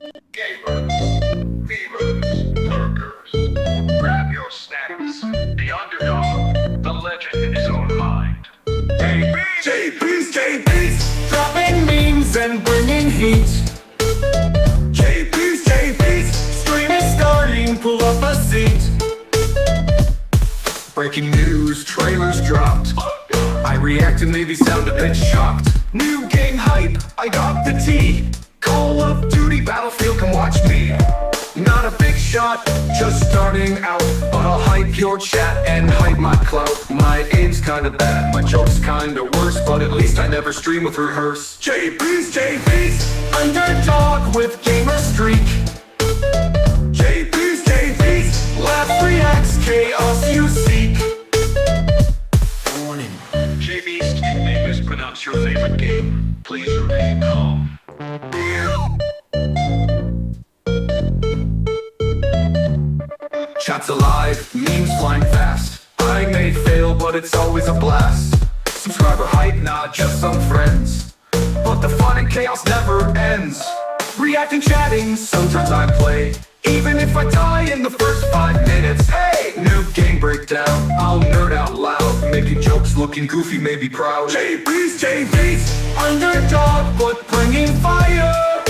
Gamers, fevers, lurkers, grab your snacks. The underdog, the legend in his own mind. Jaybeazt, dropping memes and bringing heat. Jaybeazt, stream is starting, pull up a seat. Breaking news, trailers dropped. I react and maybe sound a bit shocked. New game hype, I got the tea. Call of Duty, Battlefield, come watch me. Not a big shot, just starting out, but I'll hype your chat and hype my clout. My aim's kinda bad, my joke's kinda worse, but at least I never stream with rehearse. Jaybeazt, underdog with gamer streak. Jaybeazt, laugh, reacts, chaos you seek. Warning. Jaybeazt, you may mispronounce your favorite game. Please remain calm. Chat's alive, memes flying fast. I may fail, but it's always a blast. Subscriber hype, not just some friends, but the fun and chaos never ends. Reacting, chatting, sometimes I play, even if I die in the first 5 minutes. Hey, new game breakdown, I'll nerd out loud, making jokes, looking goofy, maybe proud. Jaybeazt, underdog, but bringing fire.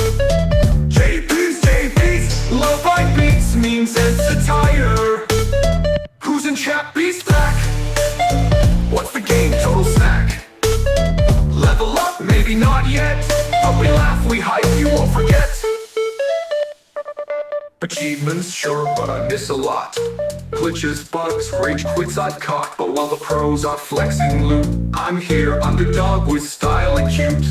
Jaybeazt, love by beats, memes and satire. Who's in chat? Beast back. What's the game? Total snack. Level up? Maybe not yet, but we laugh, we hype, you won't forget. Achievements, sure, but I miss a lot. Glitches, bugs, rage quits I've caught, but while the pros are flexing loot, I'm here, underdog with style and cute.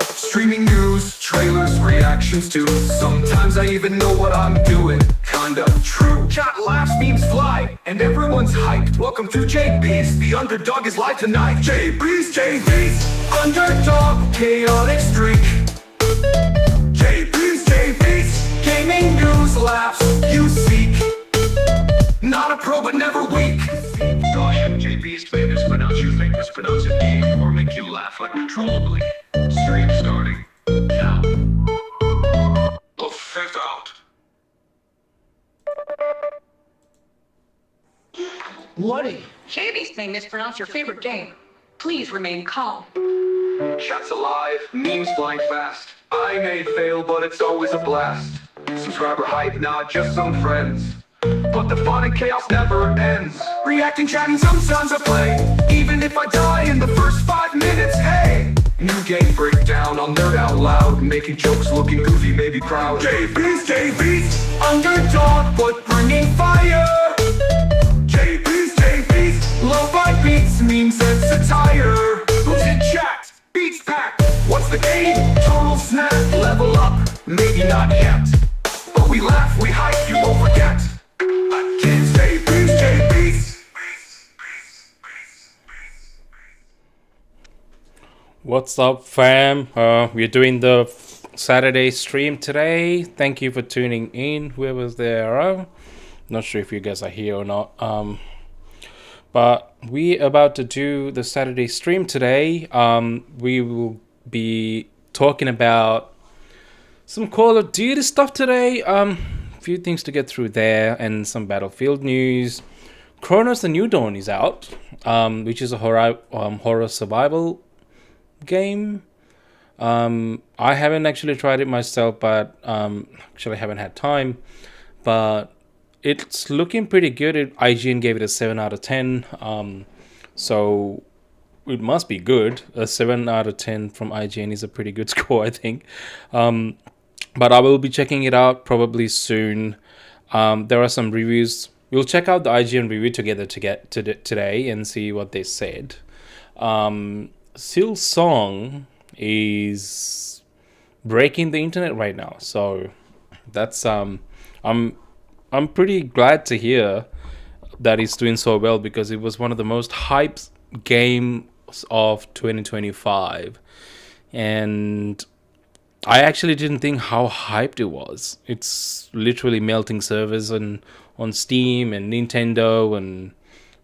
Streaming news, trailers, reactions too. Sometimes I even know what I'm doing, kinda true. Chat laughs, memes fly, and everyone's hyped. Welcome to Jaybeazt, the underdog is live tonight. Jaybeazt, underdog, chaotic streak. Jaybeazt, gaming news, laughs, you seek. Not a pro, but never weak. Gosh, Jaybeazt may mispronounce your famous pronounce a game, or make you laugh uncontrollably. Stream starting now. The fifth out. Woody, Jaybeazt may mispronounce your favorite game. Please remain calm. Chat's alive, memes flying fast. I may fail, but it's always a blast. Subscriber hype, not just some friends, but the fun and chaos never ends. Reacting, chatting, sometimes I play, even if I die in the first 5 minutes. Hey, new game breakdown, I'll nerd out loud, making jokes, looking goofy, maybe proud. Jaybeazt, underdog, but bringing fire. Jaybeazt, love by beats, memes and satire. Who's in chat? Beats packed. What's the game? Total snap, level up, maybe not yet, but we laugh, we hype, you won't forget. Again, Jaybeazt. What's up, fam? We're doing the Saturday stream today. Thank you for tuning in, whoever's there. Not sure if you guys are here or not. But we're about to do the Saturday stream today. We will be talking about some Call of Duty stuff today. Few things to get through there, and some Battlefield news. Chronos: The New Dawn is out, which is a horror survival game. I haven't actually tried it myself, but actually haven't had time. But it's looking pretty good. IGN gave it a 7 out of 10. So it must be good. A 7 out of 10 from IGN is a pretty good score, I think. But I will be checking it out probably soon. There are some reviews. We'll check out the IGN review together today and see what they said. Silksong is breaking the internet right now, so that's I'm pretty glad to hear that it's doing so well, because it was one of the most hyped games of 2025, and I actually didn't think how hyped it was. It's literally melting servers on Steam and Nintendo and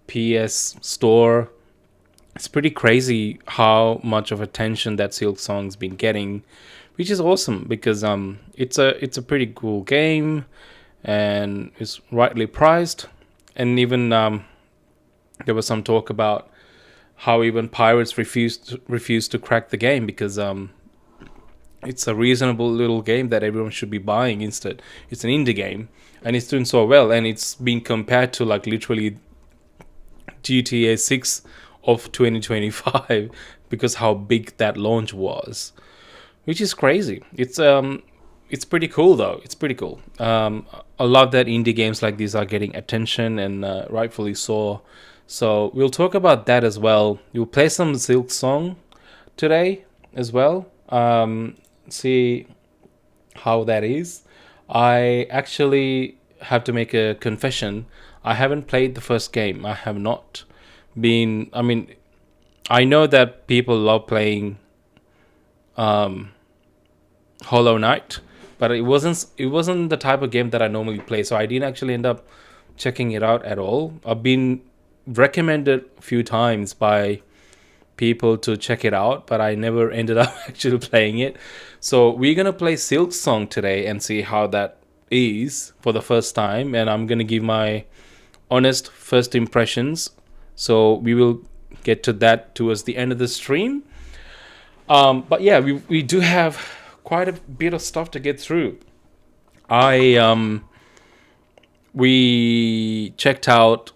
PS Store. It's pretty crazy how much of attention that Silksong's been getting which is awesome because it's a pretty cool game and it's rightly priced. And even there was some talk about how even pirates refused to crack the game because it's a reasonable little game that everyone should be buying instead. It's an indie game and it's doing so well, and it's being compared to like literally GTA 6 of 2025 because how big that launch was, which is crazy. It's pretty cool though. It's pretty cool. I love that indie games like these are getting attention, and rightfully so. So we'll talk about that as well. We'll play some Silksong today as well. See how that is. I actually have to make a confession. I haven't played the first game. I have not been. I mean, I know that people love playing Hollow Knight, but it wasn't the type of game that I normally play. So I didn't actually end up checking it out at all. I've been recommended a few times by people to check it out, but I never ended up actually playing it. So we're gonna play Silksong today and see how that is for the first time, and I'm gonna give my honest first impressions. So we will get to that towards the end of the stream. But yeah, we do have quite a bit of stuff to get through. We checked out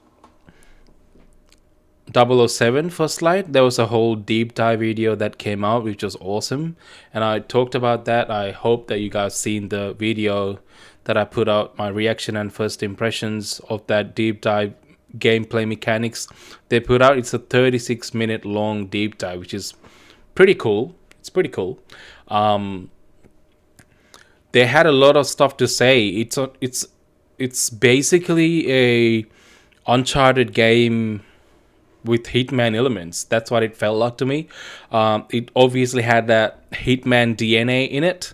007 First Light. There was a whole deep dive video that came out, which was awesome, and I talked about that. I hope that you guys seen the video that I put out, my reaction and first impressions of that deep dive gameplay mechanics they put out. It's a 36-minute long deep dive, which is pretty cool. It's pretty cool. They had a lot of stuff to say. It's basically a Uncharted game with Hitman elements. That's what it felt like to me. It obviously had that Hitman DNA in it,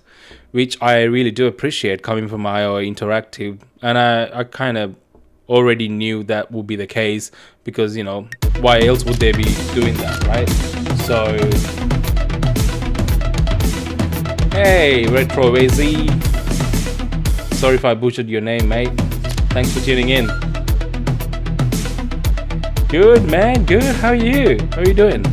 which I really do appreciate coming from IO Interactive. And I kind of already knew that would be the case because, you know, why else would they be doing that, right? So, hey, Retro AZ. Sorry if I butchered your name, mate. Thanks for tuning in. Good, man. Good. How are you? How are you doing?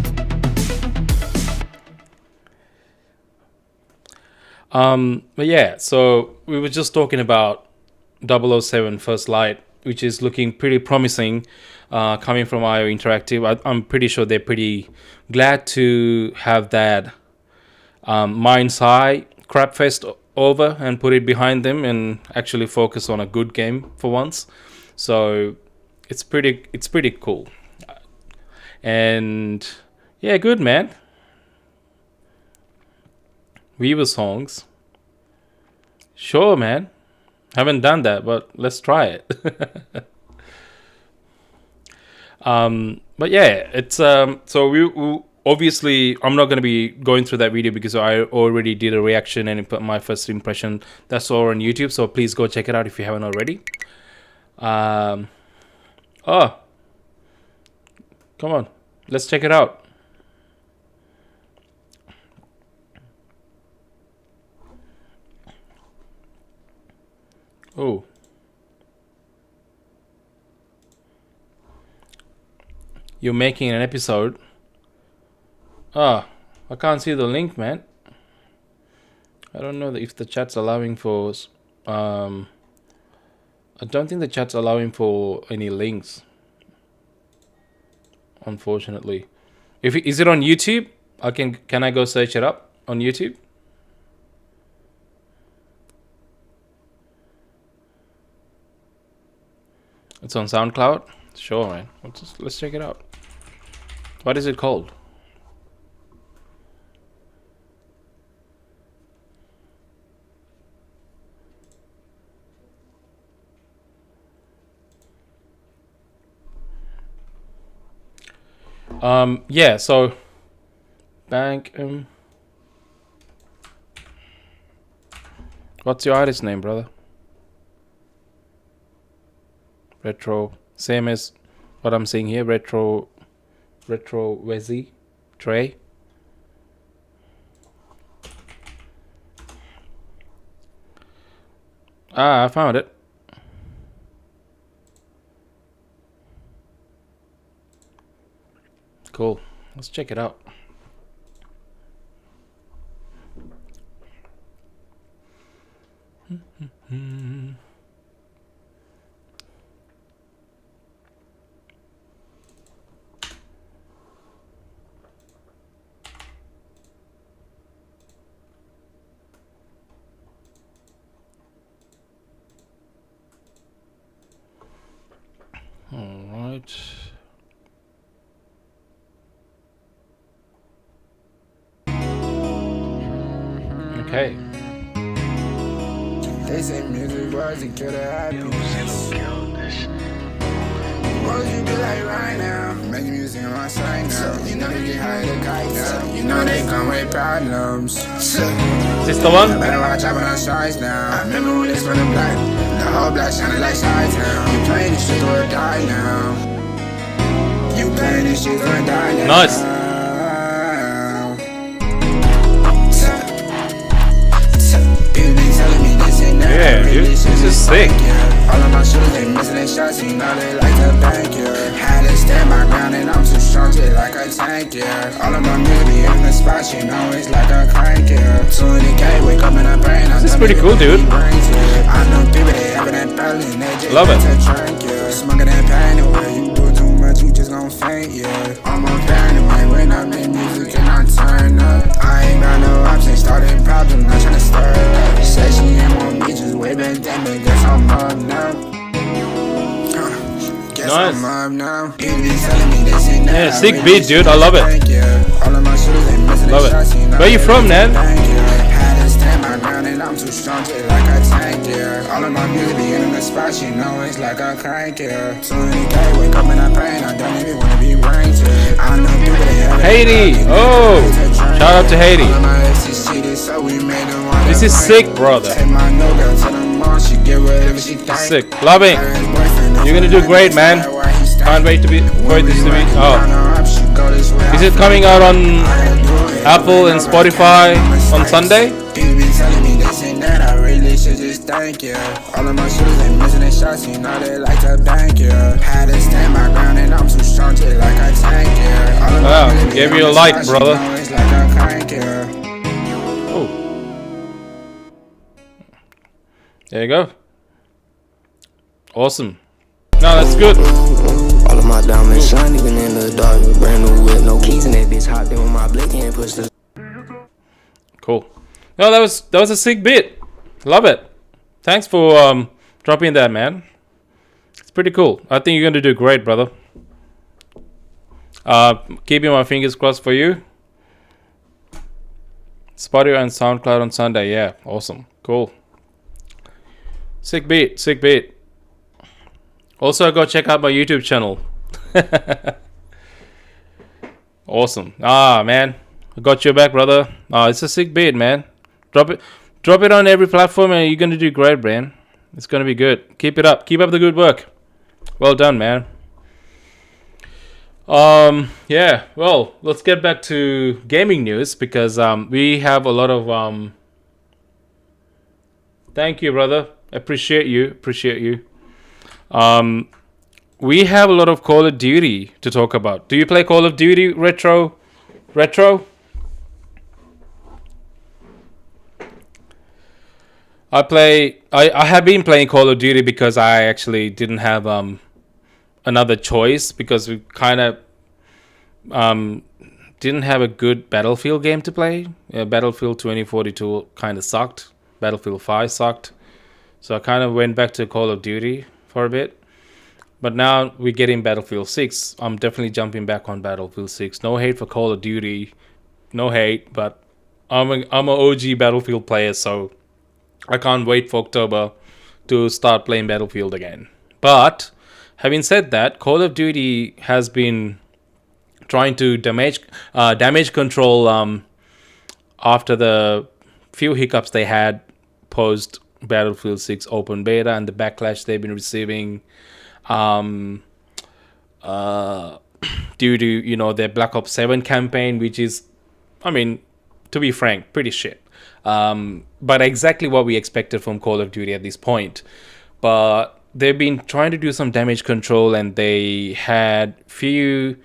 But yeah, so we were just talking about 007 First Light, which is looking pretty promising, coming from IO Interactive. I'm pretty sure they're pretty glad to have that Mind's Eye crapfest over and put it behind them and actually focus on a good game for once. So it's pretty cool. And yeah, good, man. Viva songs. Sure, man. Haven't done that, but let's try it. But yeah, it's so we obviously I'm not going to be going through that video because I already did a reaction and put my first impression. That's all on YouTube, so please go check it out if you haven't already. Oh, come on, let's check it out. Oh, you're making an episode. Ah, I can't see the link, man. I don't know if the chat's allowing for I don't think the chat's allowing for any links, unfortunately. Is it on YouTube? Can I go search it up on YouTube? It's on SoundCloud? Sure, man. Let's check it out. What is it called? Yeah, so bank what's your artist name, brother? Retro, same as what I'm seeing here. Retro Wezi Trey. Ah, I found it. Cool. Let's check it out. All right. Okay. They say music was to kill the happiness. What you be like right now? Making music on my side now. You know they get high to kite now. You know they come with problems. Is this the one? Better watch out when I size now. I remember when it's running black. The whole block sounded like sides now. You playing this shit or die now. You playing this shit or die now. Nice. Yeah, dude, this is sick. All of my shooters, they missing their shots, you know they like to bank, yeah. Had to stand my ground and I'm too strong, just like a tank, yeah. All of my music be in the spot, you know it's like a crank, yeah. 20K, wake up in the brain. This is pretty cool, dude. I know people, they having that balance, they just love it. Drink, yeah. Smoking that pain away, you do too much, you just gon' faint, yeah. I'm on paranoid when I make music and I turn up. I ain't got no options, starting problems, not tryna stir up. Say she ain't want me, just way back then, but guess I'm up now. Guess Nice. I'm up now. You be telling me this and that. Yeah, sick beat, dude. I love it. All of my shooters, they missing Love their it. shots, you know Where you they from, like to man? bank, yeah. Had to stand my ground and I'm too strong, just like a tank, yeah. All of my music be in the spot, you know it's like a crank, yeah. 20K, wake up in the pain, I don't even wanna be ranked, yeah. I know people, they have Haiti. Oh, shout out to Haiti. all of my exes cheated, so we made them wanna This is fight. sick, brother. Take my no girl to the mall, she get whatever she think. Sick. Loving. You're gonna do great, man. Can't wait to be for this to be. Oh, is it coming out on Apple and Spotify on Sunday? People be telling me this and that, I really should just thank you. All of my shooters, they missing their shots, you know they like to bank, yeah. Had to stand my ground and I'm too strong, just like a tank, yeah. All of my Wow, music be gave in you a the like, spots, brother. You know it's like a crank, yeah. Oh, there you go. Awesome. No, that's good. All of my diamonds shine even in the dark. Brand new with no keys in that bitch. Hopped in with my blick and pushed the. Cool. No, that was a sick bit. Love it. Thanks for dropping that, man. It's pretty cool. I think you're gonna do great, brother. Keeping my fingers crossed for you. Spotify and SoundCloud on Sunday. Yeah, awesome. Cool. Sick beat. Sick beat. Also, go check out my YouTube channel. Awesome. Ah, man. I got your back, brother. It's a sick beat, man. Drop it on every platform and you're going to do great, man. It's going to be good. Keep it up. Keep up the good work. Well done, man. Yeah, well, let's get back to gaming news because we have a lot of thank you, brother. Appreciate you. We have a lot of Call of Duty to talk about. Do you play Call of Duty Retro? I have been playing Call of Duty because I actually didn't have another choice because we kind of didn't have a good Battlefield game to play. Battlefield 2042 kind of sucked. Battlefield 5 sucked. So I kind of went back to Call of Duty for a bit. But now we're getting Battlefield 6. I'm definitely jumping back on Battlefield 6. No hate for Call of Duty. No hate, but I'm an OG Battlefield player, so I can't wait for October to start playing Battlefield again. But having said that, Call of Duty has been trying to damage control after the few hiccups they had post Battlefield 6 open beta and the backlash they've been receiving due to their Black Ops 7 campaign, which is, I mean, to be frank, pretty shit. But exactly what we expected from Call of Duty at this point. But they've been trying to do some damage control, and they had few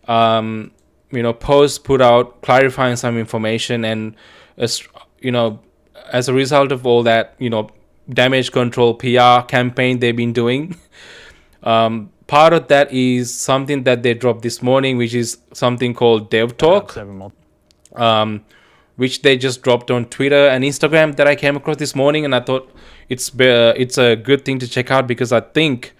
posts put out clarifying some information, and as as a result of all that damage control PR campaign they've been doing, part of that is something that they dropped this morning, which is something called Dev Talk, which they just dropped on Twitter and Instagram that I came across this morning, and I thought it's a good thing to check out, because I think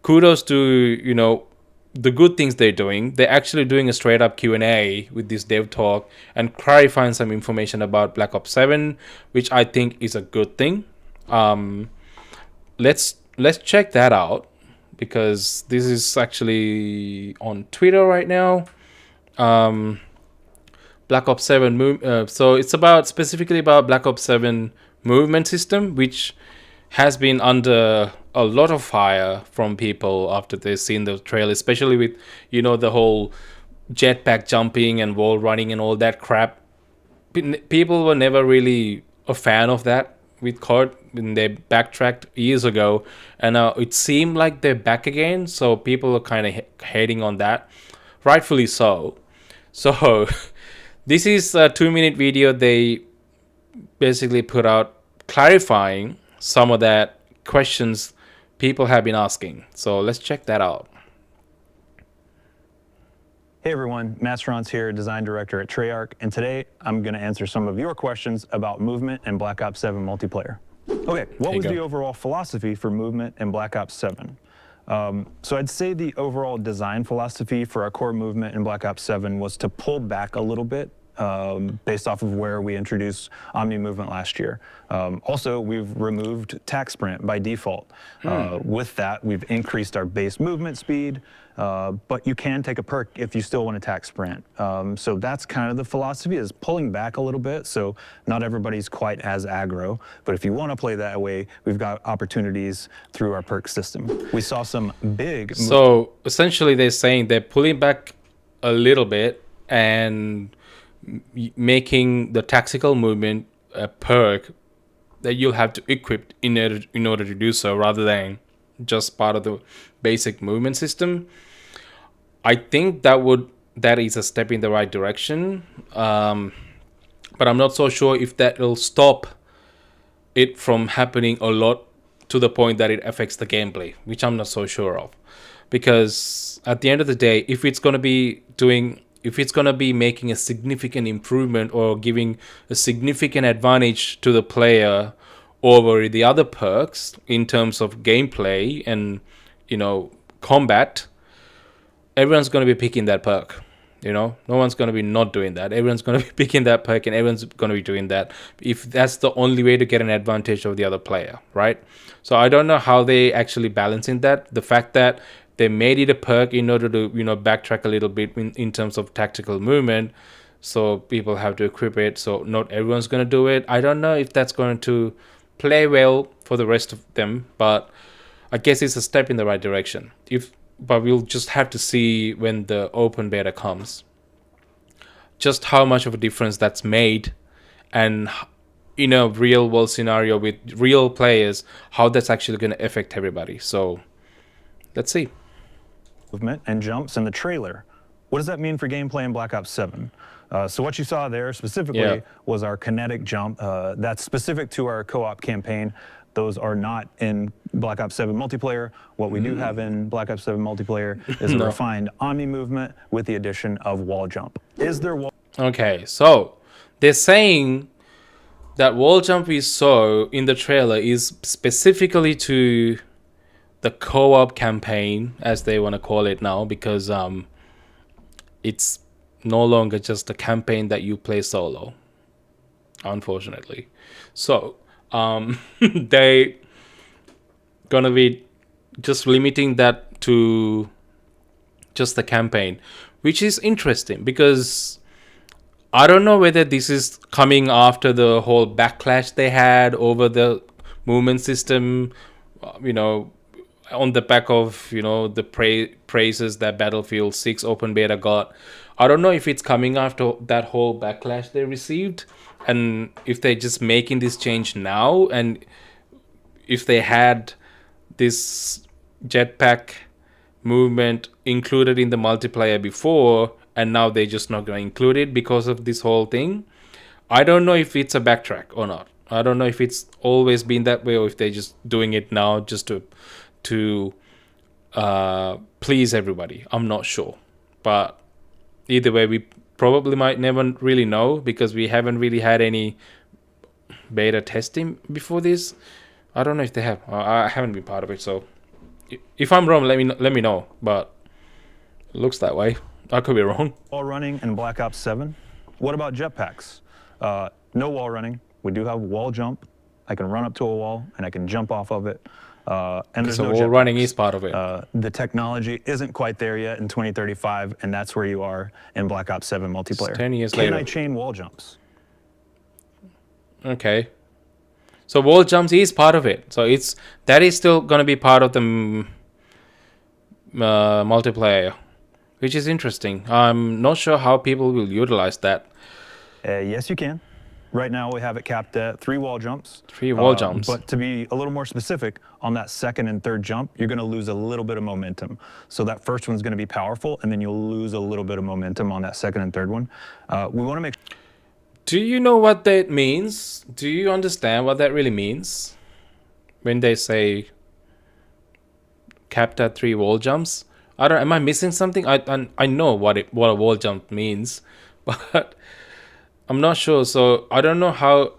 kudos to the good things they're doing. They're actually doing a straight up Q&A with this Dev Talk and clarifying some information about Black Ops 7, which I think is a good thing. Let's check that out, because this is actually on Twitter right now. Black Ops 7 so it's specifically about Black Ops 7 movement system, which has been under a lot of fire from people after they've seen the trailer, especially with the whole jetpack jumping and wall running and all that crap. People were never really a fan of that with COD when they backtracked years ago, and it seemed like they're back again, so people are kind of hating on that, rightfully so. So this is a 2-minute video they basically put out clarifying some of that questions people have been asking. So let's check that out. Hey everyone, Matt Strauss here, Design Director at Treyarch, and today I'm going to answer some of your questions about movement and Black Ops 7 multiplayer. Okay, what was the overall philosophy for movement in Black Ops 7? So I'd say the overall design philosophy for our core movement in Black Ops 7 was to pull back a little bit based off of where we introduced Omni movement last year. Also, we've removed tack sprint by default. With that, we've increased our base movement speed, but you can take a perk if you still want to tack sprint. So that's kind of the philosophy, is pulling back a little bit, so not everybody's quite as aggro. But if you want to play that way, we've got opportunities through our perk system. We saw some big... So essentially they're saying they're pulling back a little bit and making the tactical movement a perk that you'll have to equip in order to do so, rather than just part of the basic movement system. I think that is a step in the right direction, but I'm not so sure if that will stop it from happening a lot to the point that it affects the gameplay, which I'm not so sure of, because at the end of the day, if it's going to be making a significant improvement or giving a significant advantage to the player over the other perks in terms of gameplay and combat, everyone's going to be picking that perk. No one's going to be not doing that. Everyone's going to be picking that perk, and everyone's going to be doing that if that's the only way to get an advantage of the other player, right? So I don't know how they actually balancing that. The fact that they made it a perk in order to backtrack a little bit in terms of tactical movement, so people have to equip it, so not everyone's going to do it. I don't know if that's going to play well for the rest of them, but I guess it's a step in the right direction. But we'll just have to see when the open beta comes, just how much of a difference that's made, and in a real world scenario with real players, how that's actually going to affect everybody. So let's see. Movement and jumps in the trailer. What does that mean for gameplay in Black Ops 7? So what you saw there specifically was our kinetic jump. That's specific to our co-op campaign. Those are not in Black Ops 7 multiplayer. What we do have in Black Ops 7 multiplayer is a refined Omni movement with the addition of wall jump. Is there wall... Okay, so they're saying that wall jump we saw in the trailer is specifically to the co-op campaign, as they want to call it now, because it's no longer just a campaign that you play solo, unfortunately. So they gonna be just limiting that to just the campaign, which is interesting, because I don't know whether this is coming after the whole backlash they had over the movement system, on the back of the praises that Battlefield 6 open beta got. I don't know if it's coming after that whole backlash they received, and if they're just making this change now, and if they had this jetpack movement included in the multiplayer before, and now they're just not going to include it because of this whole thing. I don't know if it's a backtrack or not. I don't know if it's always been that way, or if they're just doing it now just to please everybody. I'm not sure, but either way, we probably might never really know, because we haven't really had any beta testing before this. I don't know if they have. I haven't been part of it, so if I'm wrong, let me know. But it looks that way. I could be wrong. Wall running in Black Ops 7. What about jetpacks? No wall running. We do have wall jump. I can run up to a wall and I can jump off of it. And there's no wall running is part of it. The technology isn't quite there yet in 2035, and that's where you are in Black Ops 7 multiplayer. It's 10 years Can later. I chain wall jumps? Okay. So wall jumps is part of it. So that is still gonna be part of the multiplayer, which is interesting. I'm not sure how people will utilize that. Yes, you can. Right now we have it capped at 3 wall jumps. 3 wall jumps. But to be a little more specific, on that second and third jump, you're going to lose a little bit of momentum. So that first one's going to be powerful, and then you'll lose a little bit of momentum on that second and third one. We want to make. Do you know what that means? Do you understand what that really means? When they say capped at 3 wall jumps? Am I missing something? I know what a wall jump means, but I'm not sure. So I don't know how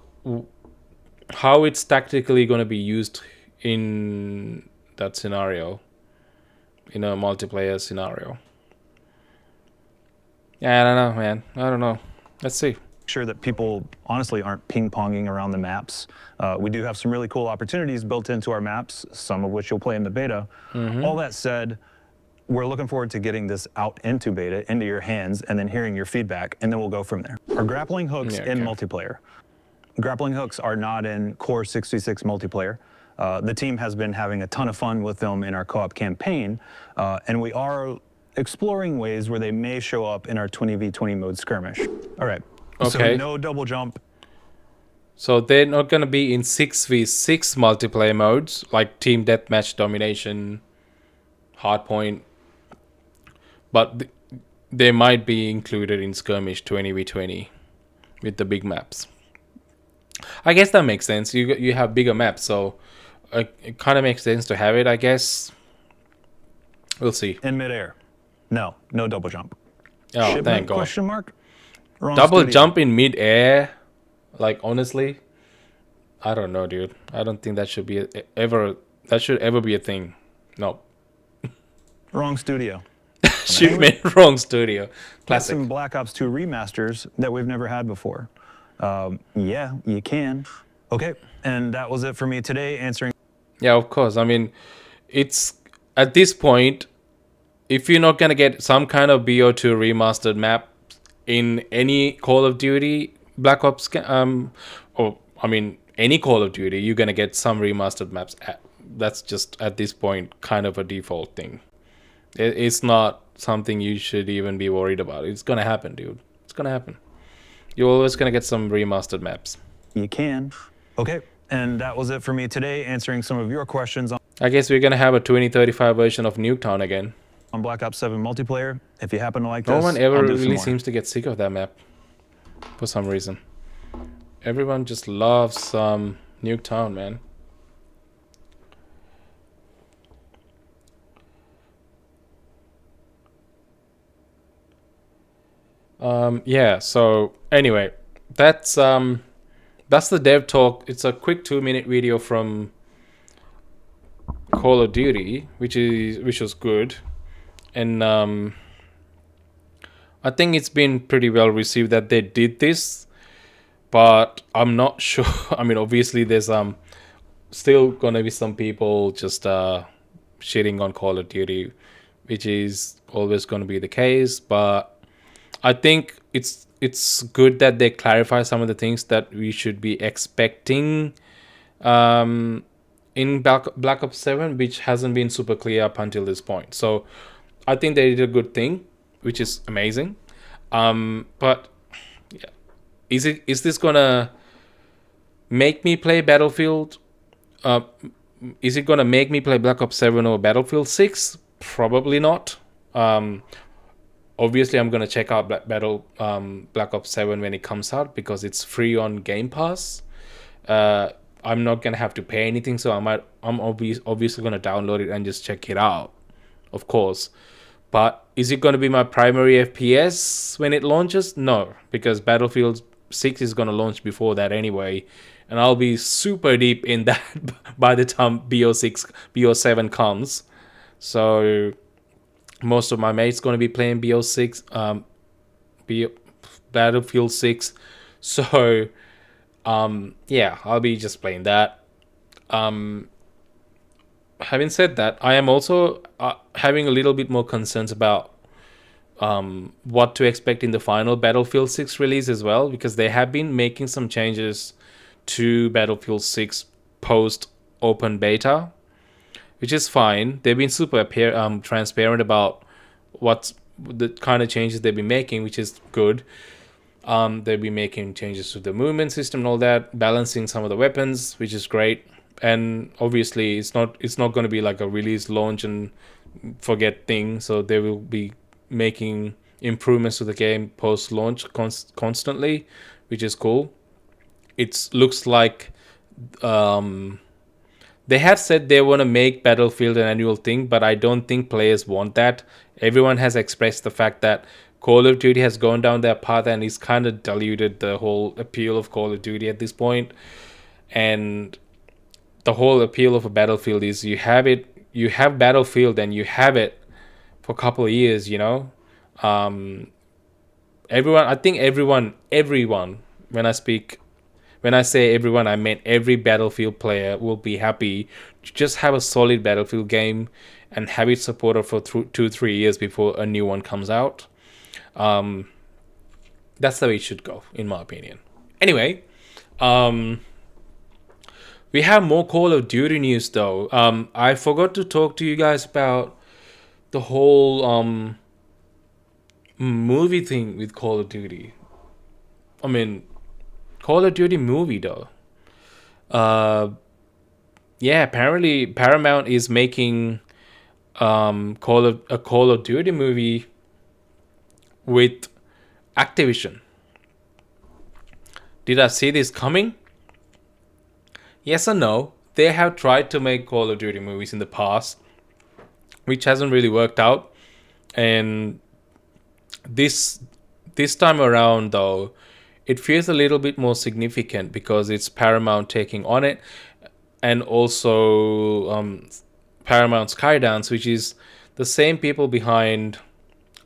it's tactically going to be used in that scenario, in a multiplayer scenario. Yeah, I don't know, man. I don't know. Let's see. Sure that people honestly aren't ping-ponging around the maps. We do have some really cool opportunities built into our maps, some of which you'll play in the beta. All that said, we're looking forward to getting this out into beta, into your hands, and then hearing your feedback, and then we'll go from there. Our grappling hooks in multiplayer. Grappling hooks are not in Core 66 multiplayer. The team has been having a ton of fun with them in our co-op campaign, and we are exploring ways where they may show up in our 20v20 mode skirmish. All right. Okay. So no double jump. So they're not going to be in 6v6 multiplayer modes, like team deathmatch, domination, hardpoint, but they might be included in skirmish 20v20 with the big maps. I guess that makes sense. You have bigger maps, so it kind of makes sense to have it, I guess. We'll see. In midair. No double jump. Oh, Shipment, thank God. question mark? Wrong Double studio. jump in mid-air, like, honestly, I don't know, dude. I don't think that should be ever be a thing. No. Wrong studio. Shipment, wrong studio. That's Classic. some Black Ops 2 remasters that we've never had before. Yeah, you can. Okay, and that was it for me today, answering. Yeah, of course. I mean, it's at this point, if you're not gonna get some kind of BO2 remastered map in any Call of Duty Black Ops, any Call of Duty, you're gonna get some remastered maps. That's just at this point kind of a default thing. It's not something you should even be worried about. It's gonna happen, dude. It's gonna happen. You're always gonna get some remastered maps. You can. Okay, and that was it for me today, answering some of your questions I guess we're gonna have a 2035 version of Nuketown again. on Black Ops 7 multiplayer. If you happen to like No this, one ever I'll do some really more. seems to get sick of that map for some reason. Everyone just loves Nuketown, man. Yeah, so anyway, that's the dev talk. It's a quick 2-minute video from Call of Duty, which was good. And I think it's been pretty well received that they did this, but I'm not sure. I mean, obviously there's still gonna be some people just shitting on Call of Duty, which is always gonna be the case. But I think it's good that they clarify some of the things that we should be expecting in Black Ops 7, which hasn't been super clear up until this point. So I think they did a good thing, which is amazing. But yeah, is this gonna make me play Battlefield? Is it gonna make me play Black Ops 7 or Battlefield 6? Probably not. Obviously, I'm gonna check out Black Ops 7 when it comes out because it's free on Game Pass. I'm not gonna have to pay anything, so I'm obviously gonna download it and just check it out, of course. But is it gonna be my primary FPS when it launches? No, because Battlefield 6 is gonna launch before that anyway, and I'll be super deep in that by the time BO7 comes. So most of my mates gonna be playing Battlefield 6. So yeah, I'll be just playing that. Having said that, I am also having a little bit more concerns about what to expect in the final Battlefield 6 release as well, because they have been making some changes to Battlefield 6 post open beta, which is fine. They've been super transparent about what's the kind of changes they've been making, which is good. They'll be making changes to the movement system and all that, balancing some of the weapons, which is great. And obviously, it's not going to be like a release, launch, and forget thing. So they will be making improvements to the game post-launch constantly, which is cool. It looks like they have said they want to make Battlefield an annual thing, but I don't think players want that. Everyone has expressed the fact that Call of Duty has gone down that path and it's kind of diluted the whole appeal of Call of Duty at this point. And the whole appeal of a Battlefield is you have Battlefield and you have it for a couple of years, you know. Everyone, when I say everyone, I mean every Battlefield player will be happy to just have a solid Battlefield game and have it supported for 2-3 years before a new one comes out. That's the way it should go, in my opinion. Anyway, we have more Call of Duty news though. I forgot to talk to you guys about the whole movie thing with Call of Duty. I mean, Call of Duty movie though. Yeah, apparently Paramount is making a Call of Duty movie with Activision. Did I see this coming? Yes or no? They have tried to make Call of Duty movies in the past, which hasn't really worked out. And this time around, though, it feels a little bit more significant because it's Paramount taking on it, and also Paramount Skydance, which is the same people behind,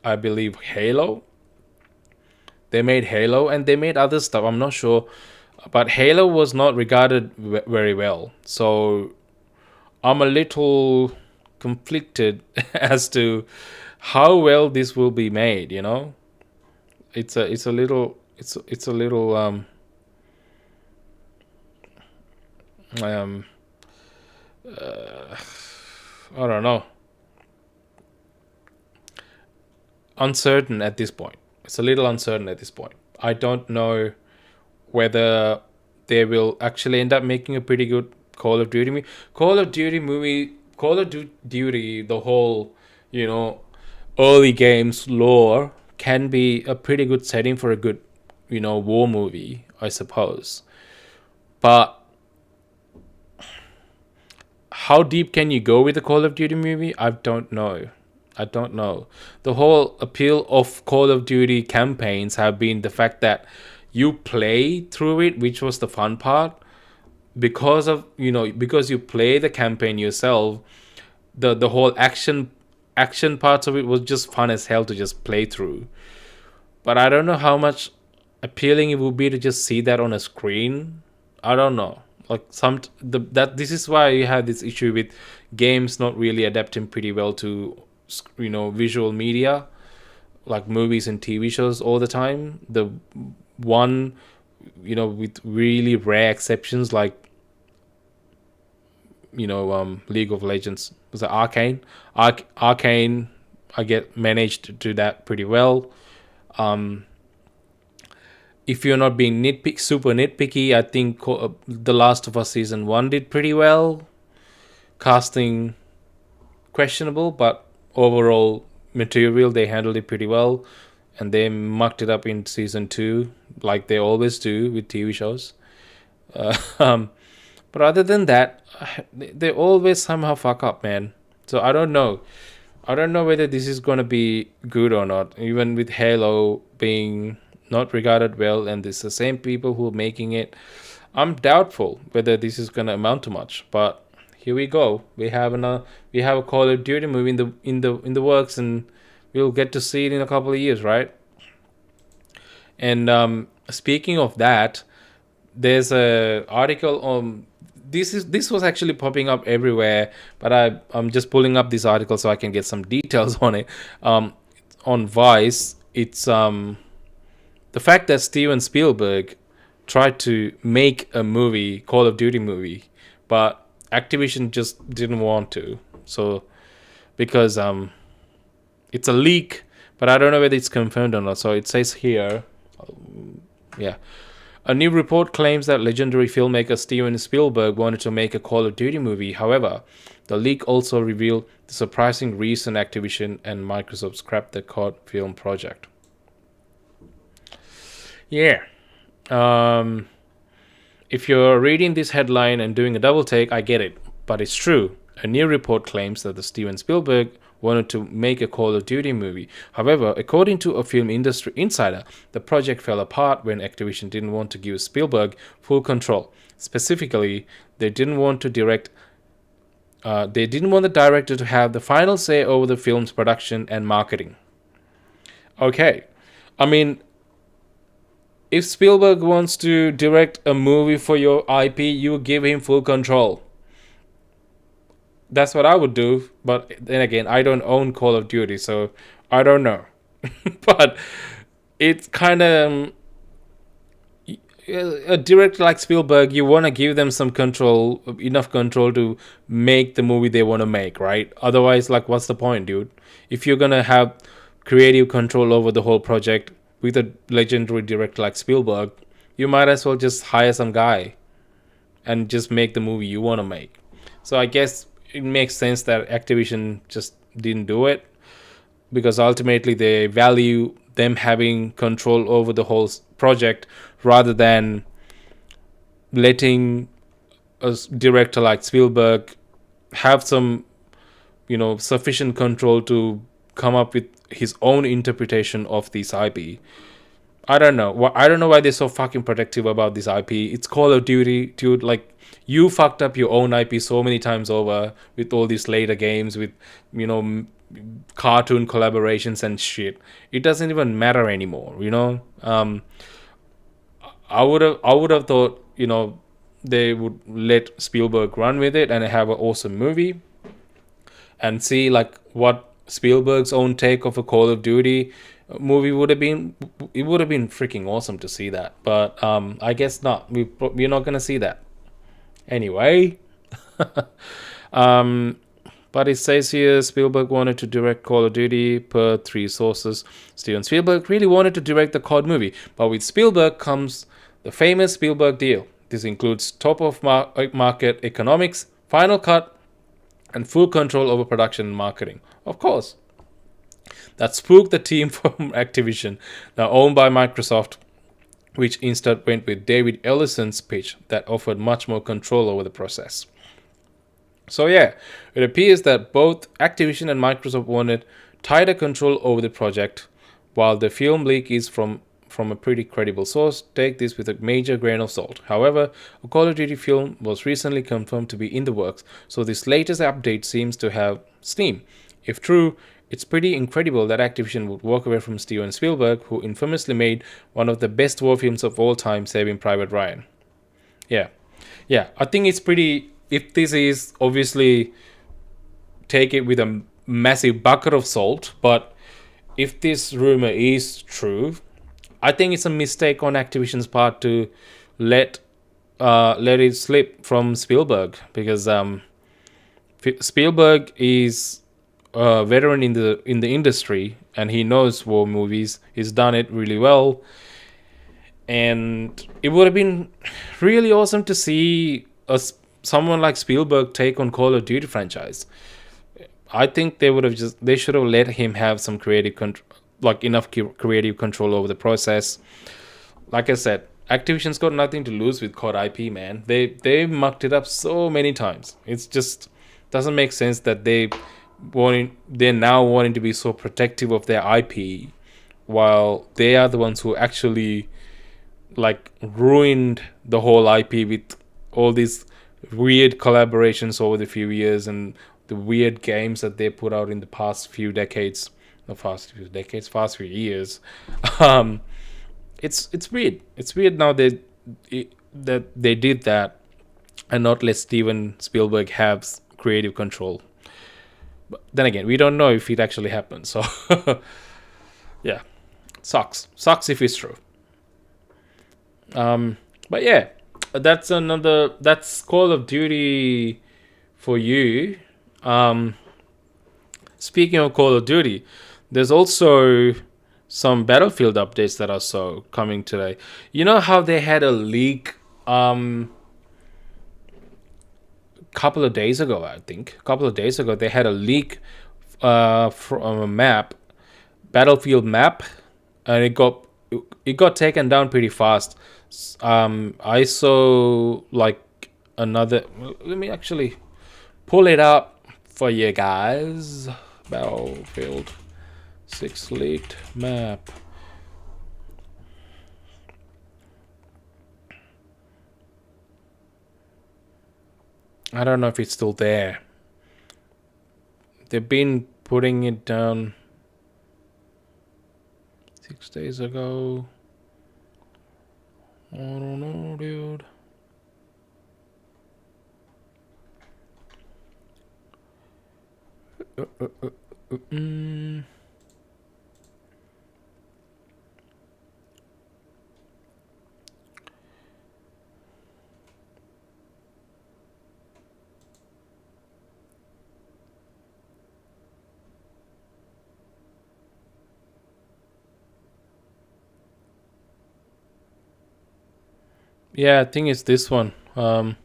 I believe, Halo. They made Halo and they made other stuff. I'm not sure. But Halo was not regarded very well. So I'm a little conflicted as to how well this will be made, you know? It's a little I don't know. Uncertain at this point. It's a little uncertain at this point. I don't know whether they will actually end up making a pretty good Call of Duty movie. Call of Duty, the whole, you know, early games lore can be a pretty good setting for a good, you know, war movie, I suppose. But how deep can you go with the Call of Duty movie? I don't know. The whole appeal of Call of Duty campaigns have been the fact that you play through it, which was the fun part. Because you play the campaign yourself, the whole action parts of it was just fun as hell to just play through. But I don't know how much appealing it would be to just see that on a screen. I don't know. Like this is why you have this issue with games not really adapting pretty well to, you know, visual media, like movies and TV shows all the time. The one, you know, with really rare exceptions, like, you know, League of Legends, was it Arcane? Arcane, I get managed to do that pretty well. If you're not being super nitpicky, I think The Last of Us Season 1 did pretty well. Casting questionable, but overall material, they handled it pretty well. And they mucked it up in Season 2, like they always do with TV shows. But other than that, they always somehow fuck up, man. So I don't know. I don't know whether this is going to be good or not. Even with Halo being not regarded well, and it's the same people who are making it, I'm doubtful whether this is going to amount to much. But here we go. We have a Call of Duty movie in the works, and we'll get to see it in a couple of years, right? And speaking of that, there's a article on this was actually popping up everywhere, but I'm just pulling up this article so I can get some details on it. On Vice, it's the fact that Steven Spielberg tried to make a movie, Call of Duty movie, but Activision just didn't want to. So because it's a leak, but I don't know whether it's confirmed or not. So it says here, yeah. A new report claims that legendary filmmaker Steven Spielberg wanted to make a Call of Duty movie. However, the leak also revealed the surprising reason Activision and Microsoft scrapped the COD film project. Yeah. If you're reading this headline and doing a double take, I get it. But it's true. A new report claims that the Steven Spielberg wanted to make a Call of Duty movie. However, according to a film industry insider, the project fell apart when Activision didn't want to give Spielberg full control. Specifically, they didn't want the director to have the final say over the film's production and marketing. Okay, I mean, if Spielberg wants to direct a movie for your IP, you give him full control. That's what I would do, but then again, I don't own Call of Duty, so I don't know. But it's kind of a director like Spielberg, you want to give them some control, enough control to make the movie they want to make, right? Otherwise, like, what's the point, dude? If you're gonna have creative control over the whole project with a legendary director like Spielberg, you might as well just hire some guy and just make the movie you want to make. So I guess it makes sense that Activision just didn't do it, because ultimately they value them having control over the whole project rather than letting a director like Spielberg have some, sufficient control to come up with his own interpretation of this IP. I don't know. I don't know why they're so fucking protective about this IP. It's Call of Duty, dude. Like, you fucked up your own IP so many times over with all these later games with, cartoon collaborations and shit. It doesn't even matter anymore, I would have thought, they would let Spielberg run with it and have an awesome movie and see like what Spielberg's own take of a Call of Duty movie would have been. It would have been freaking awesome to see that, but I guess not. We're not gonna see that anyway. But it says here Spielberg wanted to direct Call of Duty per 3 sources. Steven Spielberg really wanted to direct the COD movie, but with Spielberg comes the famous Spielberg deal. This includes top of market economics, final cut, and full control over production and marketing. Of course. That spooked the team from Activision, now owned by Microsoft, which instead went with David Ellison's pitch that offered much more control over the process. So yeah, it appears that both Activision and Microsoft wanted tighter control over the project. While the film leak is from a pretty credible source, take this with a major grain of salt. However, a Call of Duty film was recently confirmed to be in the works, so this latest update seems to have steam. If true, it's pretty incredible that Activision would walk away from Steven Spielberg, who infamously made one of the best war films of all time, Saving Private Ryan. Yeah, I think it's pretty... If this is, obviously, take it with a massive bucket of salt, but if this rumor is true, I think it's a mistake on Activision's part to let it slip from Spielberg, because Spielberg is veteran in the industry, and he knows war movies. He's done it really well, and it would have been really awesome to see someone like Spielberg take on Call of Duty franchise. I think they should have let him have some creative control, like enough creative control over the process. Like I said, Activision's got nothing to lose with COD IP, man. They mucked it up so many times. It's just doesn't make sense that they're now wanting to be so protective of their IP, while they are the ones who actually like ruined the whole IP with all these weird collaborations over the few years and the weird games that they put out in the past few decades. Past few years. It's weird. It's weird now that they did that and not let Steven Spielberg have creative control. But then again, we don't know if it actually happened. So yeah, sucks if it's true. But yeah, that's Call of Duty for you. Speaking of Call of Duty, there's also some Battlefield updates that I saw coming today. You know how they had a leak couple of days ago, I think. A couple of days ago, they had a leak from a map, Battlefield map, and it got taken down pretty fast. I saw like another. Let me actually pull it up for you guys. Battlefield 6 leaked map. I don't know if it's still there. They've been putting it down 6 days ago. I don't know, dude. Yeah, I think it's this one. What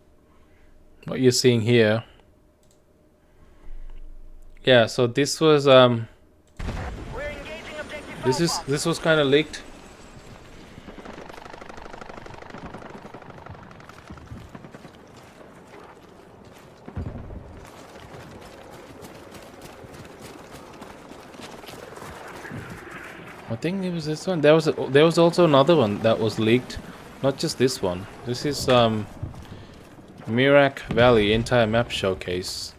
you're seeing here. Yeah, so this was this was kind of leaked. I think it was this one. There was also another one that was leaked. Not just this one. This is Mirak Valley entire map showcase.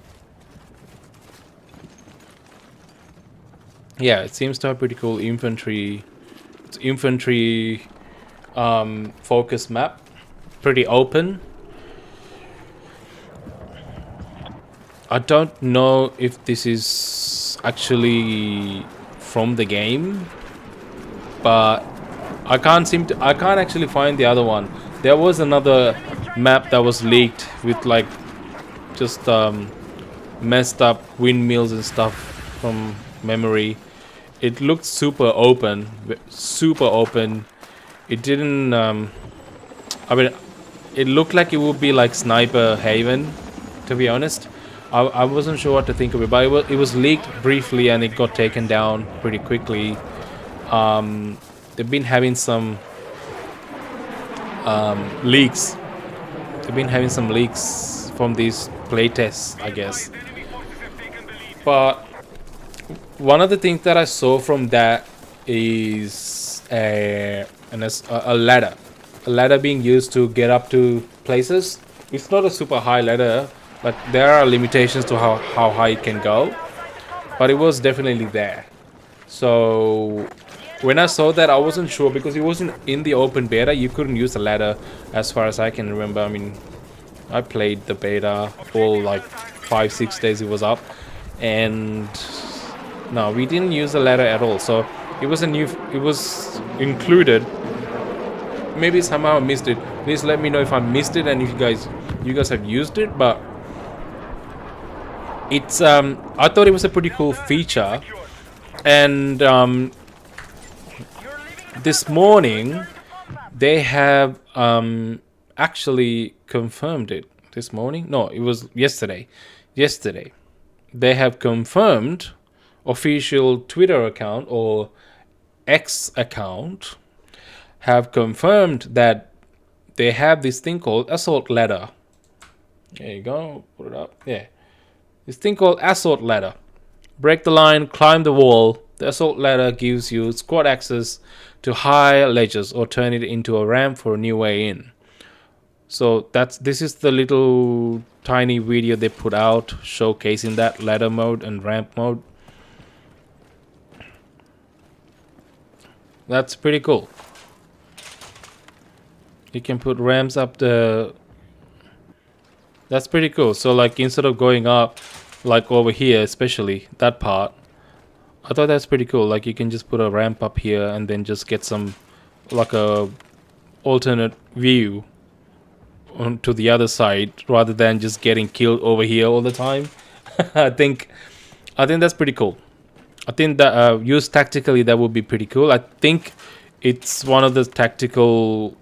Yeah, it seems to have pretty cool infantry focused map. Pretty open. I don't know if this is actually from the game, but I can't actually find the other one. There was another map that was leaked with like just messed up windmills and stuff from memory. It looked super open. It didn't I mean, it looked like it would be like Sniper Haven, to be honest. I wasn't sure what to think of it, but it was leaked briefly and it got taken down pretty quickly. They've been having some leaks. They've been having some leaks from these playtests, I guess. But one of the things that I saw from that is a ladder. A ladder being used to get up to places. It's not a super high ladder, but there are limitations to how high it can go. But it was definitely there. So when I saw that, I wasn't sure because it wasn't in the open beta. You couldn't use the ladder as far as I can remember. I mean, I played the beta all like 5-6 days it was up, and no, we didn't use the ladder at all. So it was included. Maybe somehow I missed it. Please let me know if I missed it and if you guys have used it. But it's I thought it was a pretty cool feature, and this morning they have actually confirmed it. This morning? No, it was yesterday. Yesterday, they have confirmed official Twitter account or X account have confirmed that they have this thing called assault ladder. There you go. Put it up. Yeah. This thing called assault ladder. Break the line, climb the wall. The assault ladder gives you squad access to high ledges or turn it into a ramp for a new way in. So this is the little tiny video they put out showcasing that ladder mode and ramp mode. That's pretty cool. You can put ramps up the... That's pretty cool. So like instead of going up like over here, especially that part, I thought that's pretty cool. Like you can just put a ramp up here and then just get some like a alternate view onto the other side rather than just getting killed over here all the time. I think that's pretty cool. I think that used tactically that would be pretty cool. I think it's one of the tactical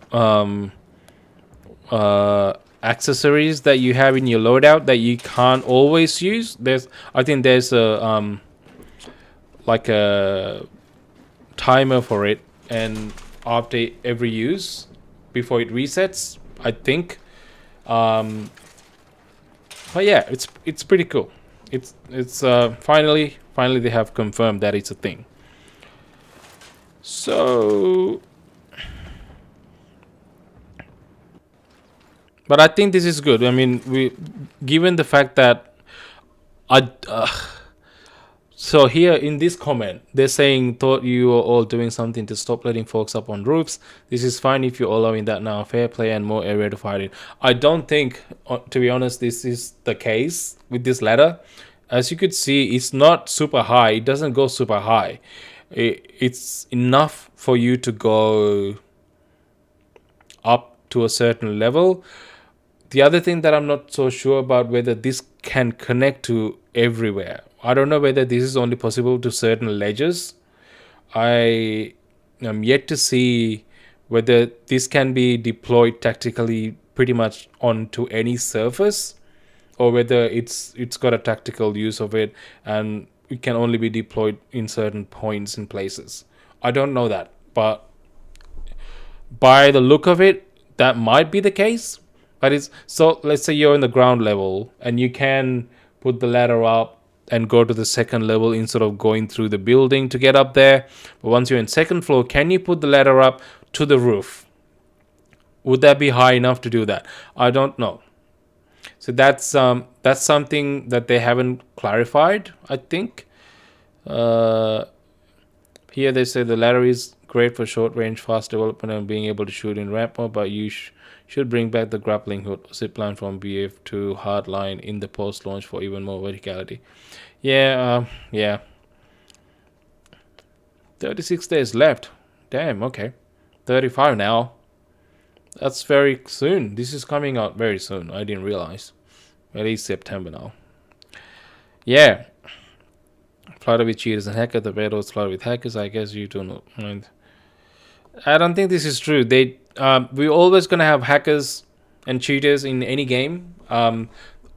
accessories that you have in your loadout that you can't always use. I think there's a like a timer for it, and after every use before it resets, I think. But yeah, it's pretty cool. It's finally they have confirmed that it's a thing. So, but I think this is good. I mean, given the fact that so here in this comment, they're saying, thought you were all doing something to stop letting folks up on roofs. This is fine if you're allowing that now. Fair play and more area to fight in. I don't think, to be honest, this is the case with this ladder. As you could see, it's not super high. It doesn't go super high. It's enough for you to go up to a certain level. The other thing that I'm not so sure about whether this can connect to everywhere. I don't know whether this is only possible to certain ledges. I am yet to see whether this can be deployed tactically pretty much onto any surface, or whether it's got a tactical use of it and it can only be deployed in certain points and places. I don't know that, but by the look of it, that might be the case. But it's so, let's say you're in the ground level and you can put the ladder up and go to the second level instead of going through the building to get up there. But once you're in second floor, can you put the ladder up to the roof? Would that be high enough to do that? I don't know. So that's something that they haven't clarified, I think. Here they say the ladder is great for short range, fast development and being able to shoot in ramp mode, but you should bring back the grappling hook zipline from BF to hardline in the post launch for even more verticality. Yeah. 36 days left. Damn, okay. 35 now. That's very soon. This is coming out very soon. I didn't realize. At least September now. Yeah. Flooded with cheaters and hackers. The beta was flooded with hackers. I guess you don't mind. I don't think this is true. We're always going to have hackers and cheaters in any game.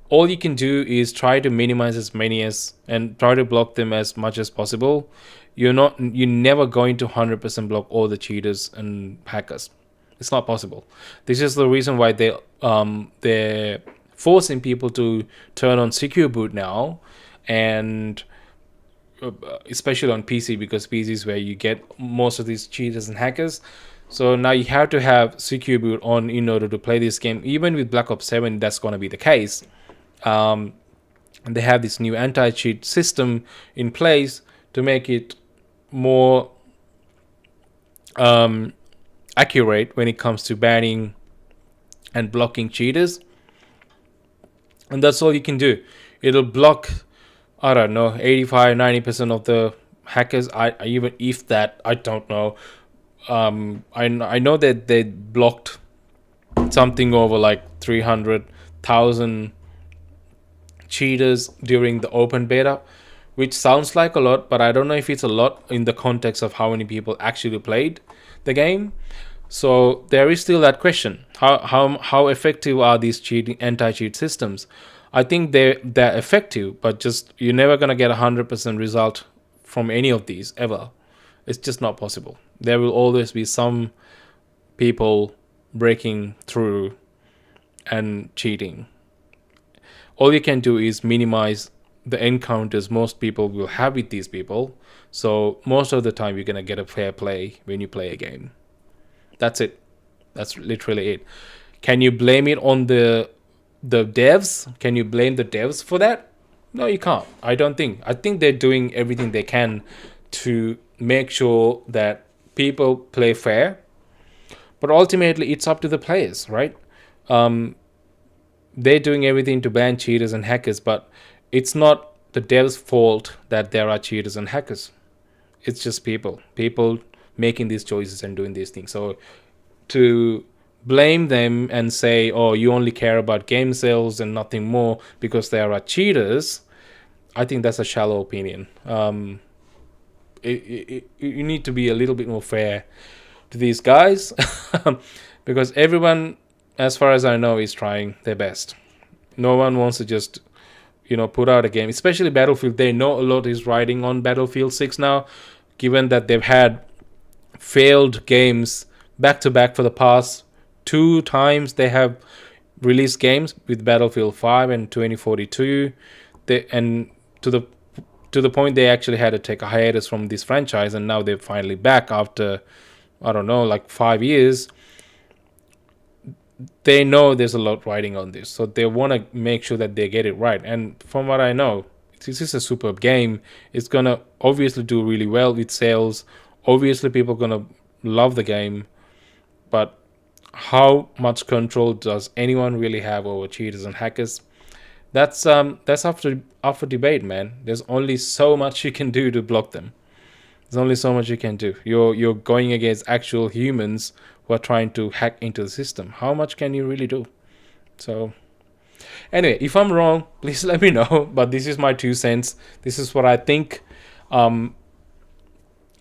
All you can do is try to minimize as many and try to block them as much as possible. You're never going to 100% block all the cheaters and hackers. It's not possible. This is the reason why they're forcing people to turn on secure boot now, and especially on PC, because PC is where you get most of these cheaters and hackers. So now you have to have secure boot on in order to play this game. Even with Black Ops 7, that's going to be the case. And they have this new anti-cheat system in place to make it more accurate when it comes to banning and blocking cheaters. And that's all you can do. It'll block, I don't know, 85-90% of the hackers. I even if that, I don't know. I know that they blocked something over like 300,000 cheaters during the open beta, which sounds like a lot, but I don't know if it's a lot in the context of how many people actually played the game. So there is still that question: how effective are these anti-cheat systems? I think they're effective, but just you're never gonna get 100% result from any of these ever. It's just not possible. There will always be some people breaking through and cheating. All you can do is minimize the encounters most people will have with these people. So most of the time you're gonna get a fair play when you play a game. That's it. That's literally it. Can you blame it on the devs? Can you blame the devs for that? No, you can't. I don't think. I think they're doing everything they can to make sure that people play fair. But ultimately, it's up to the players, right? They're doing everything to ban cheaters and hackers, but it's not the devs' fault that there are cheaters and hackers. It's just people making these choices and doing these things. So to blame them and say, oh, you only care about game sales and nothing more because there are cheaters, I think that's a shallow opinion. You need to be a little bit more fair to these guys because everyone, as far as I know, is trying their best. No one wants to just put out a game, especially Battlefield. They know a lot is riding on Battlefield 6 now, given that they've had failed games back to back for the past 2 times. They have released games with Battlefield 5 and 2042, and to the point they actually had to take a hiatus from this franchise, and now they're finally back after, I don't know, like 5 years. They know there's a lot riding on this, so they want to make sure that they get it right. And from what I know, this is a superb game. It's gonna obviously do really well with sales. Obviously, people are gonna love the game, but how much control does anyone really have over cheaters and hackers? That's up for debate, man. There's only so much you can do to block them. There's only so much you can do. You're going against actual humans who are trying to hack into the system. How much can you really do? So anyway, if I'm wrong, please let me know. But this is my 2 cents. This is what I think. But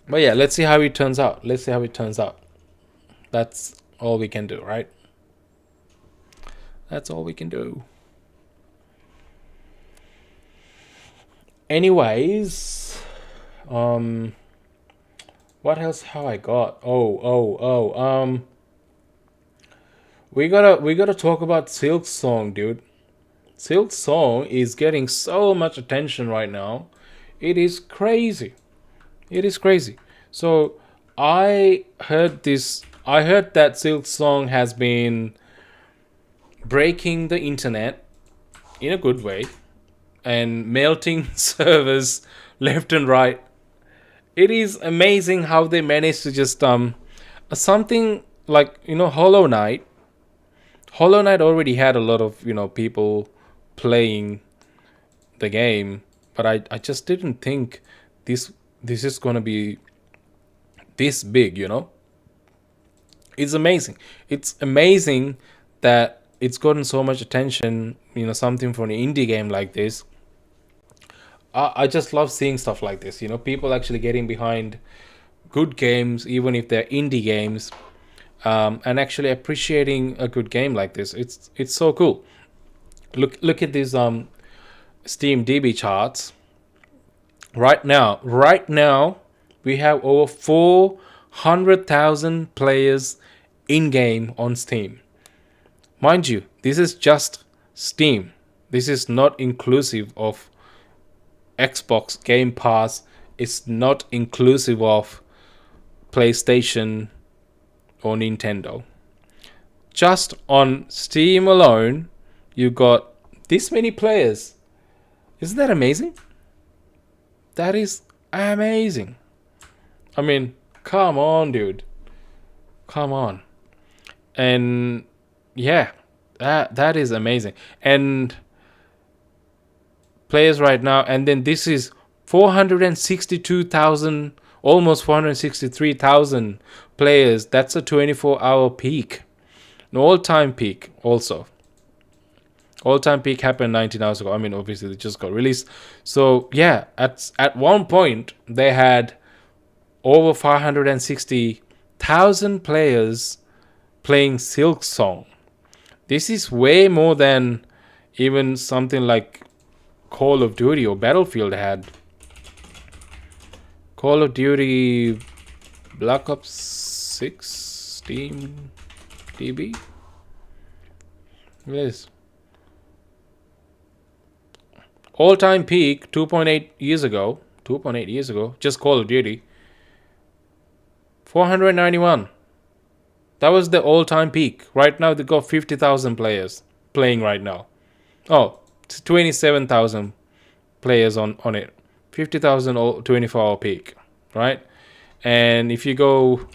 yeah, let's see how it turns out. That's all we can do, right? That's all we can do. Anyways, what else have I got? We gotta talk about Silksong, dude. Silksong is getting so much attention right now. It is crazy. So I heard that Silksong has been breaking the internet in a good way and melting servers left and right. It is amazing how they managed to just something like Hollow Knight. Hollow Knight already had a lot of people playing the game, but I just didn't think this is gonna be this big. It's amazing. It's amazing that it's gotten so much attention. Something for an indie game like this. I just love seeing stuff like this. People actually getting behind good games, even if they're indie games, and actually appreciating a good game like this. It's so cool. Look at these Steam DB charts. Right now, we have over 400,000 players in game on Steam. Mind you, this is just Steam. This is not inclusive of Xbox Game Pass. It's not inclusive of PlayStation or Nintendo. Just on Steam alone, you got this many players. Isn't that amazing? That is amazing. I mean, come on, dude. Come on. And yeah, that is amazing. And players right now, and then this is 462,000, almost 463,000 players. That's a 24-hour peak, an all-time peak also. All-time peak happened 19 hours ago. I mean, obviously it just got released. So yeah, at one point they had over 560,000 players playing Silksong. This is way more than even something like Call of Duty or Battlefield had. Call of Duty Black Ops 6 Steam DB. Yes. All-time peak 2.8 years ago. 2.8 years ago. Just Call of Duty. 491. That was the all-time peak. Right now they got 50,000 players playing right now. Oh, it's 27,000 players on it. 50,000 24-hour peak, right? And if you go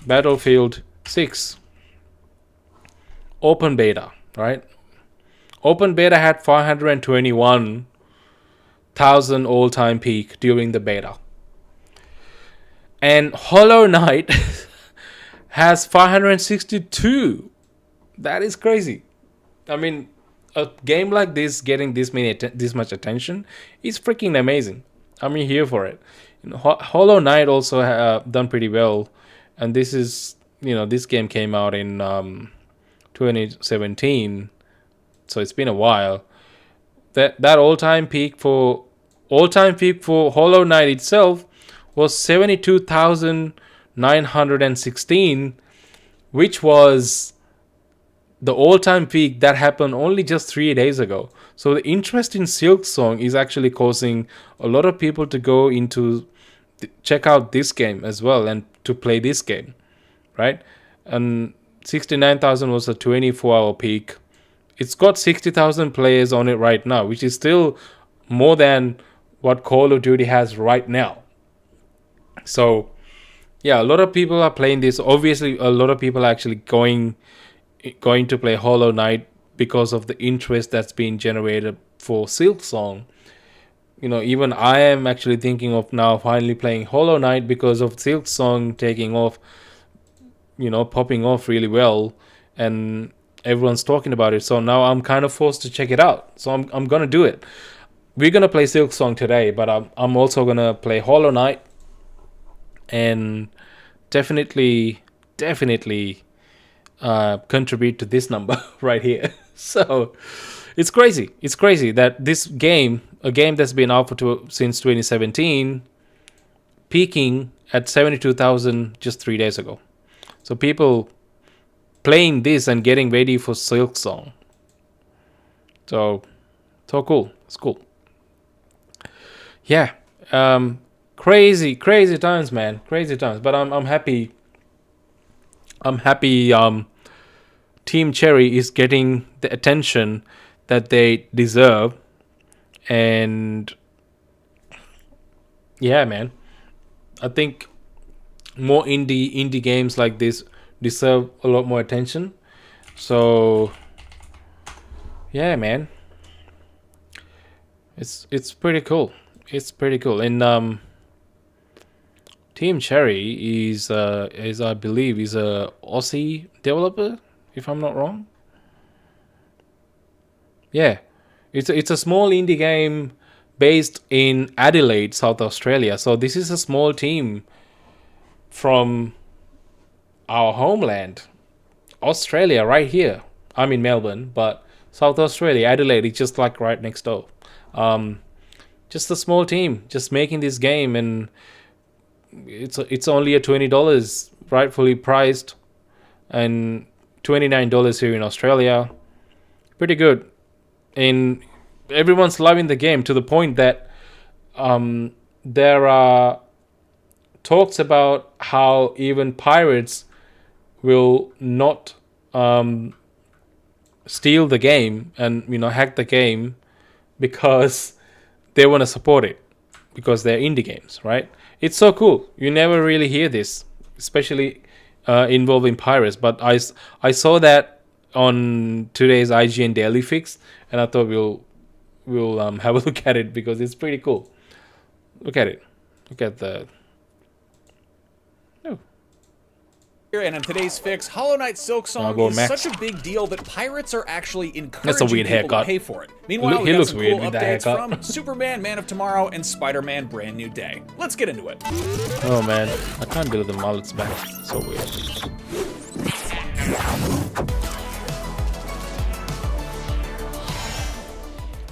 Battlefield 6 open beta, right? Open beta had 521,000 all-time peak during the beta. And Hollow Knight has 562. That is crazy. I mean, a game like this getting this much attention is freaking amazing. I'm here for it. Hollow Knight also done pretty well, and this is, this game came out in 2017, so it's been a while. That all-time peak for Hollow Knight itself was 72,916, which was the all-time peak that happened only just 3 days ago. So the interest in Silksong is actually causing a lot of people to go into check out this game as well and to play this game, right? And 69,000 was a 24-hour peak. It's got 60,000 players on it right now, which is still more than what Call of Duty has right now. So yeah, a lot of people are playing this. Obviously, a lot of people are actually going to play Hollow Knight because of the interest that's being generated for Silksong. Even I am actually thinking of now finally playing Hollow Knight because of Silksong taking off, popping off really well, and everyone's talking about it. So now I'm kind of forced to check it out. So I'm gonna do it. We're gonna play Silksong today, but I'm also gonna play Hollow Knight, and definitely contribute to this number right here. So it's crazy that this game, a game that's been out since 2017, peaking at 72,000 just 3 days ago. So people playing this and getting ready for Silksong. So cool. It's cool. Yeah. Crazy times, man. Crazy times. But I'm happy. Team Cherry is getting the attention that they deserve, and yeah, man, I think more indie games like this deserve a lot more attention. So yeah, man, it's pretty cool. And Team Cherry is I believe is a Aussie developer, if I'm not wrong. Yeah, it's a small indie game based in Adelaide, South Australia. So this is a small team from our homeland, Australia, right here. I'm in Melbourne, but South Australia, Adelaide, is just like right next door. Just a small team, just making this game, and it's only a $20 rightfully priced, and $29 here in Australia. Pretty good. And everyone's loving the game to the point that there are talks about how even pirates will not steal the game and hack the game because they want to support it, because they're indie games, right? It's so cool. You never really hear this, especially involving pirates. But I saw that on today's IGN Daily Fix, and I thought we'll have a look at it because it's pretty cool. Look at it. Look at the. Oh. And in today's fix, Hollow Knight Silksong go is Max. such a big deal that pirates are actually That's a encouraging weird people haircut. to pay for it. Meanwhile, He we got looks some weird cool with that updates haircut. from Superman, Man of Tomorrow, and Spider-Man Brand New Day. Let's get into it. Oh man, I can't do the mullets back. So weird.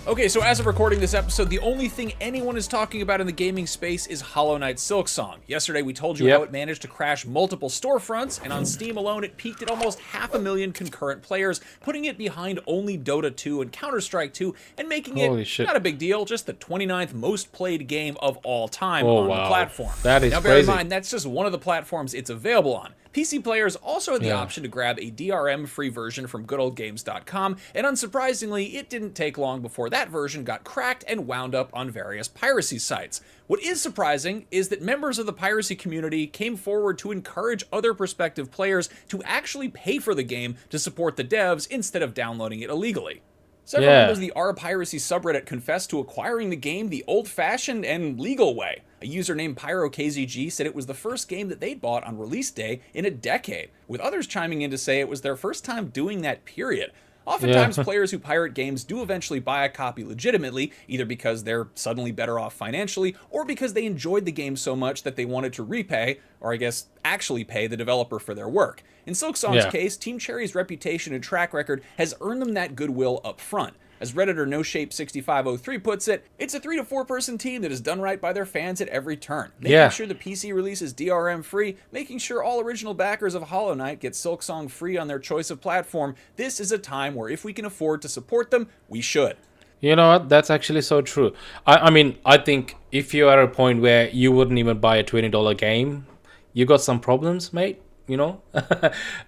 Okay, so as of recording this episode, the only thing anyone is talking about in the gaming space is Hollow Knight Silksong. Yesterday, we told you how it managed to crash multiple storefronts, and on Steam alone, it peaked at almost 500,000 concurrent players, putting it behind only Dota 2 and Counter-Strike 2, and making Holy it shit. not a big deal, just the 29th most played game of all time Oh, on wow. the platform. That is now, bear in crazy. mind, that's just one of the platforms it's available on. PC players also had the option to grab a DRM-free version from goodoldgames.com, and unsurprisingly, it didn't take long before that version got cracked and wound up on various piracy sites. What is surprising is that members of the piracy community came forward to encourage other prospective players to actually pay for the game to support the devs instead of downloading it illegally. Several members of the R-Piracy subreddit confessed to acquiring the game the old-fashioned and legal way. A user named PyroKZG said it was the first game that they'd bought on release day in a decade, with others chiming in to say it was their first time doing that, period. Oftentimes, players who pirate games do eventually buy a copy legitimately, either because they're suddenly better off financially, or because they enjoyed the game so much that they wanted to repay, or I guess actually pay, the developer for their work. In Silksong's case, Team Cherry's reputation and track record has earned them that goodwill up front. As Redditor NoShape6503 puts it, it's a 3 to 4 person team that has done right by their fans at every turn. Making sure the PC release is DRM free, making sure all original backers of Hollow Knight get Silksong free on their choice of platform. This is a time where if we can afford to support them, we should. You know what? That's actually so true. I mean, I think if you're at a point where you wouldn't even buy a $20 game, you got some problems, mate. You know?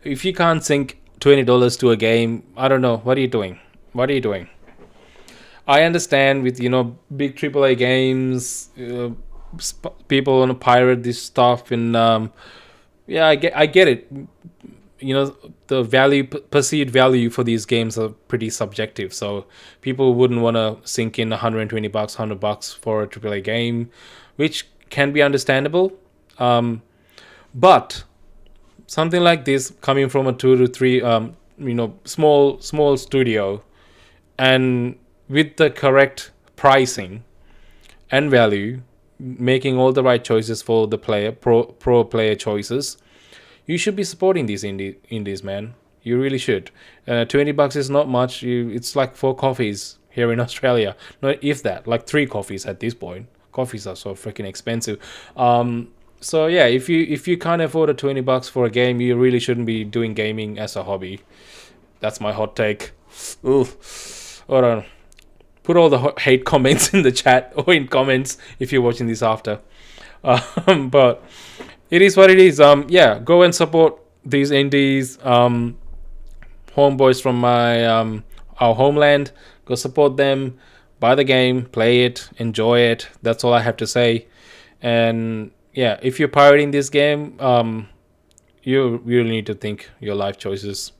If you can't sink $20 to a game, I don't know. What are you doing? What are you doing? I understand with, you know, big AAA games, people want to pirate this stuff, and yeah, I get it. You know, the perceived value for these games are pretty subjective, so people wouldn't want to sink in $120, $100 for a AAA game, which can be understandable. But something like this coming from a 2 to 3, you know, small studio, and with the correct pricing and value, making all the right choices for the player, pro player choices, you should be supporting these indies, man. You really should. $20 is not much. It's like 4 coffees here in Australia. Not if that, like 3 coffees at this point. Coffees are so freaking expensive. So yeah, if you can't afford a $20 for a game, you really shouldn't be doing gaming as a hobby. That's my hot take. Ooh, hold on. Put all the hate comments in the chat or in comments if you're watching this after. But it is what it is. Yeah, go and support these indies. Homeboys from my our homeland. Go support them. Buy the game, play it, enjoy it. That's all I have to say. And yeah, if you're pirating this game, you really need to think your life choices.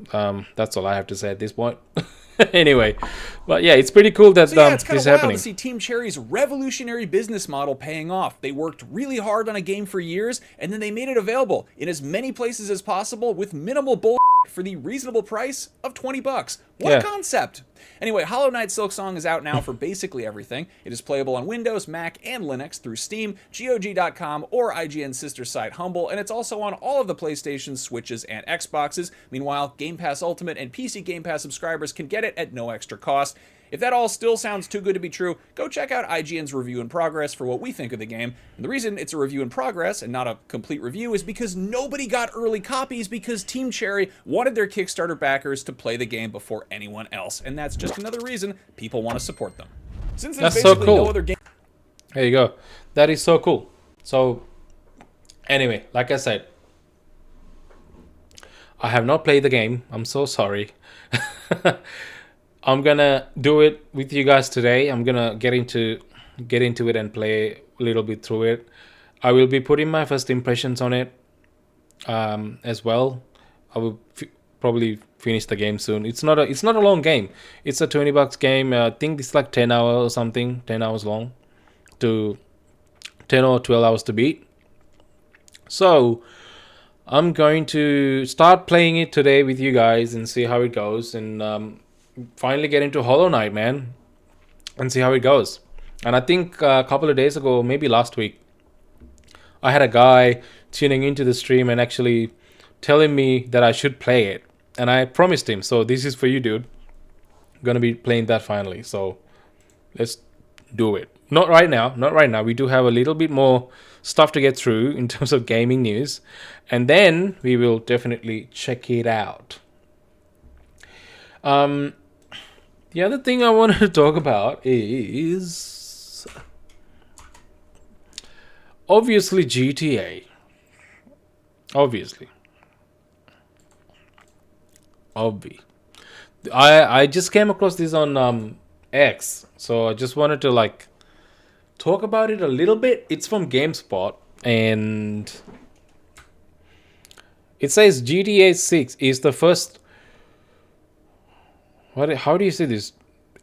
That's all I have to say at this point. Anyway, but yeah, it's pretty cool that it's kind this of is wild happening. to see Team Cherry's revolutionary business model paying off. They worked really hard on a game for years, and then they made it available in as many places as possible with minimal bull for the reasonable price of $20. What a concept! Anyway, Hollow Knight Silksong is out now for basically everything. It is playable on Windows, Mac, and Linux through Steam, GOG.com, or IGN's sister site Humble, and it's also on all of the PlayStations, Switches, and Xboxes. Meanwhile, Game Pass Ultimate and PC Game Pass subscribers can get it at no extra cost. If that all still sounds too good to be true, go check out IGN's review in progress for what we think of the game. And the reason it's a review in progress and not a complete review is because nobody got early copies because Team Cherry wanted their Kickstarter backers to play the game before anyone else. And that's just another reason people want to support them. Since there's basically no other game... There you go. That is so cool. So, anyway, like I said, I have not played the game. I'm so sorry. I'm gonna do it with you guys today. I'm gonna get into it and play a little bit through it. I will be putting my first impressions on it as well. I will probably finish the game soon. It's not a long game. It's a $20 game. I think it's like 10 hours or something. 10 hours long, to 10 or 12 hours to beat. So I'm going to start playing it today with you guys and see how it goes, and finally get into Hollow Knight, man, and see how it goes. And I think a couple of days ago, maybe last week, I had a guy tuning into the stream and actually telling me that I should play it, and I promised him. So this is for you, dude. I'm gonna be playing that finally. So let's do it. Not right now. Not right now. We do have a little bit more stuff to get through in terms of gaming news, and then we will definitely check it out. The other thing I wanted to talk about is obviously GTA. Obviously. I just came across this on X, so I just wanted to like talk about it a little bit. It's from GameSpot, and it says GTA 6 is the first. How do you say this?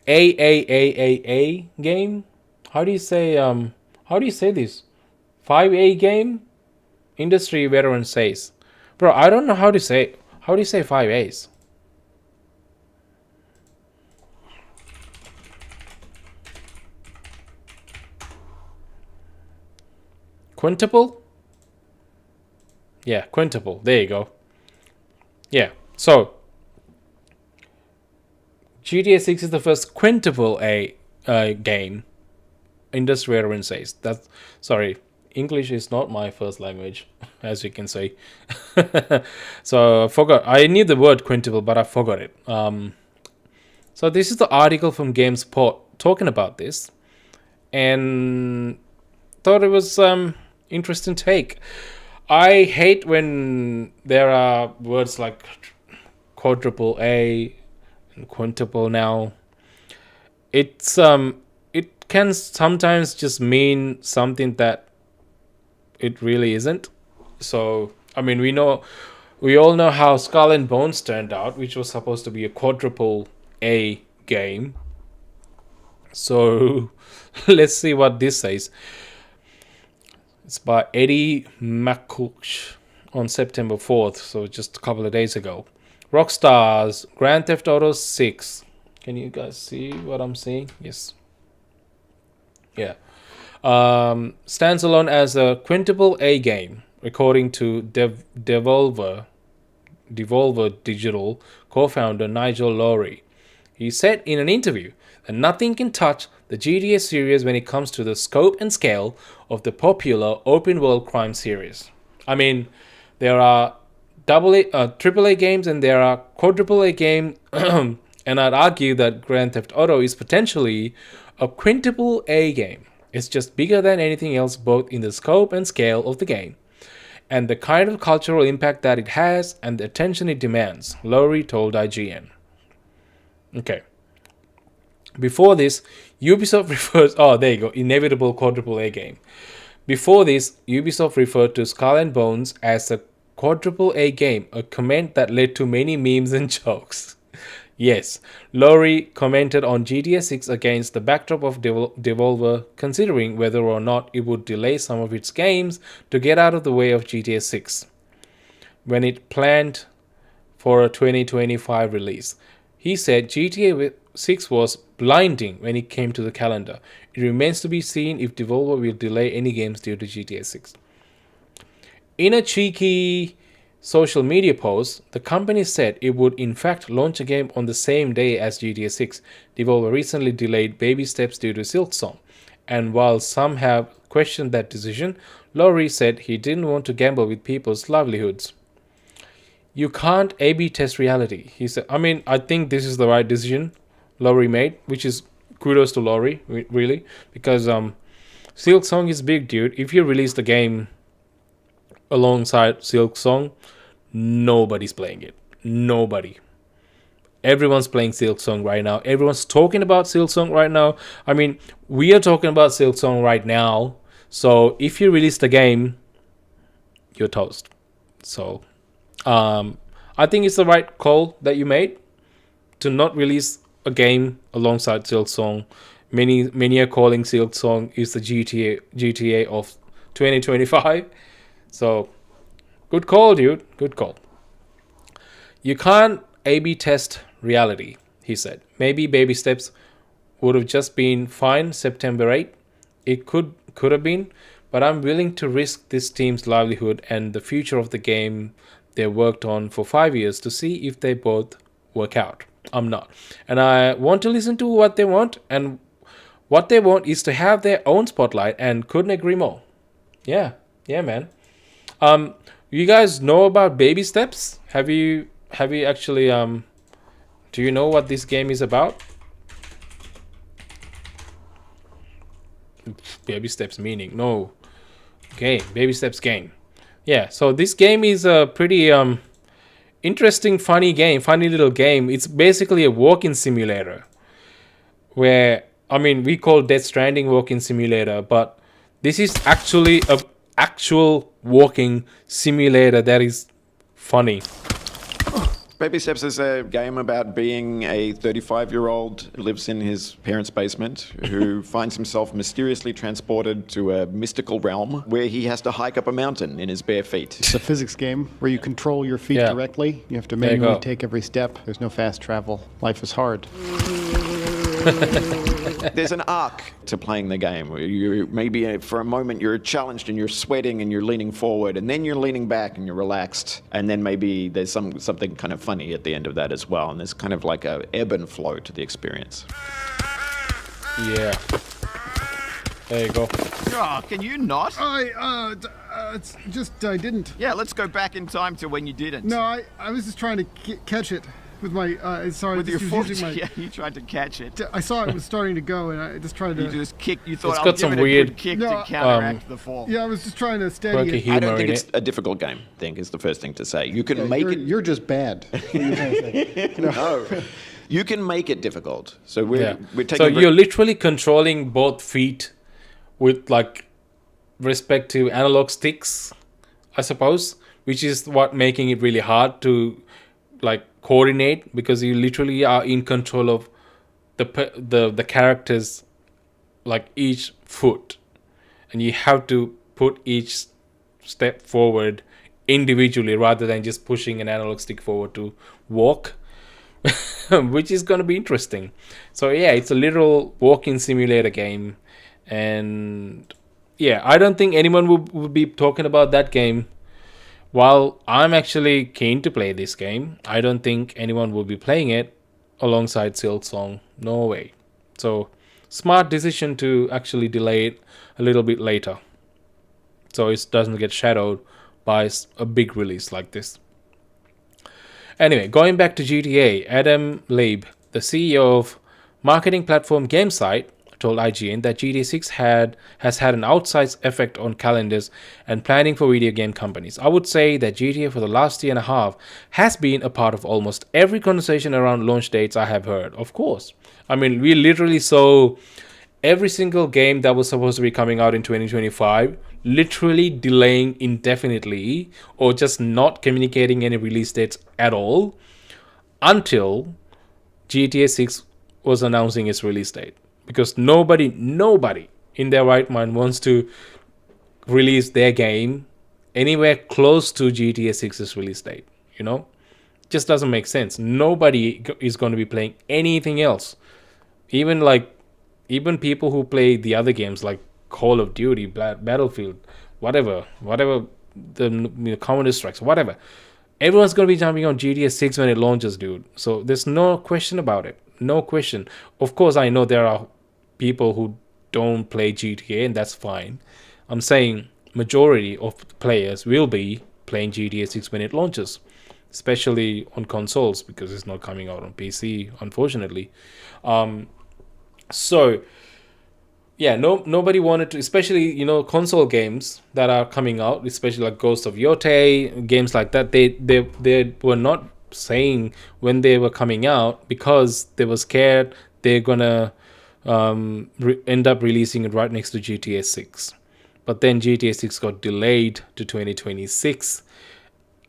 A game? How do you say this? 5A game? Industry veteran says. Bro, I don't know how to say. How do you say 5As? Quintuple? Yeah, quintuple. There you go. Yeah, so GTA 6 is the first quintuple A game. Industry veteran says. That's sorry. English is not my first language, as you can see. So I forgot. I knew the word quintuple, but I forgot it. So this is the article from GameSpot talking about this, and thought it was interesting take. I hate when there are words like quadruple A and quintuple now. It's it can sometimes just mean something that it really isn't. So I mean, we all know how Skull and Bones turned out, which was supposed to be a quadruple A game. So let's see what this says. It's by Eddie McCouch on September 4th, so just a couple of days ago. Rockstar's Grand Theft Auto 6. Can you guys see what I'm seeing? Yes. Yeah. Stands alone as a quintuple A game, according to Devolver Digital co-founder Nigel Lowry. He said in an interview that nothing can touch the GTA series when it comes to the scope and scale of the popular open-world crime series. I mean, there are triple A games and there are quadruple A games, and I'd argue that Grand Theft Auto is potentially a quintuple A game. It's just bigger than anything else, both in the scope and scale of the game, and the kind of cultural impact that it has and the attention it demands, Lowry told IGN. Okay. Before this, Ubisoft refers... Oh, there you go. Inevitable quadruple A game. Before this, Ubisoft referred to Skull and Bones as a quadruple A game, a comment that led to many memes and jokes. Yes, Lowry commented on GTA 6 against the backdrop of Devolver considering whether or not it would delay some of its games to get out of the way of GTA 6 when it planned for a 2025 release. He said GTA 6 was blinding when it came to the calendar. It remains to be seen if Devolver will delay any games due to GTA 6. In a cheeky social media post, the company said it would in fact launch a game on the same day as GTA 6. Devolver recently delayed baby steps due to Silksong, and while some have questioned that decision, Lowry said he didn't want to gamble with people's livelihoods. You can't A/B test reality, he said. I mean, I think this is the right decision Lowry made, which is kudos to Lowry, really, because Silksong is big, dude. If you release the game alongside Silksong, nobody's playing it. Nobody. Everyone's playing Silksong right now. Everyone's talking about Silksong right now. I mean, we are talking about Silksong right now. So if you release the game, you're toast. So I think it's the right call that you made to not release a game alongside Silksong. Many are calling Silksong is the GTA of 2025. So Good call, dude. Good call. You can't A/B test reality, he said. Maybe baby steps would have just been fine September 8. It could have been, but I'm willing to risk this team's livelihood and the future of the game they worked on for 5 years to see if they both work out. I'm not. And I want to listen to what they want, and what they want is to have their own spotlight, and couldn't agree more. Yeah, man. You guys know about baby steps? Have you actually do you know what this game is about? Baby steps meaning no game. Baby steps game. Yeah, so this game is a pretty interesting, funny little game. It's basically a walking simulator where, I mean, we call Death Stranding walking simulator, but this is actually a actual walking simulator that is funny. Baby Steps is a game about being a 35-year-old who lives in his parents' basement, who finds himself mysteriously transported to a mystical realm where he has to hike up a mountain in his bare feet. It's a physics game where you control your feet directly. You have to manually take every step. There's no fast travel. Life is hard. There's an arc to playing the game. You maybe for a moment you're challenged and you're sweating and you're leaning forward, and then you're leaning back and you're relaxed, and then maybe there's something kind of funny at the end of that as well. And there's kind of like a ebb and flow to the experience. Yeah. There you go. Oh, can you not? It's just I didn't. Yeah, let's go back in time to when you didn't. No, I was just trying to catch it. With my, sorry, with your foot, yeah, you tried to catch it. I saw it was starting to go, and I just tried to. You just kicked. You thought it's I'll got give some it a weird good kick to counteract the fall. Yeah, I was just trying to steady it. I don't think it's a difficult game. I think is the first thing to say. You can make it. You're just bad. No, you can make it difficult. So we're taking. So you're literally controlling both feet with like respective analog sticks, I suppose, which is what making it really hard to like coordinate, because you literally are in control of the characters, like each foot, and you have to put each step forward individually rather than just pushing an analog stick forward to walk, which is going to be interesting. So yeah, it's a literal walking simulator game, and yeah, I don't think anyone would be talking about that game. While I'm actually keen to play this game, I don't think anyone will be playing it alongside Silksong. No way. So, smart decision to actually delay it a little bit later, so it doesn't get shadowed by a big release like this. Anyway, going back to GTA, Adam Leib, the CEO of marketing platform GameSite, told IGN that GTA 6 has had an outsized effect on calendars and planning for video game companies. I would say that GTA for the last year and a half has been a part of almost every conversation around launch dates I have heard. Of course. I mean, we literally saw every single game that was supposed to be coming out in 2025 literally delaying indefinitely or just not communicating any release dates at all until GTA 6 was announcing its release date. Because nobody in their right mind wants to release their game anywhere close to GTA 6's release date. You know, just doesn't make sense. Nobody is going to be playing anything else. Even people who play the other games like Call of Duty, Battlefield, whatever, the Counter Strikes, whatever. Everyone's going to be jumping on GTA 6 when it launches, dude. So there's no question about it. No question. Of course, I know there are people who don't play GTA, and that's fine. I'm saying majority of players will be playing GTA 6 when it launches, especially on consoles, because it's not coming out on PC, unfortunately. So yeah, nobody wanted to, especially console games that are coming out, especially like Ghost of Yotei, games like that. They were not saying when they were coming out because they were scared they're gonna end up releasing it right next to GTA 6. But then GTA 6 got delayed to 2026.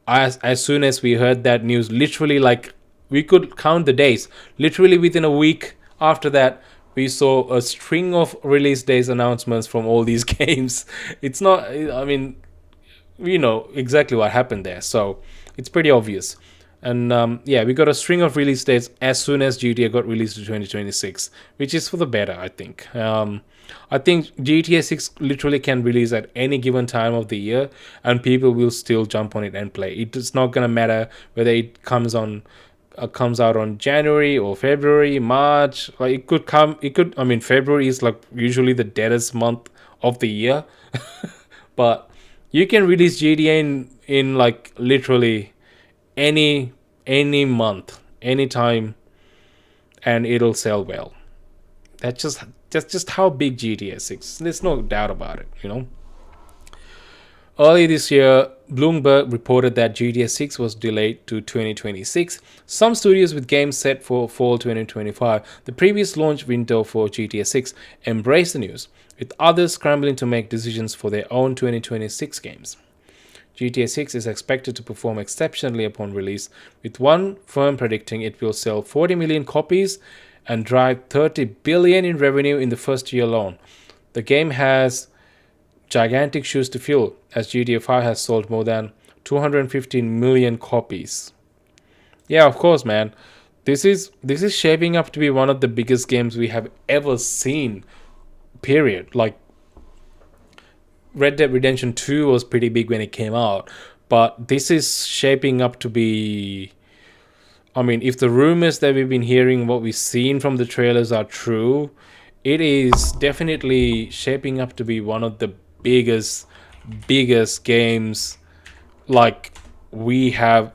As soon as we heard that news, literally like we could count the days. Literally within a week after that, we saw a string of release days announcements from all these games. It's not, I mean, we know exactly what happened there. So it's pretty obvious. And yeah, we got a string of release dates as soon as GTA got released in 2026, which is for the better, I think. I think GTA 6 literally can release at any given time of the year, and people will still jump on it and play. It's not gonna matter whether it comes out on January or February, March. Like it could come. It could. I mean, February is like usually the deadest month of the year, but you can release GTA in like literally any month, anytime, and it'll sell well. That's just how big GTA 6. There's no doubt about it, you know. Early this year, Bloomberg reported that GTA 6 was delayed to 2026. Some studios with games set for fall 2025, the previous launch window for GTA 6, embraced the news, with others scrambling to make decisions for their own 2026 games. GTA 6 is expected to perform exceptionally upon release, with one firm predicting it will sell 40 million copies and drive 30 billion in revenue in the first year alone. The game has gigantic shoes to fill, as GTA 5 has sold more than 215 million copies. Yeah, of course, man. This is shaping up to be one of the biggest games we have ever seen. Period. Like, Red Dead Redemption 2 was pretty big when it came out, but this is shaping up to be... I mean, if the rumors that we've been hearing, what we've seen from the trailers are true, it is definitely shaping up to be one of the biggest games like we have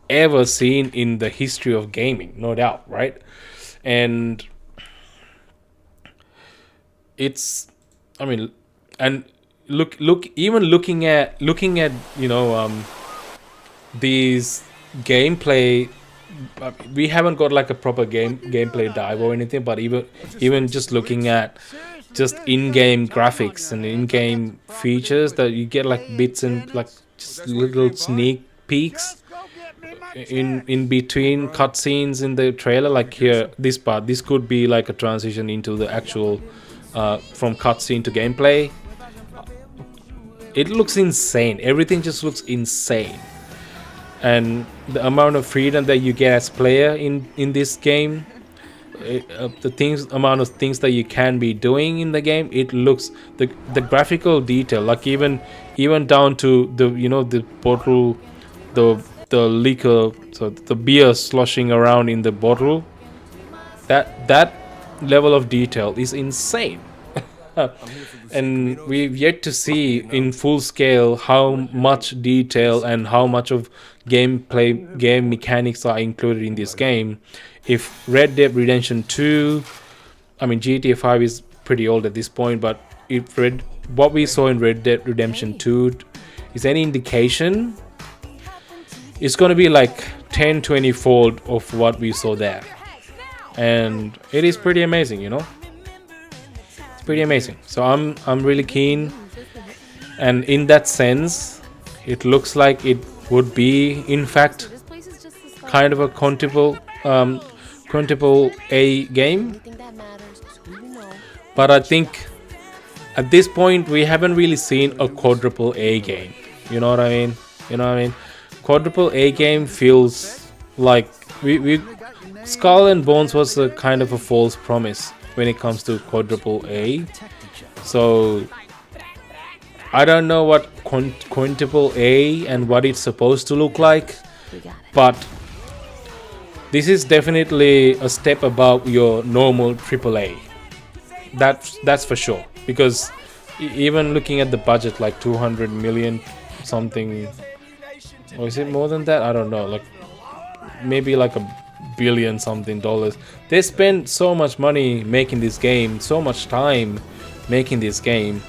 ever seen in the history of gaming, no doubt, right? And it's... I mean, and looking at you know these gameplay, we haven't got like a proper gameplay dive or anything, but even just looking at just in-game graphics and in-game features that you get, like bits and like just little sneak peeks in between cutscenes in the trailer. Like here, this could be like a transition into the actual from cutscene to gameplay. It looks insane. Everything just looks insane. And the amount of freedom that you get as player in this game, amount of things that you can be doing in the game, it looks, the graphical detail, like even down to the, you know, the bottle, the liquor, so the beer sloshing around in the bottle, that level of detail is insane. And we've yet to see in full scale how much detail and how much of game mechanics are included in this game. If Red Dead Redemption 2, I mean GTA 5 is pretty old at this point, but if what we saw in Red Dead Redemption 2 is any indication, it's going to be like 10-20 fold of what we saw there. And it is pretty amazing, you know. Pretty amazing. So I'm really keen, and in that sense it looks like it would be in fact kind of a quadruple A game, but I think at this point we haven't really seen a quadruple A game. You know what I mean? Quadruple A game feels like we Skull and Bones was a kind of a false promise when it comes to quadruple A. So I don't know what quintuple A and what it's supposed to look like, but this is definitely a step above your normal AAA. That's for sure, because even looking at the budget, like 200 million something, or is it more than that? I don't know, like maybe like $1 billion something dollars. They spent so much money making this game, so much time making this game.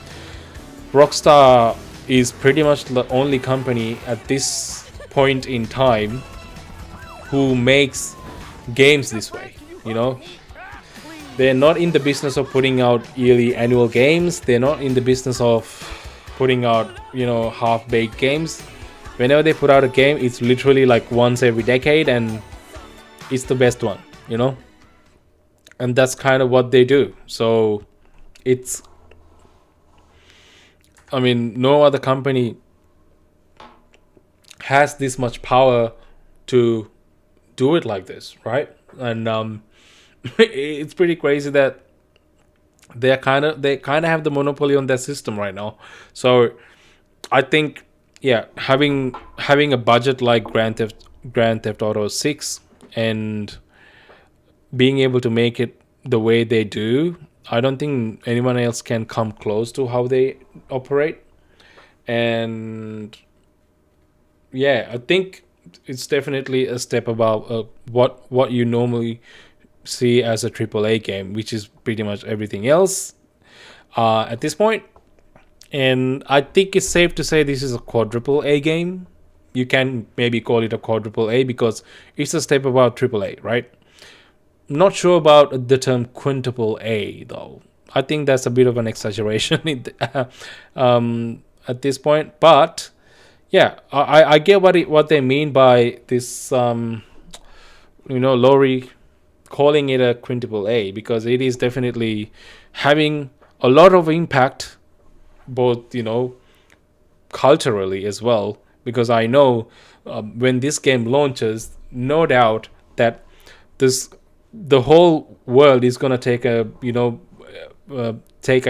Rockstar is pretty much the only company at this point in time who makes games this way, you know. They're not in the business of putting out yearly annual games. They're not in the business of putting out, you know, half-baked games. Whenever they put out a game, it's literally like once every decade, and it's the best one, you know. And that's kind of what they do. So it's, I mean, no other company has this much power to do it like this, right? And it's pretty crazy that they kind of have the monopoly on that system right now. So I think, yeah, having a budget like Grand Theft Auto 6 and being able to make it the way they do, I don't think anyone else can come close to how they operate. And yeah, I think it's definitely a step above what you normally see as a AAA game, which is pretty much everything else at this point. And I think it's safe to say this is a quadruple A game. You can maybe call it a quadruple A because it's a step above AAA, right? Not sure about the term quintuple A though. I think that's a bit of an exaggeration at this point. But yeah, I get what they mean by this. Lowry calling it a quintuple A, because it is definitely having a lot of impact, both culturally as well. Because I know when this game launches, no doubt that the whole world is gonna take a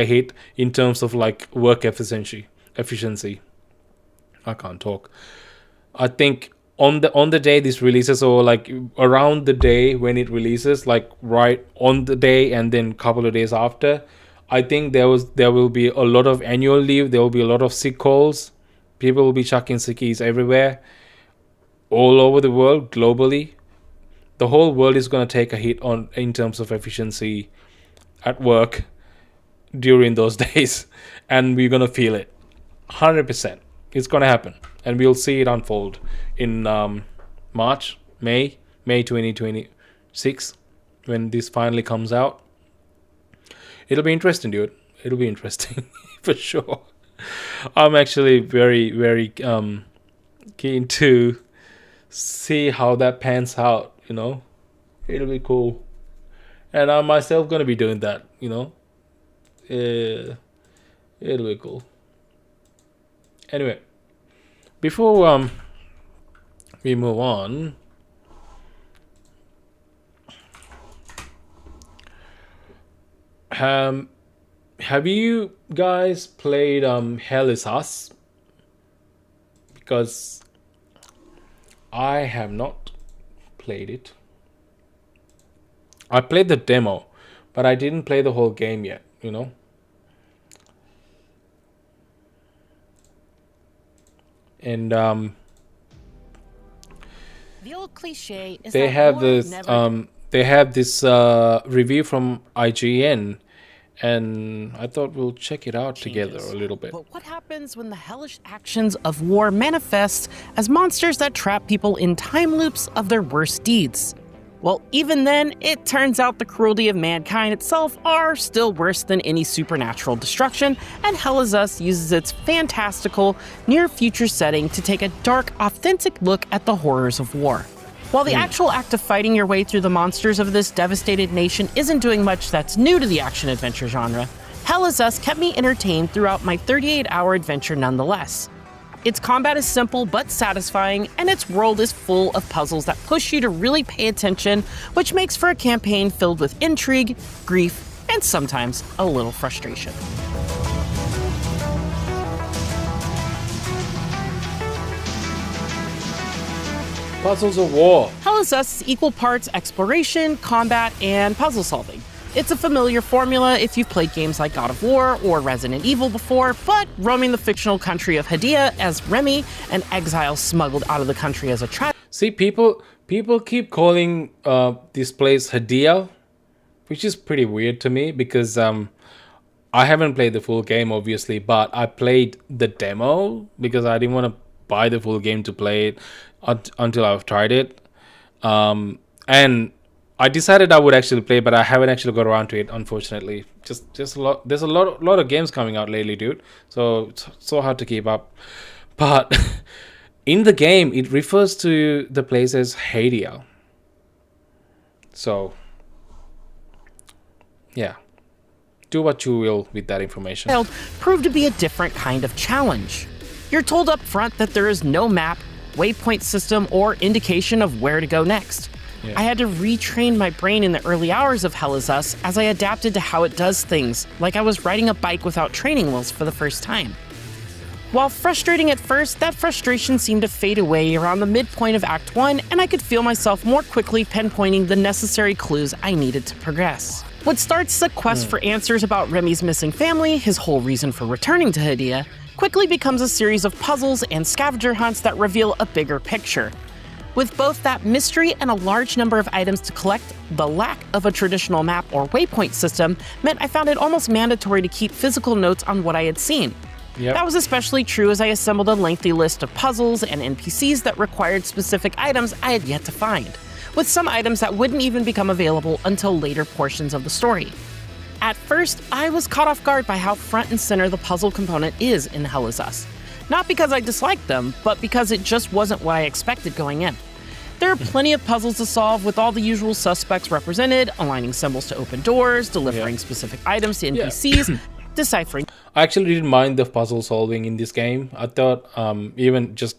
hit in terms of like work efficiency. I can't talk. I think on the day this releases, or like around the day when it releases, like right on the day and then a couple of days after, I think there will be a lot of annual leave. There will be a lot of sick calls. People will be chucking sickies everywhere, all over the world, globally. The whole world is going to take a hit in terms of efficiency at work during those days, and we're going to feel it 100%. It's going to happen, and we'll see it unfold in May 2026 when this finally comes out. It'll be interesting, dude. It'll be interesting for sure. I'm actually very, very keen to see how that pans out. It'll be cool, and I'm myself gonna be doing that. It'll be cool. Anyway, before we move on, have you guys played Hell is Us? Because I have not played it. I played the demo, but I didn't play the whole game yet, And the old cliche is they that have war this never... they have this review from IGN, and I thought we'll check it out together a little bit. But what happens when the hellish actions of war manifest as monsters that trap people in time loops of their worst deeds? Well, even then, it turns out the cruelty of mankind itself are still worse than any supernatural destruction, and Hell is Us uses its fantastical, near-future setting to take a dark, authentic look at the horrors of war. While the actual act of fighting your way through the monsters of this devastated nation isn't doing much that's new to the action-adventure genre, Hell is Us kept me entertained throughout my 38-hour adventure nonetheless. Its combat is simple but satisfying, and its world is full of puzzles that push you to really pay attention, which makes for a campaign filled with intrigue, grief, and sometimes a little frustration. Puzzles of war. Hell is Us is equal parts exploration, combat, and puzzle solving. It's a familiar formula if you've played games like God of War or Resident Evil before, but roaming the fictional country of Hadia as Remy, an exile smuggled out of the country as a child. See, people keep calling this place Hadia, which is pretty weird to me because I haven't played the full game, obviously, but I played the demo because I didn't want to buy the full game to play it until I've tried it. And I decided I would actually play, but I haven't actually got around to it, unfortunately. Just a lot. There's a lot of games coming out lately, dude. So it's so hard to keep up. But in the game, it refers to the place as Hadia. So yeah, do what you will with that information. Proved to be a different kind of challenge. You're told up front that there is no map, waypoint system or indication of where to go next. I had to retrain my brain in the early hours of Hell Is Us as I adapted to how it does things, like I was riding a bike without training wheels for the first time. While frustrating at first, that frustration seemed to fade away around the midpoint of Act 1, and I could feel myself more quickly pinpointing the necessary clues I needed to progress. What starts as a quest for answers about Remy's missing family, his whole reason for returning to Hadia, quickly becomes a series of puzzles and scavenger hunts that reveal a bigger picture. With both that mystery and a large number of items to collect, the lack of a traditional map or waypoint system meant I found it almost mandatory to keep physical notes on what I had seen. That was especially true as I assembled a lengthy list of puzzles and NPCs that required specific items I had yet to find, with some items that wouldn't even become available until later portions of the story. At first, I was caught off guard by how front and center the puzzle component is in Hell Is Us. Not because I disliked them, but because it just wasn't what I expected going in. There are plenty of puzzles to solve with all the usual suspects represented, aligning symbols to open doors, delivering specific items to NPCs, deciphering. I actually didn't mind the puzzle solving in this game. I thought, even just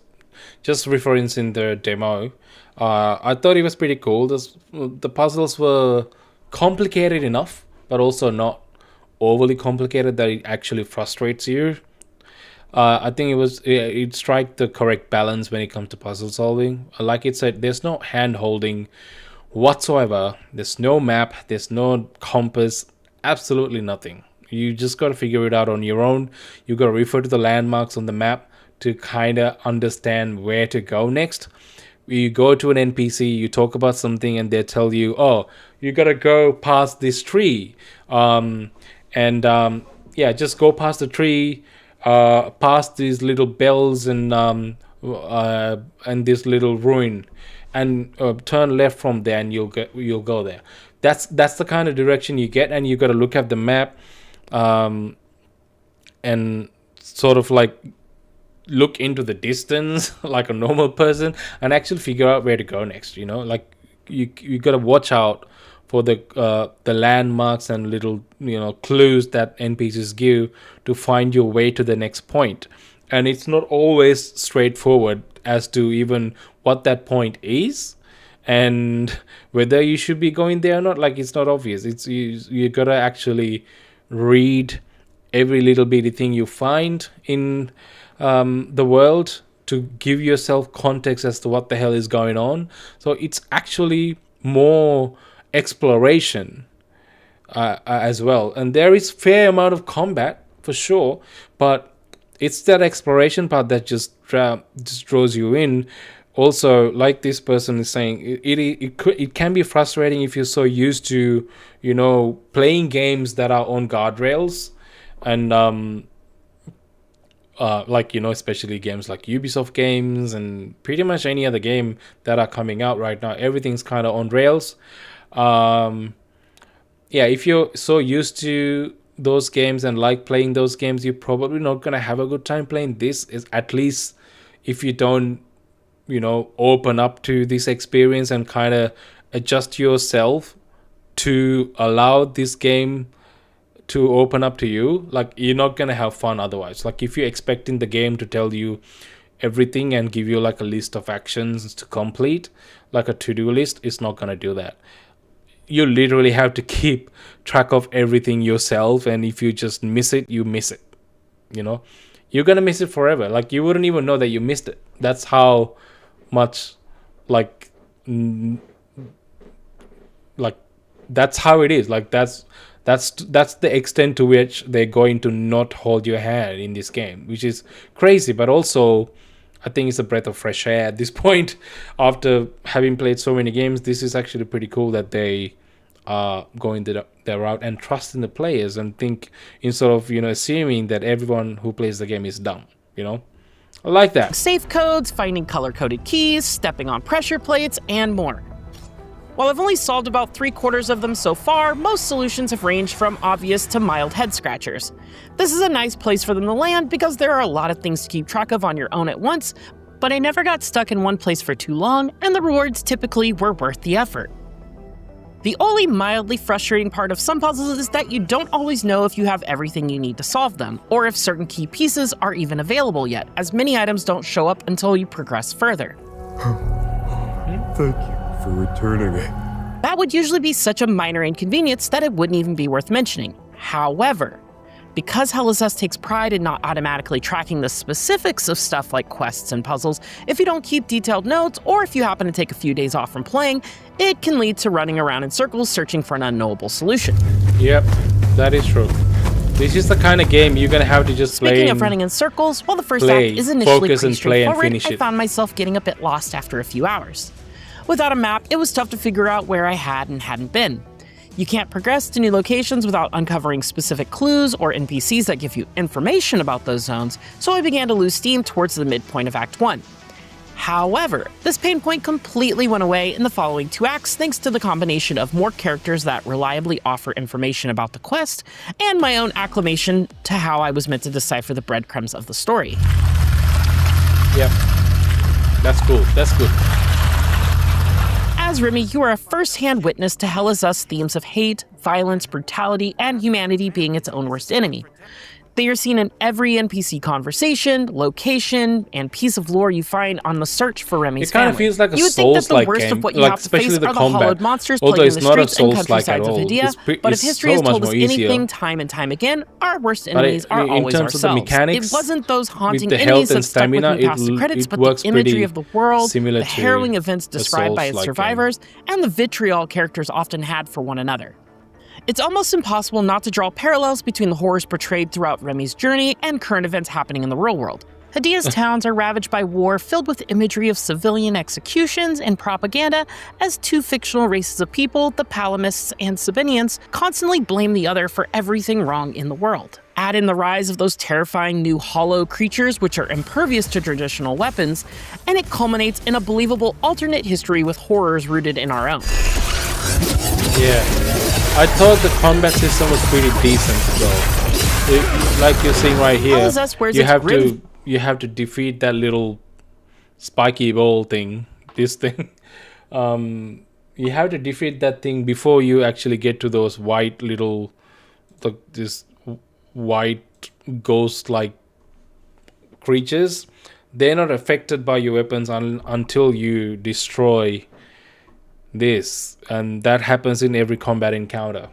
referencing the demo, I thought it was pretty cool. The puzzles were complicated enough, but also not overly complicated that it actually frustrates you. I think it struck the correct balance when it comes to puzzle solving. Like it said, there's no hand holding whatsoever. There's no map. There's no compass. Absolutely nothing. You just got to figure it out on your own. You got to refer to the landmarks on the map to kind of understand where to go next. You go to an NPC, you talk about something, and they tell you, "Oh, you got to go past this tree." Just go past the tree. Past these little bells and this little ruin, and turn left from there, and you'll go there. That's the kind of direction you get, and you got to look at the map, and sort of like look into the distance like a normal person, and actually figure out where to go next. Like you got to watch out for the landmarks and little clues that NPCs give to find your way to the next point. And it's not always straightforward as to even what that point is and whether you should be going there or not. Like, it's not obvious. It's you gotta actually read every little bitty thing you find in the world to give yourself context as to what the hell is going on. So it's actually more exploration as well, and there is fair amount of combat for sure, but it's that exploration part that just draws you in. Also, like this person is saying, it can be frustrating if you're so used to playing games that are on guardrails, and especially games like Ubisoft games and pretty much any other game that are coming out right now. Everything's kind of on rails. If you're so used to those games and like playing those games, you're probably not going to have a good time playing this, is at least if you don't open up to this experience and kind of adjust yourself to allow this game to open up to you. Like, you're not going to have fun otherwise. Like, if you're expecting the game to tell you everything and give you like a list of actions to complete, like a to-do list, it's not going to do that. You literally have to keep track of everything yourself, and if you just miss it, you miss it. You're going to miss it forever. Like, you wouldn't even know that you missed it. That's how much that's how it is. Like, that's the extent to which they're going to not hold your hand in this game, which is crazy. But also, I think it's a breath of fresh air at this point. After having played so many games, this is actually pretty cool that they are going their route and trusting the players, and think instead of assuming that everyone who plays the game is dumb. I like that. Safe codes, finding color-coded keys, stepping on pressure plates, and more. While I've only solved about 3/4 of them so far, most solutions have ranged from obvious to mild head-scratchers. This is a nice place for them to land because there are a lot of things to keep track of on your own at once, but I never got stuck in one place for too long, and the rewards typically were worth the effort. The only mildly frustrating part of some puzzles is that you don't always know if you have everything you need to solve them, or if certain key pieces are even available yet, as many items don't show up until you progress further. Thank you for returning it. That would usually be such a minor inconvenience that it wouldn't even be worth mentioning. However, because Hellazest takes pride in not automatically tracking the specifics of stuff like quests and puzzles, if you don't keep detailed notes, or if you happen to take a few days off from playing, it can lead to running around in circles searching for an unknowable solution. Yep, that is true. This is the kind of game you're gonna have to just play. Speaking of running in circles, while the first act is initially pretty straightforward, I found myself getting a bit lost after a few hours. Without a map, it was tough to figure out where I had and hadn't been. You can't progress to new locations without uncovering specific clues or NPCs that give you information about those zones, so I began to lose steam towards the midpoint of Act 1. However, this pain point completely went away in the following 2 acts thanks to the combination of more characters that reliably offer information about the quest, and my own acclimation to how I was meant to decipher the breadcrumbs of the story. Yep. That's cool. That's good. As Remy, you are a first-hand witness to Hellazest's themes of hate, violence, brutality, and humanity being its own worst enemy. They are seen in every NPC conversation, location, and piece of lore you find on the search for Remy's family. It kind of feels like a Souls-like game, of what you have to face especially the are the hollowed combat. monsters Although plaguing it's the not a streets and Souls-like at countrysides of all. Hydia, but if history has told us anything time and time again, our worst enemies are always in terms of the ourselves. mechanics, It wasn't those haunting with the enemies health and that stuck with stamina, me past the credits, but the imagery of the world, the harrowing events described by its survivors, and the vitriol characters often had for one another. It's almost impossible not to draw parallels between the horrors portrayed throughout Remy's journey and current events happening in the real world. Hydia's towns are ravaged by war, filled with imagery of civilian executions and propaganda, as 2 fictional races of people, the Palamists and Sabinians, constantly blame the other for everything wrong in the world. Add in the rise of those terrifying new hollow creatures which are impervious to traditional weapons, and it culminates in a believable alternate history with horrors rooted in our own. Yeah. I thought the combat system was pretty decent though. Like you're seeing right here, you have to defeat that little spiky ball thing. This thing. You have to defeat that thing before you actually get to those white little, this white ghost-like creatures. They're not affected by your weapons until you destroy this, and that happens in every combat encounter,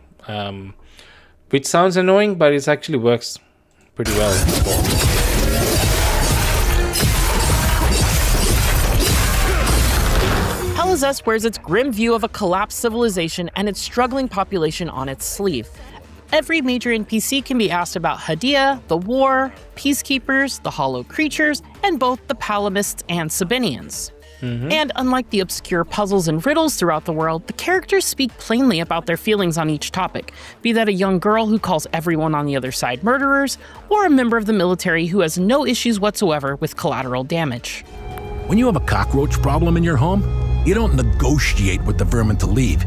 which sounds annoying, but it actually works pretty well. Hellazest wears its grim view of a collapsed civilization and its struggling population on its sleeve. Every major NPC can be asked about Hydia, the war, peacekeepers, the hollow creatures, and both the Palamists and Sabinians. And unlike the obscure puzzles and riddles throughout the world, the characters speak plainly about their feelings on each topic, be that a young girl who calls everyone on the other side murderers, or a member of the military who has no issues whatsoever with collateral damage. When you have a cockroach problem in your home, you don't negotiate with the vermin to leave.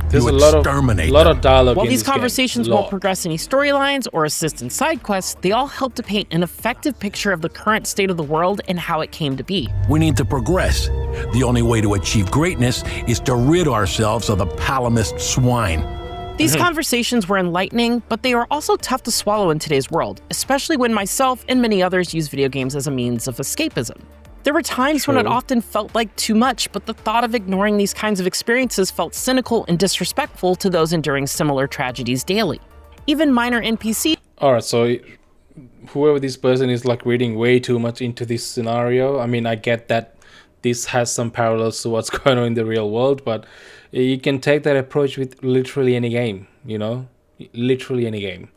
There's a lot of dialogue. While these conversations won't progress any storylines or assist in side quests, they all help to paint an effective picture of the current state of the world and how it came to be. We need to progress. The only way to achieve greatness is to rid ourselves of the Palamist swine. These conversations were enlightening, but they are also tough to swallow in today's world, especially when myself and many others use video games as a means of escapism. There were times when it often felt like too much, but the thought of ignoring these kinds of experiences felt cynical and disrespectful to those enduring similar tragedies daily. Even minor NPCs. Alright, so whoever this person is like reading way too much into this scenario. I mean, I get that this has some parallels to what's going on in the real world, but you can take that approach with literally any game, you know? Literally any game.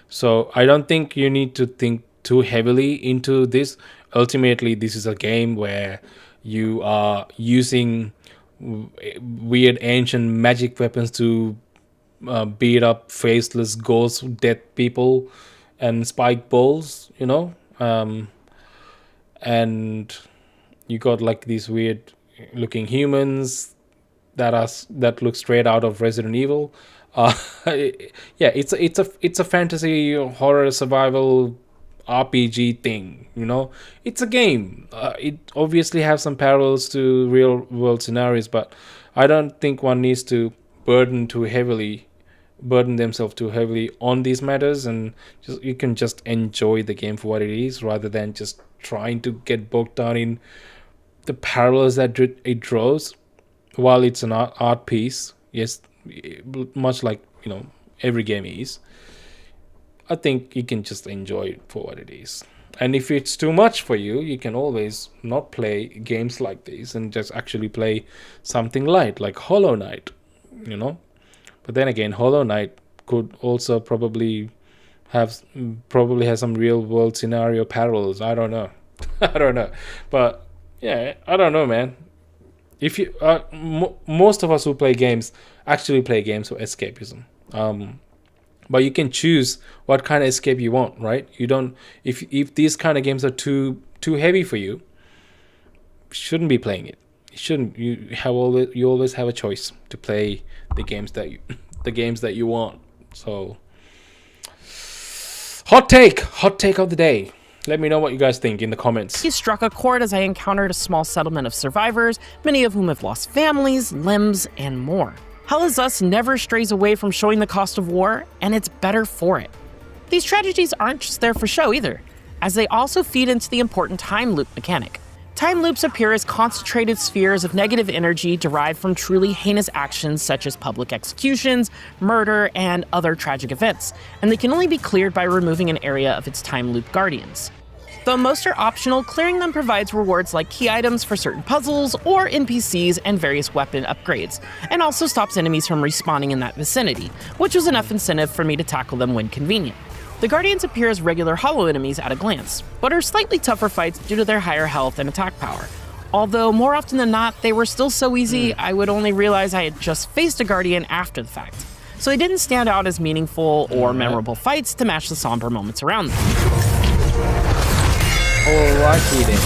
So I don't think you need to think too heavily into this. Ultimately, this is a game where you are using weird ancient magic weapons to beat up faceless ghosts, dead people, and spike balls, you know? And you got like these weird looking humans that look straight out of Resident Evil. Yeah, it's a fantasy horror survival RPG thing, you know. It's a game. It obviously has some parallels to real world scenarios, but I don't think one needs to burden themselves too heavily on these matters, and you can just enjoy the game for what it is, rather than just trying to get bogged down in the parallels that it draws. While it's an art piece, yes, much like every game is, I think you can just enjoy it for what it is. And if it's too much for you, you can always not play games like this and just actually play something light like Hollow Knight, But then again, Hollow Knight could also probably has some real world scenario parallels. I don't know. But yeah, I don't know, man. If you most of us who play games actually play games for escapism. But you can choose what kind of escape you want, right? You don't. If these kind of games are too heavy for you, shouldn't be playing it. You shouldn't. You always have a choice to play the games that you want. So, hot take of the day. Let me know what you guys think in the comments. He struck a chord as I encountered a small settlement of survivors, many of whom have lost families, limbs, and more. Hell is Us never strays away from showing the cost of war, and it's better for it. These tragedies aren't just there for show either, as they also feed into the important time loop mechanic. Time loops appear as concentrated spheres of negative energy derived from truly heinous actions such as public executions, murder, and other tragic events, and they can only be cleared by removing an area of its time loop guardians. Though most are optional, clearing them provides rewards like key items for certain puzzles or NPCs and various weapon upgrades, and also stops enemies from respawning in that vicinity, which was enough incentive for me to tackle them when convenient. The Guardians appear as regular hollow enemies at a glance, but are slightly tougher fights due to their higher health and attack power. Although more often than not, they were still so easy, I would only realize I had just faced a Guardian after the fact. So they didn't stand out as meaningful or memorable fights to match the somber moments around them. Alrighty then.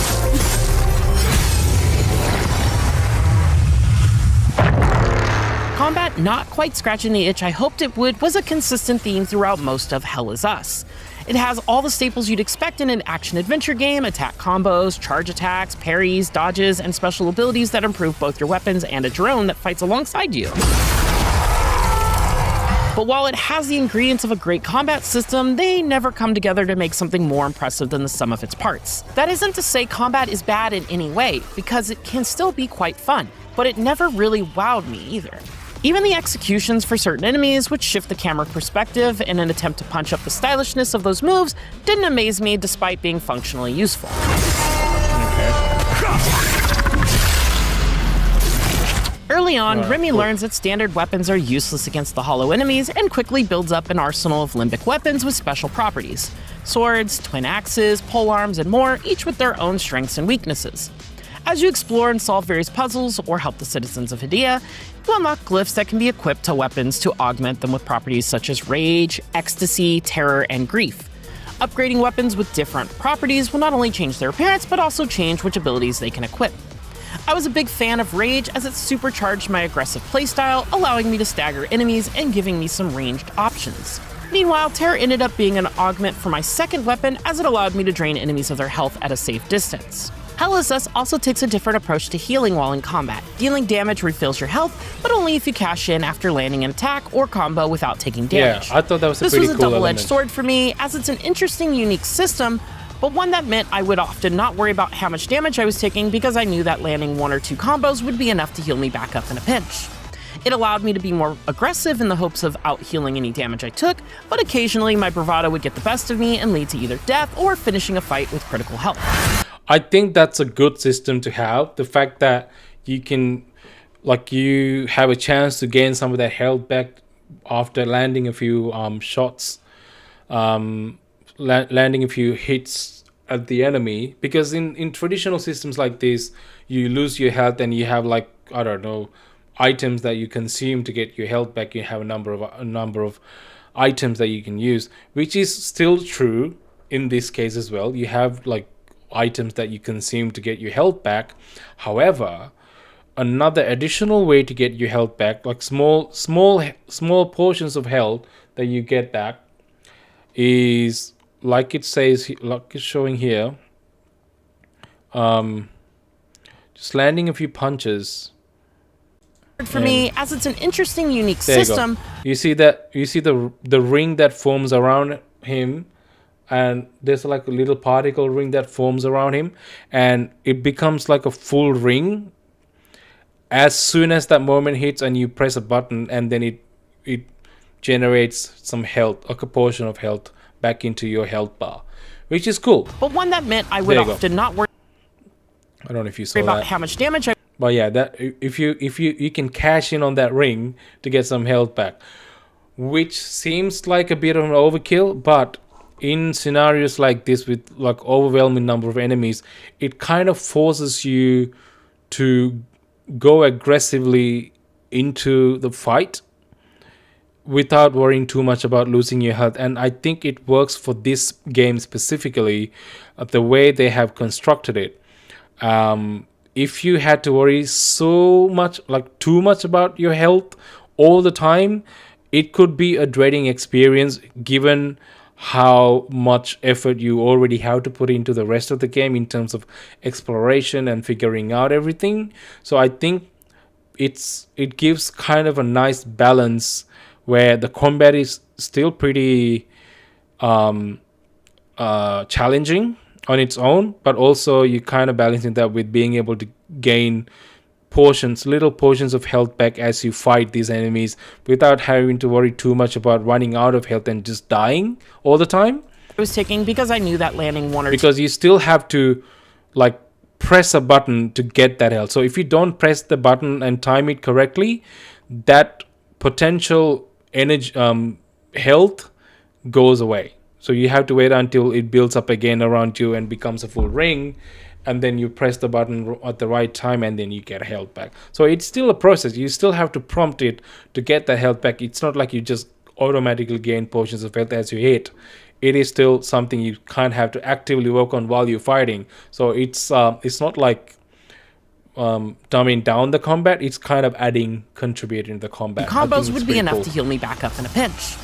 Combat not quite scratching the itch I hoped it would was a consistent theme throughout most of Hell is Us. It has all the staples you'd expect in an action-adventure game: attack combos, charge attacks, parries, dodges, and special abilities that improve both your weapons and a drone that fights alongside you. But while it has the ingredients of a great combat system, they never come together to make something more impressive than the sum of its parts. That isn't to say combat is bad in any way, because it can still be quite fun, but it never really wowed me either. Even the executions for certain enemies, which shift the camera perspective in an attempt to punch up the stylishness of those moves, didn't amaze me despite being functionally useful. Early on, Remy learns that standard weapons are useless against the hollow enemies and quickly builds up an arsenal of limbic weapons with special properties. Swords, twin axes, polearms, and more, each with their own strengths and weaknesses. As you explore and solve various puzzles or help the citizens of Hedea, you unlock glyphs that can be equipped to weapons to augment them with properties such as rage, ecstasy, terror, and grief. Upgrading weapons with different properties will not only change their appearance, but also change which abilities they can equip. I was a big fan of Rage as it supercharged my aggressive playstyle, allowing me to stagger enemies and giving me some ranged options. Meanwhile, Terror ended up being an augment for my second weapon as it allowed me to drain enemies of their health at a safe distance. Hell is Us also takes a different approach to healing while in combat. Dealing damage refills your health, but only if you cash in after landing an attack or combo without taking damage. Yeah, I thought that was a pretty cool This was a double-edged element. sword for me, as it's an interesting, unique system, but one that meant I would often not worry about how much damage I was taking because I knew that landing one or two combos would be enough to heal me back up in a pinch. It allowed me to be more aggressive in the hopes of out-healing any damage I took, but occasionally my bravado would get the best of me and lead to either death or finishing a fight with critical health. I think that's a good system to have. The fact that you can, you have a chance to gain some of that health back after landing a few shots, landing a few hits at the enemy. Because in traditional systems like this, you lose your health and you have items that you consume to get your health back. You have a number of items that you can use, which is still true in this case as well. You have items that you consume to get your health back. However, another additional way to get your health back, small portions of health that you get back, is like it says, like it's showing here, just landing a few punches for me, as it's an interesting, unique There system. You see the ring that forms around him, and there's like a little particle ring that forms around him, and it becomes like a full ring as soon as that moment hits, and you press a button, and then it generates some health, a portion of health back into your health bar, which is cool. But one that meant I would often not worry I don't know if you saw about that. how much damage I. But yeah, that if you can cash in on that ring to get some health back, which seems like a bit of an overkill, but in scenarios like this with like overwhelming number of enemies, it kind of forces you to go aggressively into the fight without worrying too much about losing your health. And I think it works for this game specifically, the way they have constructed it. If you had to worry so much, like too much about your health all the time, it could be a dreading experience given how much effort you already have to put into the rest of the game in terms of exploration and figuring out everything. So I think it gives kind of a nice balance where the combat is still pretty challenging on its own, but also you kind of balancing that with being able to gain little portions of health back as you fight these enemies without having to worry too much about running out of health and just dying all the time. I was taking because I knew that landing one or two. Because you still have to like press a button to get that health. So if you don't press the button and time it correctly, that potential energy health goes away. So you have to wait until it builds up again around you and becomes a full ring, and then you press the button at the right time and then you get health back. So it's still a process. You still have to prompt it to get the health back. It's not like you just automatically gain portions of health as you hit. It is still something you can't have to actively work on while you're fighting. So it's not like dumbing down the combat. It's kind of contributing to the combat. Combos would be enough cool to heal me back up in a pinch.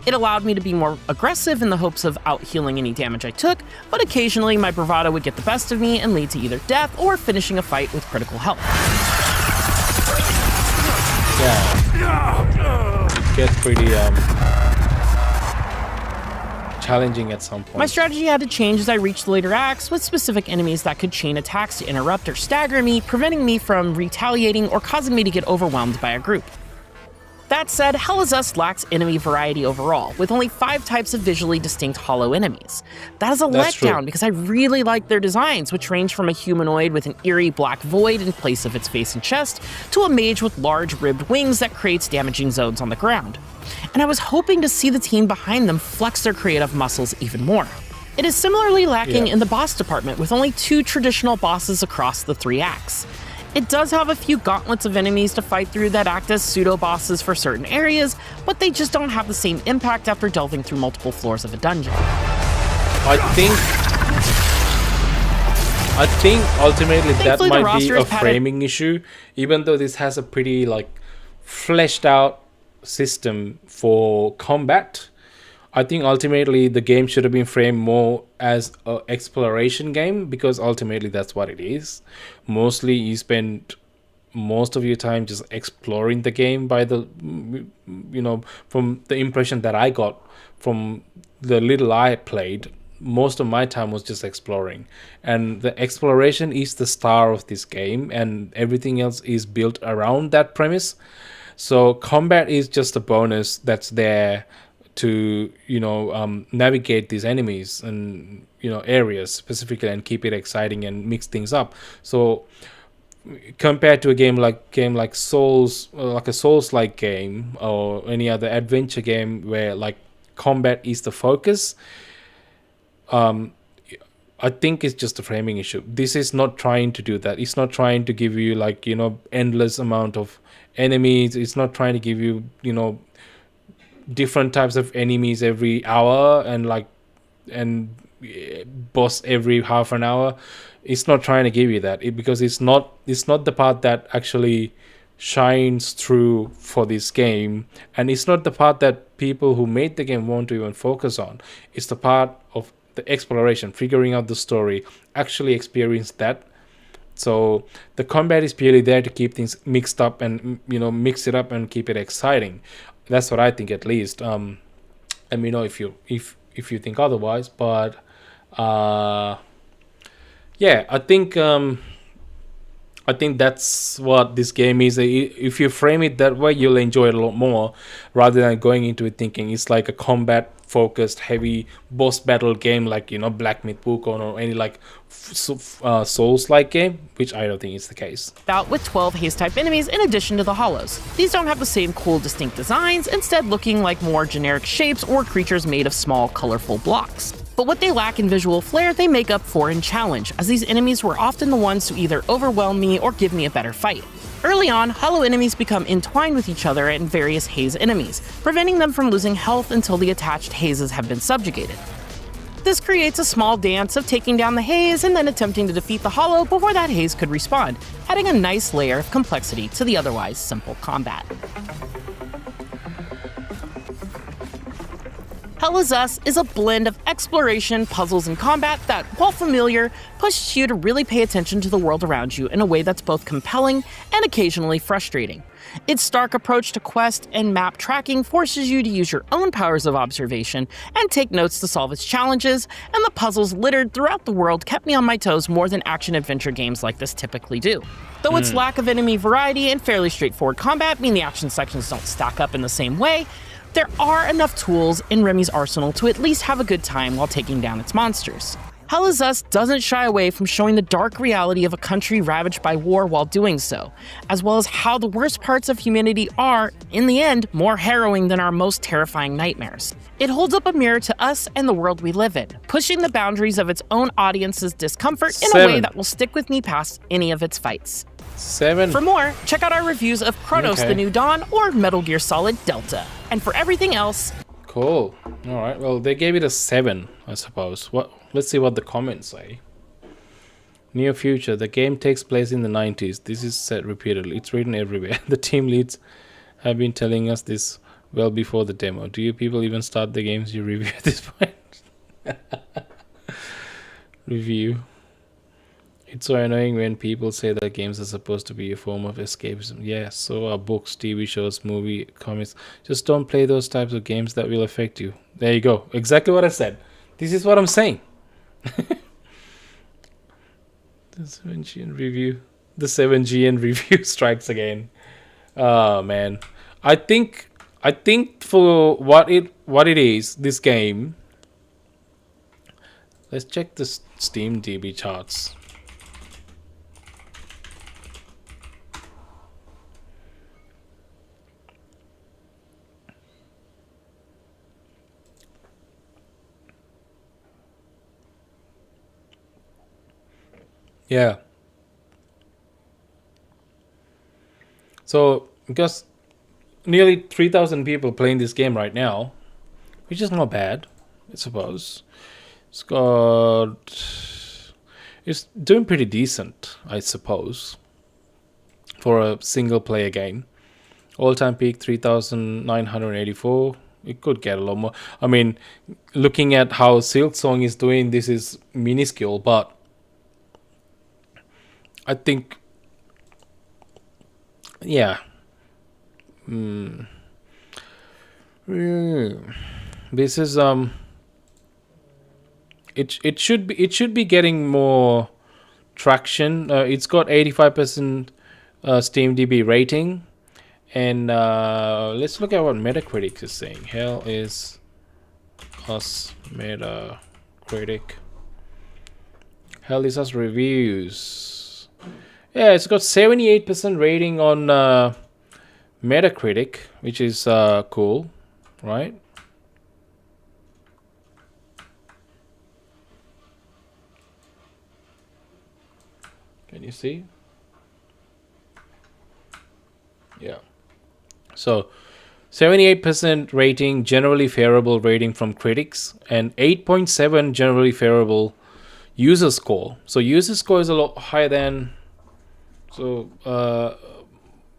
It allowed me to be more aggressive in the hopes of out-healing any damage I took, but occasionally my bravado would get the best of me and lead to either death or finishing a fight with critical health. Yeah. It gets pretty challenging at some point. My strategy had to change as I reached the later acts, with specific enemies that could chain attacks to interrupt or stagger me, preventing me from retaliating or causing me to get overwhelmed by a group. That said, Hell is Us lacks enemy variety overall, with only 5 types of visually distinct hollow enemies. That is a letdown because I really like their designs, which range from a humanoid with an eerie black void in place of its face and chest, to a mage with large ribbed wings that creates damaging zones on the ground. And I was hoping to see the team behind them flex their creative muscles even more. It is similarly lacking in the boss department, with only 2 traditional bosses across the 3 acts. It does have a few gauntlets of enemies to fight through that act as pseudo-bosses for certain areas, but they just don't have the same impact after delving through multiple floors of a dungeon. I think ultimately Thankfully, that might be a framing issue, even though this has a pretty like fleshed out system for combat. I think ultimately the game should have been framed more as an exploration game, because ultimately that's what it is. Mostly you spend most of your time just exploring the game by the, from the impression that I got from the little I played, most of my time was just exploring. And the exploration is the star of this game, and everything else is built around that premise. So combat is just a bonus that's there to navigate these enemies and areas specifically and keep it exciting and mix things up. So compared to a game like Souls, like a Souls-like game or any other adventure game where like combat is the focus, I think it's just a framing issue. This is not trying to do that. It's not trying to give you endless amount of enemies. It's not trying to give you different types of enemies every hour and boss every half an hour. It's not trying to give you that, because it's not the part that actually shines through for this game, and it's not the part that people who made the game want to even focus on. It's the part of the exploration, figuring out the story, actually experience that So the combat is purely there to keep things mixed up and, you know, mix it up and keep it exciting. That's what I think, at least. Let me know if you think otherwise. But yeah, I think that's what this game is. If you frame it that way, you'll enjoy it a lot more, rather than going into it thinking it's like a combat focused heavy boss battle game like, you know, Black Myth Wukong or any like Souls like game, which I don't think is the case. Out with 12 haze type enemies in addition to the hollows. These don't have the same cool distinct designs, instead looking like more generic shapes or creatures made of small colorful blocks. But what they lack in visual flair, they make up for in challenge, as these enemies were often the ones to either overwhelm me or give me a better fight. Early on, hollow enemies become entwined with each other and various haze enemies, preventing them from losing health until the attached hazes have been subjugated. This creates a small dance of taking down the haze and then attempting to defeat the hollow before that haze could respawn, adding a nice layer of complexity to the otherwise simple combat. Hell Is Us is a blend of exploration, puzzles, and combat that, while familiar, pushes you to really pay attention to the world around you in a way that's both compelling and occasionally frustrating. Its stark approach to quest and map tracking forces you to use your own powers of observation and take notes to solve its challenges, and the puzzles littered throughout the world kept me on my toes more than action-adventure games like this typically do. Though its lack of enemy variety and fairly straightforward combat mean the action sections don't stack up in the same way, there are enough tools in Remy's arsenal to at least have a good time while taking down its monsters. Hell Is Us doesn't shy away from showing the dark reality of a country ravaged by war while doing so, as well as how the worst parts of humanity are, in the end, more harrowing than our most terrifying nightmares. It holds up a mirror to us and the world we live in, pushing the boundaries of its own audience's discomfort in a way that will stick with me past any of its fights. 7. For more, check out our reviews of Chronos: The New Dawn or Metal Gear Solid Delta. And for everything else... Cool. Alright, well, they gave it a 7, I suppose. Let's see what the comments say. Near future, the game takes place in the 90s. This is said repeatedly. It's written everywhere. The team leads have been telling us this well before the demo. Do you people even start the games you review at this point? Review. It's so annoying when people say that games are supposed to be a form of escapism. Yeah, so are books, TV shows, movie, comics. Just don't play those types of games that will affect you. There you go. Exactly what I said. This is what I'm saying. The 7GN review. The 7GN review strikes again. Oh man. I think for what it is, this game. Let's check the Steam DB charts. Yeah. So, because nearly 3,000 people playing this game right now, which is not bad, I suppose. It's doing pretty decent, I suppose, for a single player game. All-time peak 3,984. It could get a lot more. I mean, looking at how Silksong is doing, this is minuscule, but I think, yeah. This is it should be getting more traction. It's got 85% SteamDB rating, and let's look at what Metacritic is saying. Hell Is Us Metacritic. Hell Is Us reviews. Yeah, it's got 78% rating on Metacritic, which is cool, right? Can you see? Yeah. So 78% rating, generally favorable rating from critics, and 8.7 generally favorable user score. So user score is a lot higher than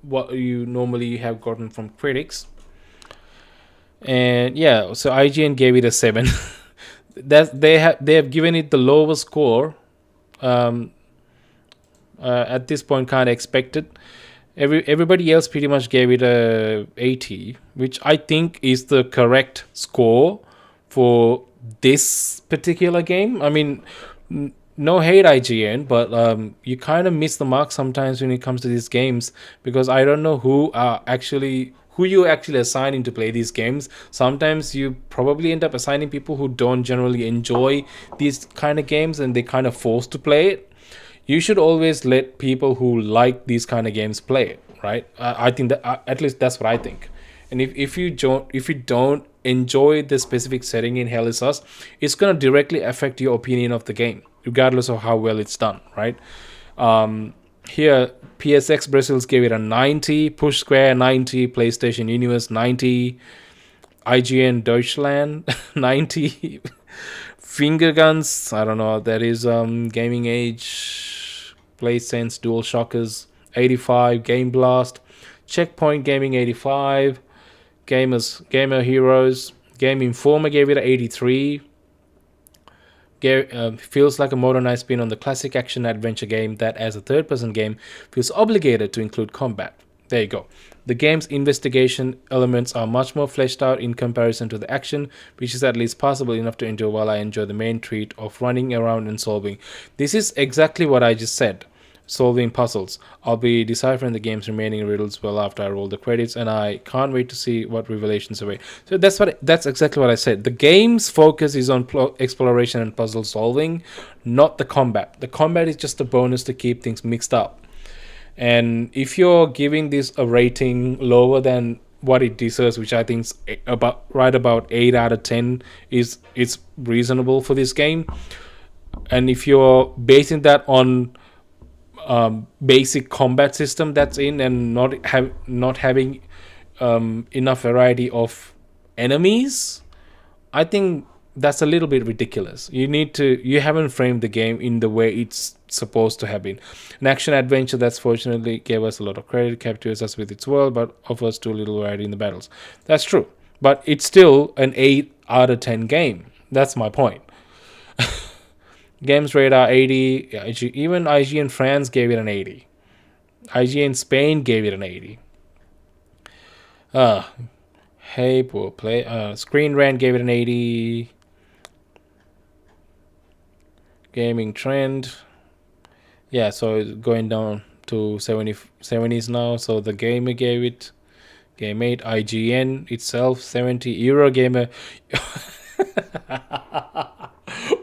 what you normally have gotten from critics. And yeah, so IGN gave it a 7. They have given it the lowest score. At this point, kind of expected. Everybody else pretty much gave it a 80, which I think is the correct score for this particular game. I mean, no hate IGN, but you kind of miss the mark sometimes when it comes to these games, because I don't know who you actually assigning to play these games. Sometimes you probably end up assigning people who don't generally enjoy these kind of games, and they kind of forced to play it. You should always let people who like these kind of games play it, right? I think that at least that's what I think. And if you don't enjoy the specific setting in Hell is Us, it's gonna directly affect your opinion of the game, regardless of how well it's done, right? Here, PSX Brazils gave it a 90, Push Square 90, PlayStation Universe 90, IGN Deutschland 90, Finger Guns, I don't know what that is, Gaming Age, PlaySense DualShockers 85, Game Blast, Checkpoint Gaming 85, Gamer Heroes, Game Informer gave it an 83. Feels like a modernized spin on the classic action adventure game that, as a third-person game, feels obligated to include combat. There you go. The game's investigation elements are much more fleshed out in comparison to the action, which is at least passable enough to endure while I enjoy the main treat of running around and solving. This is exactly what I just said. Solving puzzles. I'll be deciphering the game's remaining riddles well after I roll the credits, and I can't wait to see what revelations await. So that's exactly what I said. The game's focus is on exploration and puzzle solving, not the combat. The combat is just a bonus to keep things mixed up. And if you're giving this a rating lower than what it deserves, which I think is about 8 out of 10, it's reasonable for this game. And if you're basing that on basic combat system that's in, and not having enough variety of enemies, I think that's a little bit ridiculous. You haven't framed the game in the way it's supposed to have been. An action adventure that's fortunately gave us a lot of credit, captures us with its world, but offers too little variety in the battles. That's true, but it's still an 8 out of 10 game. That's my point. Games Radar 80, even IGN France gave it an 80. IGN Spain gave it an 80. Hey, poor play. Screen Rant gave it an 80. Gaming Trend. Yeah, so it's going down to 70s now. So the Gamer gave it. Game 8. IGN itself, 70. Eurogamer.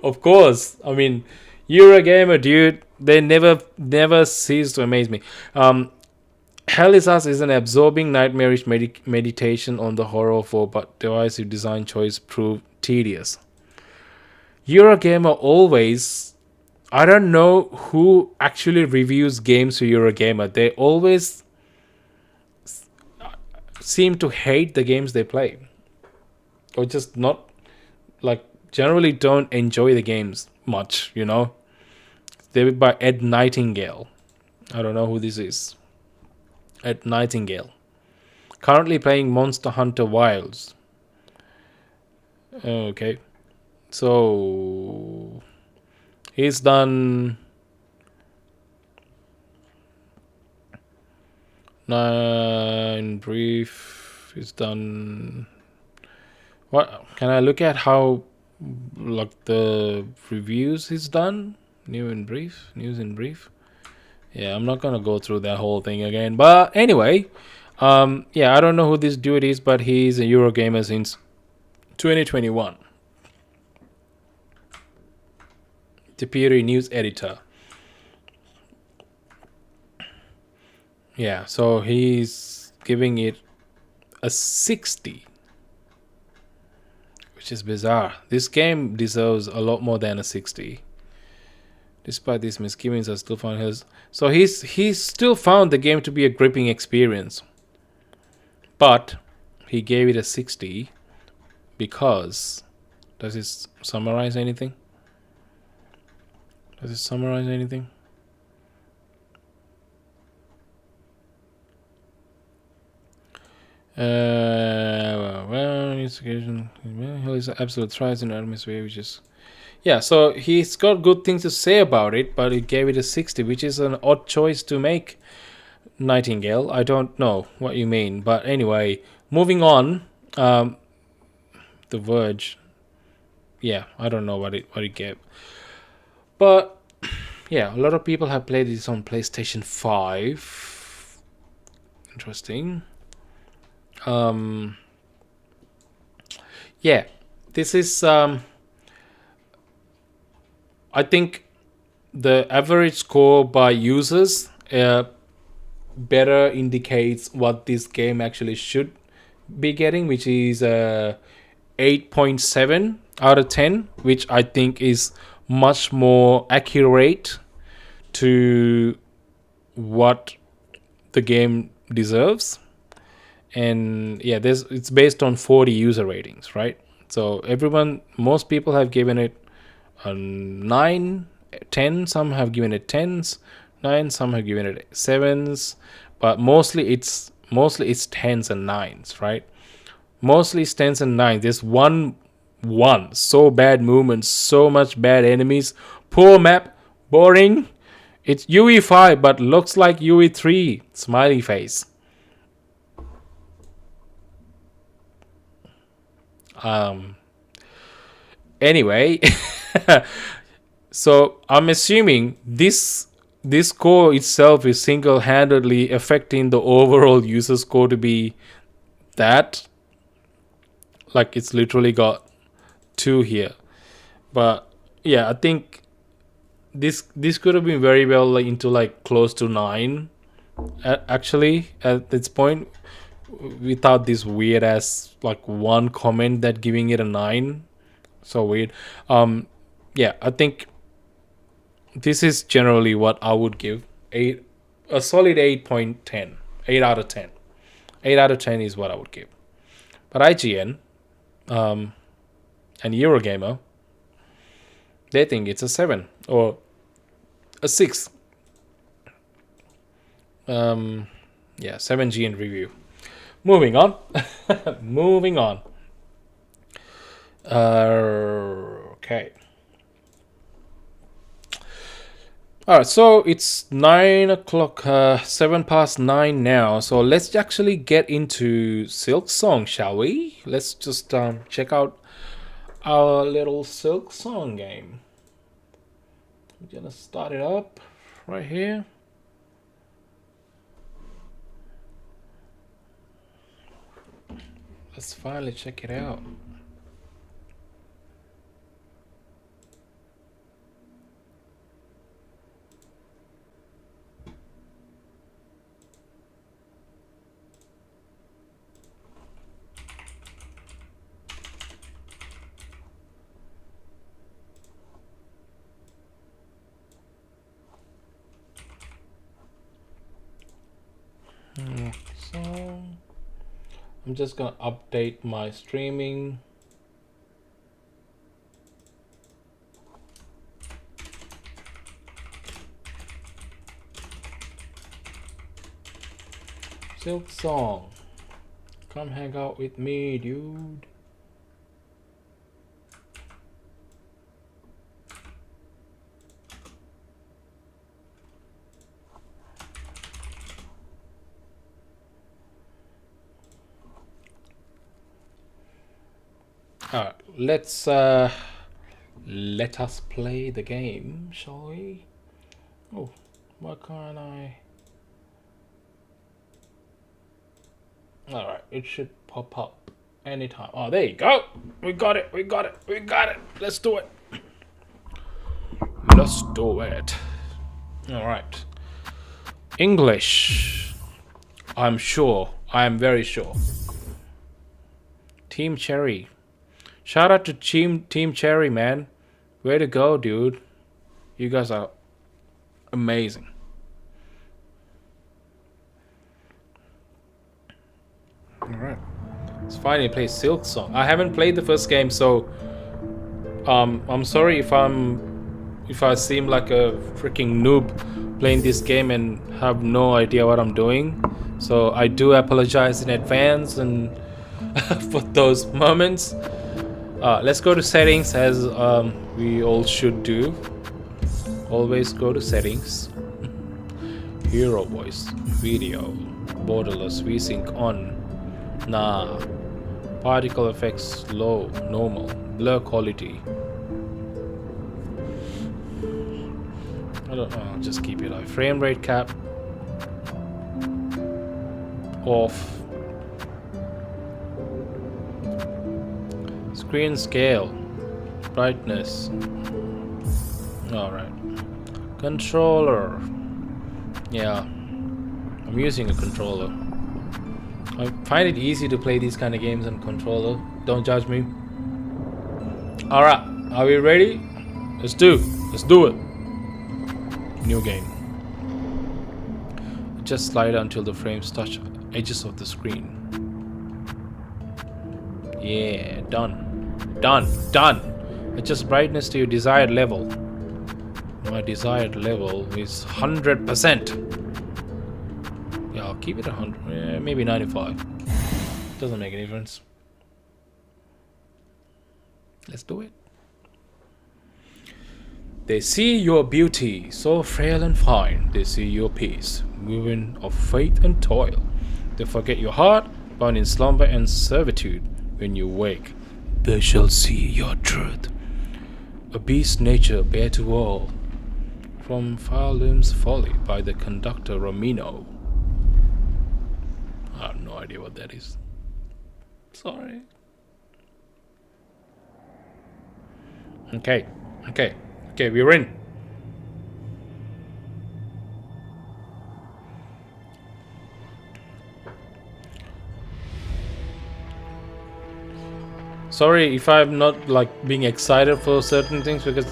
Of course. I mean, Eurogamer, dude, they never cease to amaze me. Hell is Us is an absorbing, nightmarish meditation on the horror of war, but divisive design choice proved tedious. Eurogamer always... I don't know who actually reviews games for Eurogamer. They always seem to hate the games they play. Or just not... generally don't enjoy the games much, you know. They're by Ed Nightingale. I don't know who this is. Ed Nightingale. Currently playing Monster Hunter Wilds. Okay. So he's done 9 brief. He's done... What can I look at how the reviews he's done? News in brief. Yeah, I'm not gonna go through that whole thing again. But anyway, yeah, I don't know who this dude is, but he's a Eurogamer since 2021. Deputy news editor. Yeah, so he's giving it a 60. Which is bizarre. This game deserves a lot more than a 60. Despite these misgivings, I still found his... So he's still found the game to be a gripping experience. But he gave it a 60 because... Does it summarize anything? Well, investigation. Hell is absolute thrice in atmosphere, which is... yeah, so he's got good things to say about it, but he gave it a 60, which is an odd choice to make, Nightingale. I don't know what you mean, but anyway, moving on. The Verge. Yeah, I don't know what it gave, but yeah, a lot of people have played this on PlayStation 5. Interesting. Yeah, this is I think the average score by users better indicates what this game actually should be getting, which is 8.7 out of 10, which I think is much more accurate to what the game deserves. And yeah, it's based on 40 user ratings, right? So most people have given it a 9, 10. Some have given it 10s, 9. Some have given it 7s, but mostly it's 10s and 9s, right? Mostly it's 10s and 9s. There's one so bad movements, so much bad enemies, poor map, boring. It's UE5 but looks like UE3, smiley face. Anyway, so I'm assuming this score itself is single-handedly affecting the overall user score to be that. Like, it's literally got 2 here. But yeah, I think this could have been very well like into like close to 9 actually at this point, without this weird ass like one comment that giving it a 9. So weird. Yeah, I think this is generally what I would give a solid 8.10, 8 out of 10. 8 out of 10 is what I would give. But IGN and Eurogamer, they think it's a 7 or a 6. Yeah, 7GN review. Moving on. Moving on. Okay. Alright, so it's 9 o'clock, 7 past 9 now. So let's actually get into Silksong, shall we? Let's just check out our little Silksong game. I'm gonna start it up right here. Let's finally check it out. So I'm just gonna update my streaming. Silksong, come hang out with me, dude. Alright, let us play the game, shall we? Oh, why can't I? Alright, it should pop up anytime. Oh, there you go. We got it. Let's do it. Alright. English. I'm sure. I am very sure. Team Cherry. Shout out to Team Cherry, man. Way to go, dude. You guys are amazing. Alright. Let's finally play Silksong. I haven't played the first game, so I'm sorry if I seem like a freaking noob playing this game and have no idea what I'm doing. So I do apologize in advance and for those moments. Let's go to settings, as we all should do. Always go to settings. Hero voice, video, borderless, VSync on. Nah. Particle effects low, normal, blur quality. I don't know, just keep it like frame rate cap off. Screen scale, brightness. Alright. Controller. Yeah, I'm using a controller. I find it easy to play these kind of games on controller. Don't judge me. Alright, are we ready? Let's do it. New game. Just slide until the frames touch edges of the screen. Yeah, done. Adjust brightness to your desired level. My desired level is 100%. Yeah, I'll keep it 100. Maybe 95. Doesn't make a difference. Let's do it. They see your beauty, so frail and fine. They see your peace, moving of faith and toil. They forget your heart, bound in slumber and servitude. When you wake, they shall see your truth. A beast nature bare to all. From Farlim's Folly by the conductor Romino. I have no idea what that is. Sorry. Okay, we're in. Sorry if I'm not like being excited for certain things, because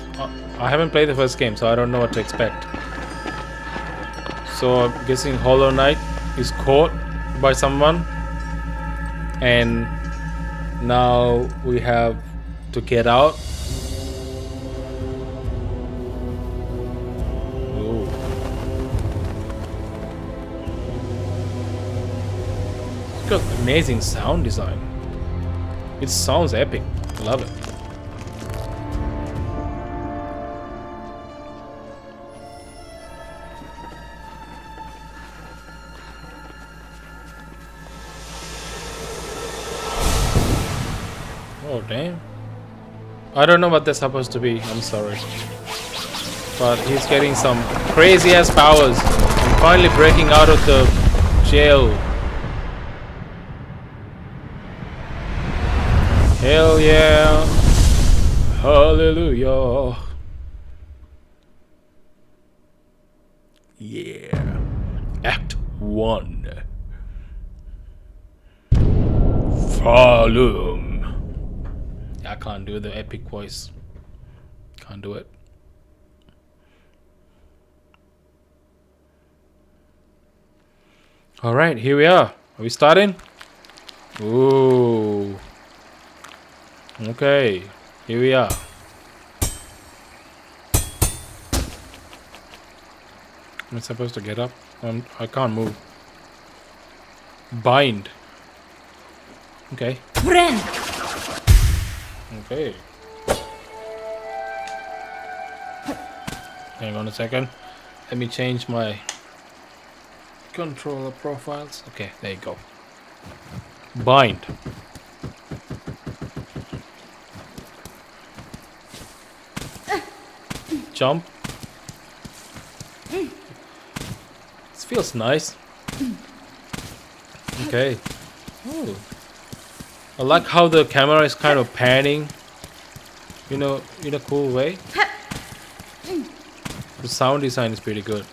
I haven't played the first game, so I don't know what to expect. So I'm guessing Hollow Knight is caught by someone, and now we have to get out. Ooh. It's got amazing sound design. It sounds epic. Love it. Oh damn. I don't know what that's supposed to be. I'm sorry. But he's getting some crazy ass powers and finally breaking out of the jail. Hell yeah. Hallelujah. Yeah. Act 1. Falum. I can't do the epic voice. Can't do it. Alright, here we are. Are we starting? Ooh. Okay, here we are. Am I supposed to get up? I can't move. Bind. Okay. Okay. Hang on a second. Let me change my controller profiles. Okay, there you go. Bind. Jump. This feels nice. Okay. Ooh. I like how the camera is kind of panning, you know, in a cool way. The sound design is pretty good.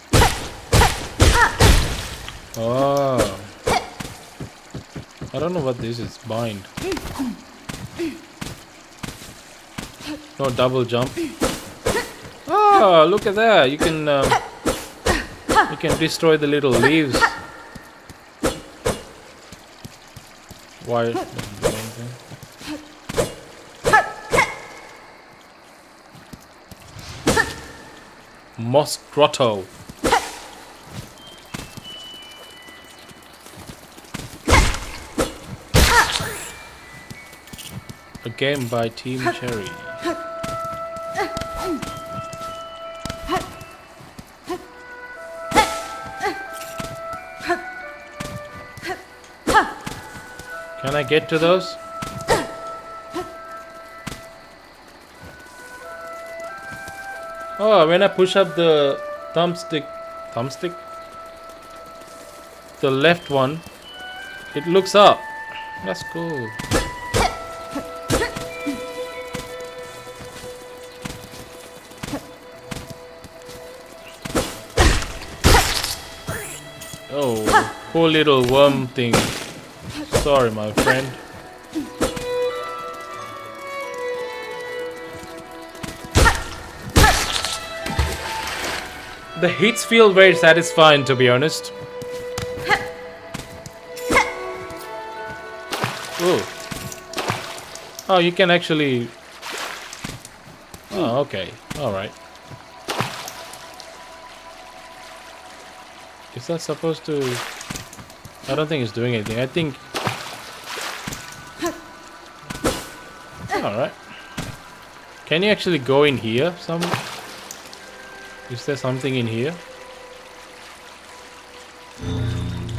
Oh. I don't know what this is. Bind. No double jump. Oh, look at that! You can destroy the little leaves. Why? Moss Grotto. game by Team Cherry. Can I get to those? Oh, when I push up the thumbstick, the left one, it looks up. That's cool. Oh, poor little worm thing. Sorry, my friend. The hits feel very satisfying, to be honest. Ooh. Oh, you can actually... Oh, okay. Alright. Is that supposed to... I don't think it's doing anything. I think... Alright. Can you actually go in here? Is there something in here?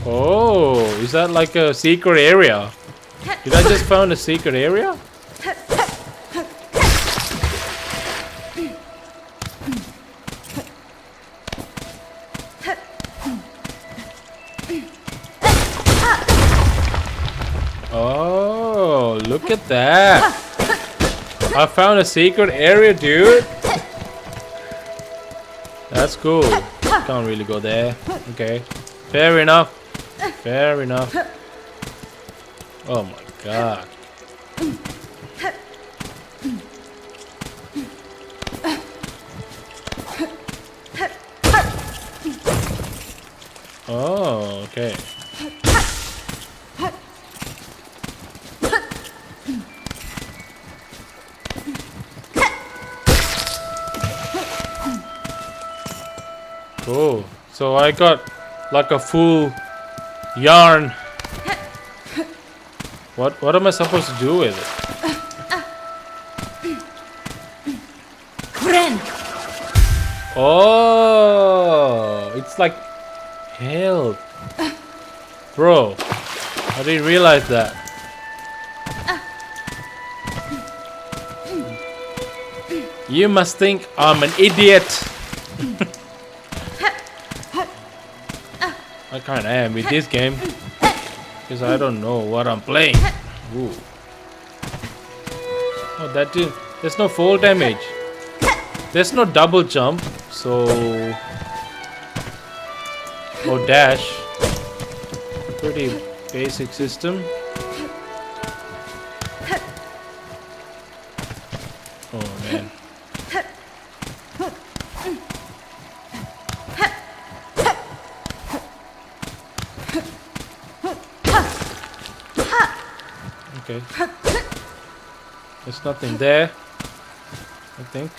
Oh, is that like a secret area? Did I just found a secret area? Oh, look at that. I found a secret area, dude. That's cool. Can't really go there. Okay. Fair enough. Fair enough. Oh my god. Oh, okay. Cool. So I got like a full yarn. What am I supposed to do with it? Oh, it's like help. Bro, I didn't realize that. You must think I'm an idiot. I kinda am with this game. Because I don't know what I'm playing. Ooh. Oh, that did. There's no fall damage. There's no double jump. So. Or dash. Pretty basic system. Oh man. Okay. There's nothing there, I think.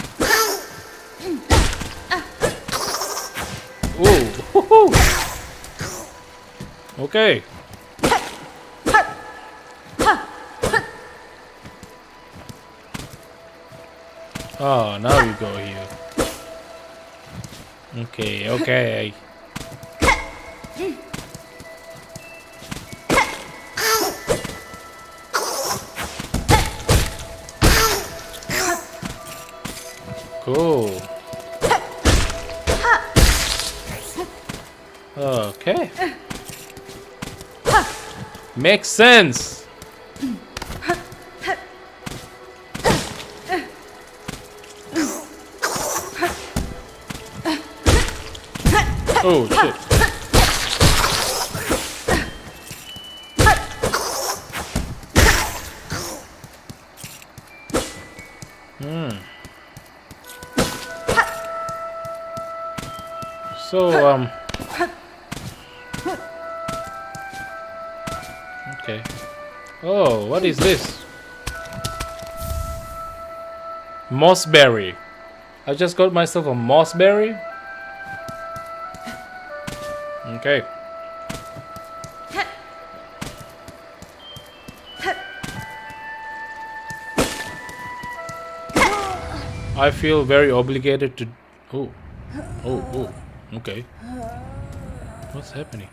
Ooh. Okay. Oh, now we go here. Okay, okay. Cool. Okay. Makes sense. Oh shit. So okay. Oh, what is this? Mossberry. I just got myself a mossberry. Okay. I feel very obligated to... Oh. Okay. What's happening?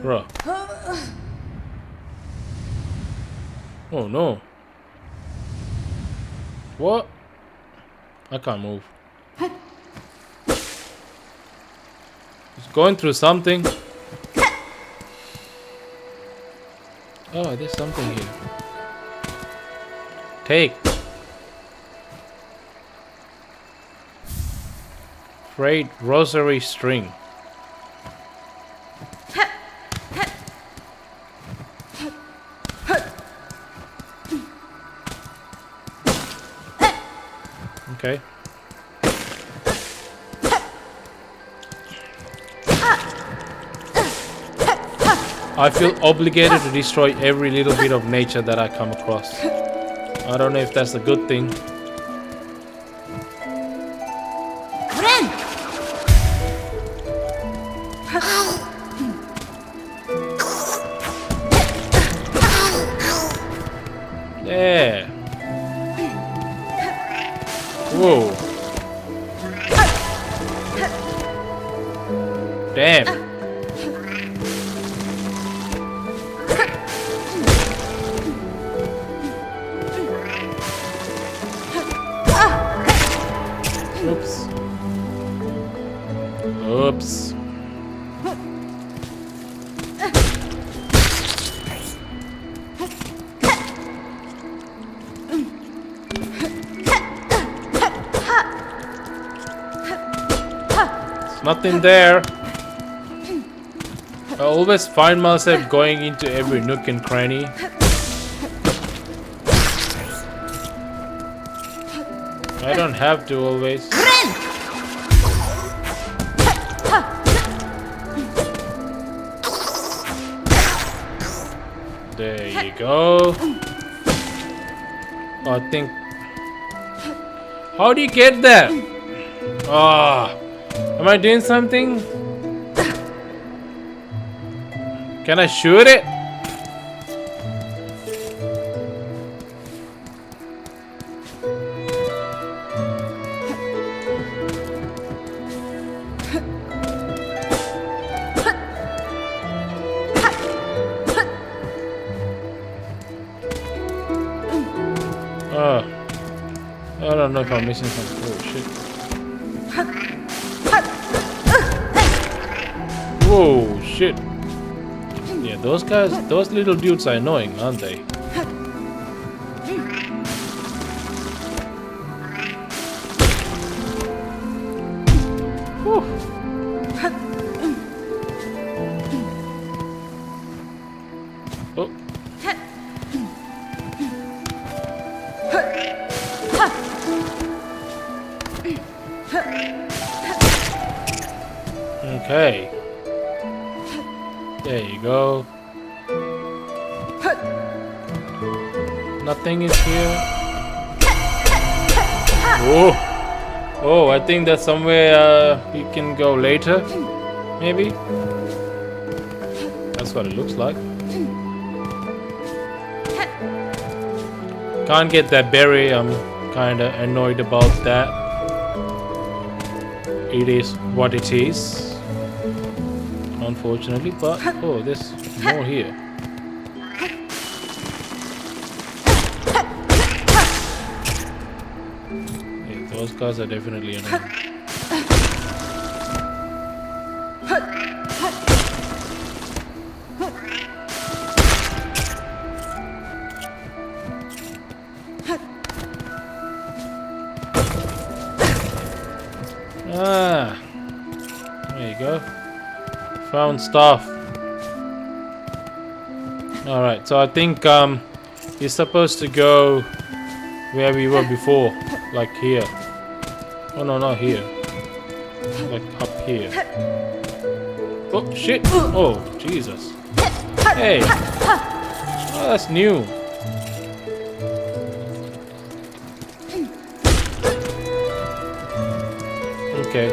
Bro. Oh no. What? I can't move. It's going through something. Oh, there's something here. Take. Frayed rosary string. Okay. I feel obligated to destroy every little bit of nature that I come across. I don't know if that's a good thing. Yeah. Whoa. Damn. Oops. Oops. Nothing there. I always find myself going into every nook and cranny. I don't have to always. There you go. I think. How do you get that? Ah. Am I doing something? Can I shoot it? I don't know if I'm missing something. Oh shit. Whoa, shit. Yeah, those guys, those little dudes are annoying, aren't they? Whew. Oh. Okay. There you go. Nothing is here. Oh, oh! I think that's somewhere we can go later. Maybe. That's what it looks like. Can't get that berry. I'm kind of annoyed about that. It is what it is. Unfortunately, but oh, there's more here. Yeah, those guys are definitely annoying. Ah, there you go. Found stuff. Alright, so I think you're supposed to go where we were before, like here. Oh no, not here. Like up here. Oh shit! Oh Jesus! Hey! Oh, that's new. Okay.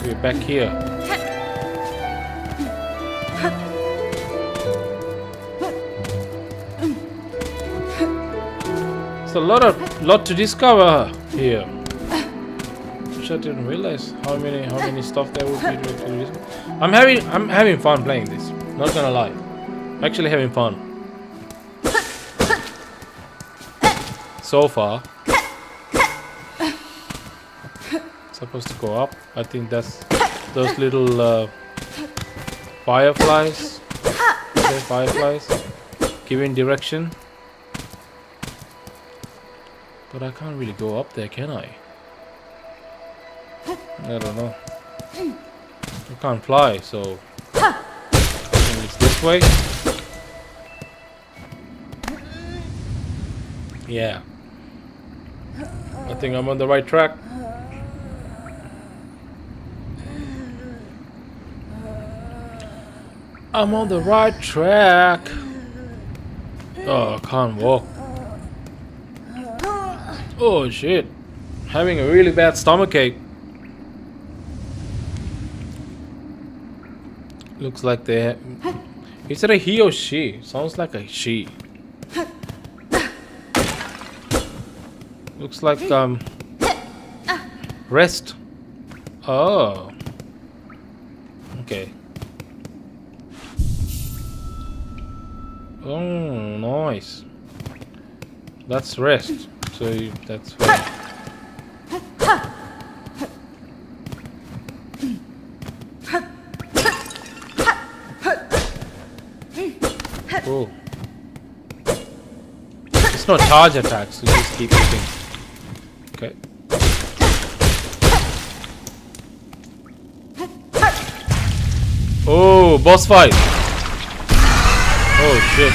We're back here. There's a lot of lot to discover here. Which I didn't realize how many stuff there would be to discover. I'm having fun playing this. Not gonna lie, actually having fun so far. Supposed to go up. I think that's those little fireflies. Okay, fireflies giving direction. But I can't really go up there, can I? I don't know. I can't fly, so I think it's this way. Yeah. I think I'm on the right track. I'm on the right track. Oh, I can't walk. Oh shit. Having a really bad stomachache. Looks like they is it a he or she? Sounds like a she. Looks like rest. Oh. Okay. Oh, nice. That's rest. So that's right. Oh. It's not charge attacks, so just keep hitting. Okay. Oh, boss fight. Oh shit.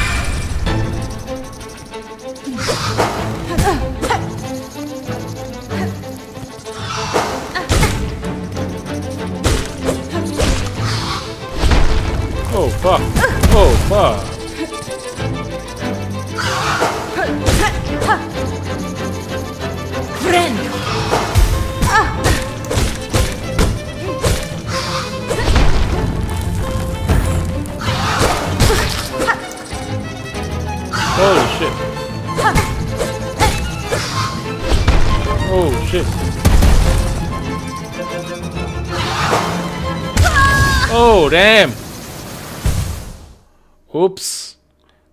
Oh fuck. Oh fuck. Holy shit. Oh shit. Oh damn. Oops.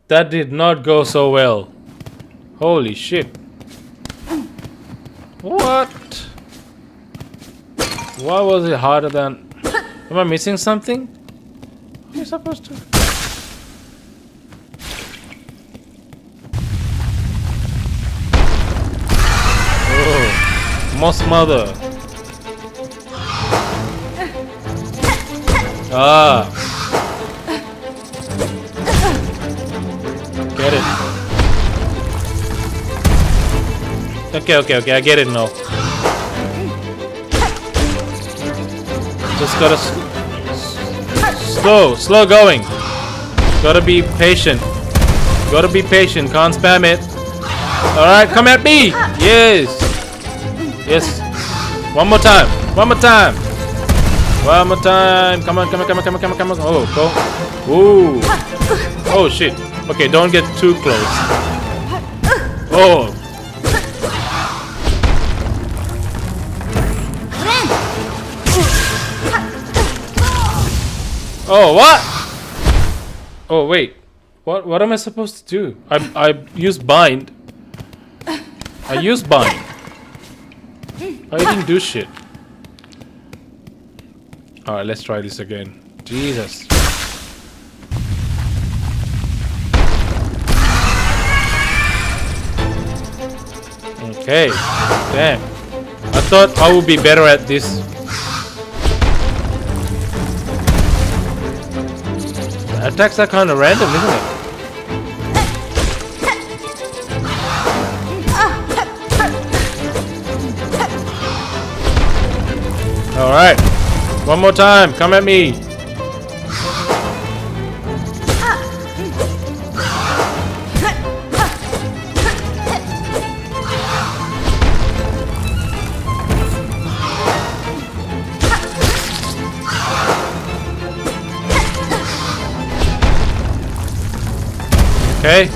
That did not go so well. Holy shit. What? Why was it harder than... Am I missing something? What am I supposed to... Moss mother. Ah. Get it. Okay, I get it now. Just gotta slow going. Gotta be patient. Can't spam it. Alright, come at me. Yes. Yes. One more time. Come on. Oh, go. Ooh. Oh shit. Okay, don't get too close. Oh. Oh, what? Oh, wait. What am I supposed to do? I use bind. I didn't do shit. Alright, let's try this again. Jesus. Okay. Damn. I thought I would be better at this. The attacks are kind of random, isn't it? Alright. One more time. Come at me.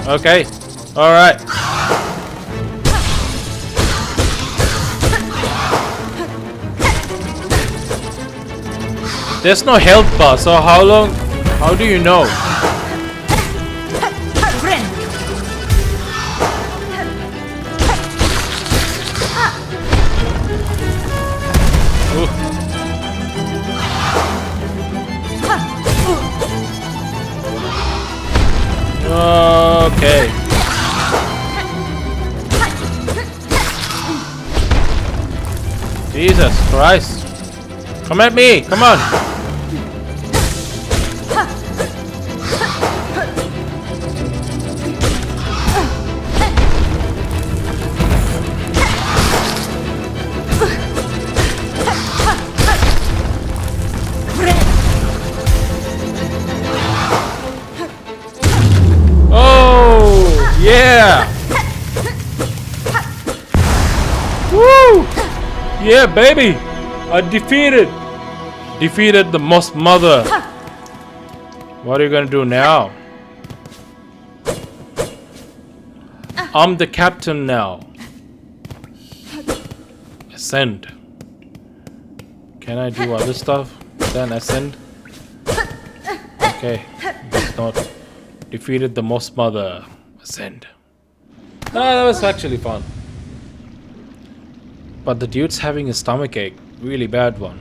Okay. Alright. There's no health bar, so how long? How do you know? Okay. Jesus Christ. Come at me. Come on. Oh, yeah. Woo. Yeah, baby. I defeated the Moss Mother. What are you gonna do now? I'm the captain now. Ascend. Can I do other stuff? Then ascend. Okay, that's not. Defeated the Moss Mother. Ascend. Ah, that was actually fun. But the dude's having a stomachache. Really bad one.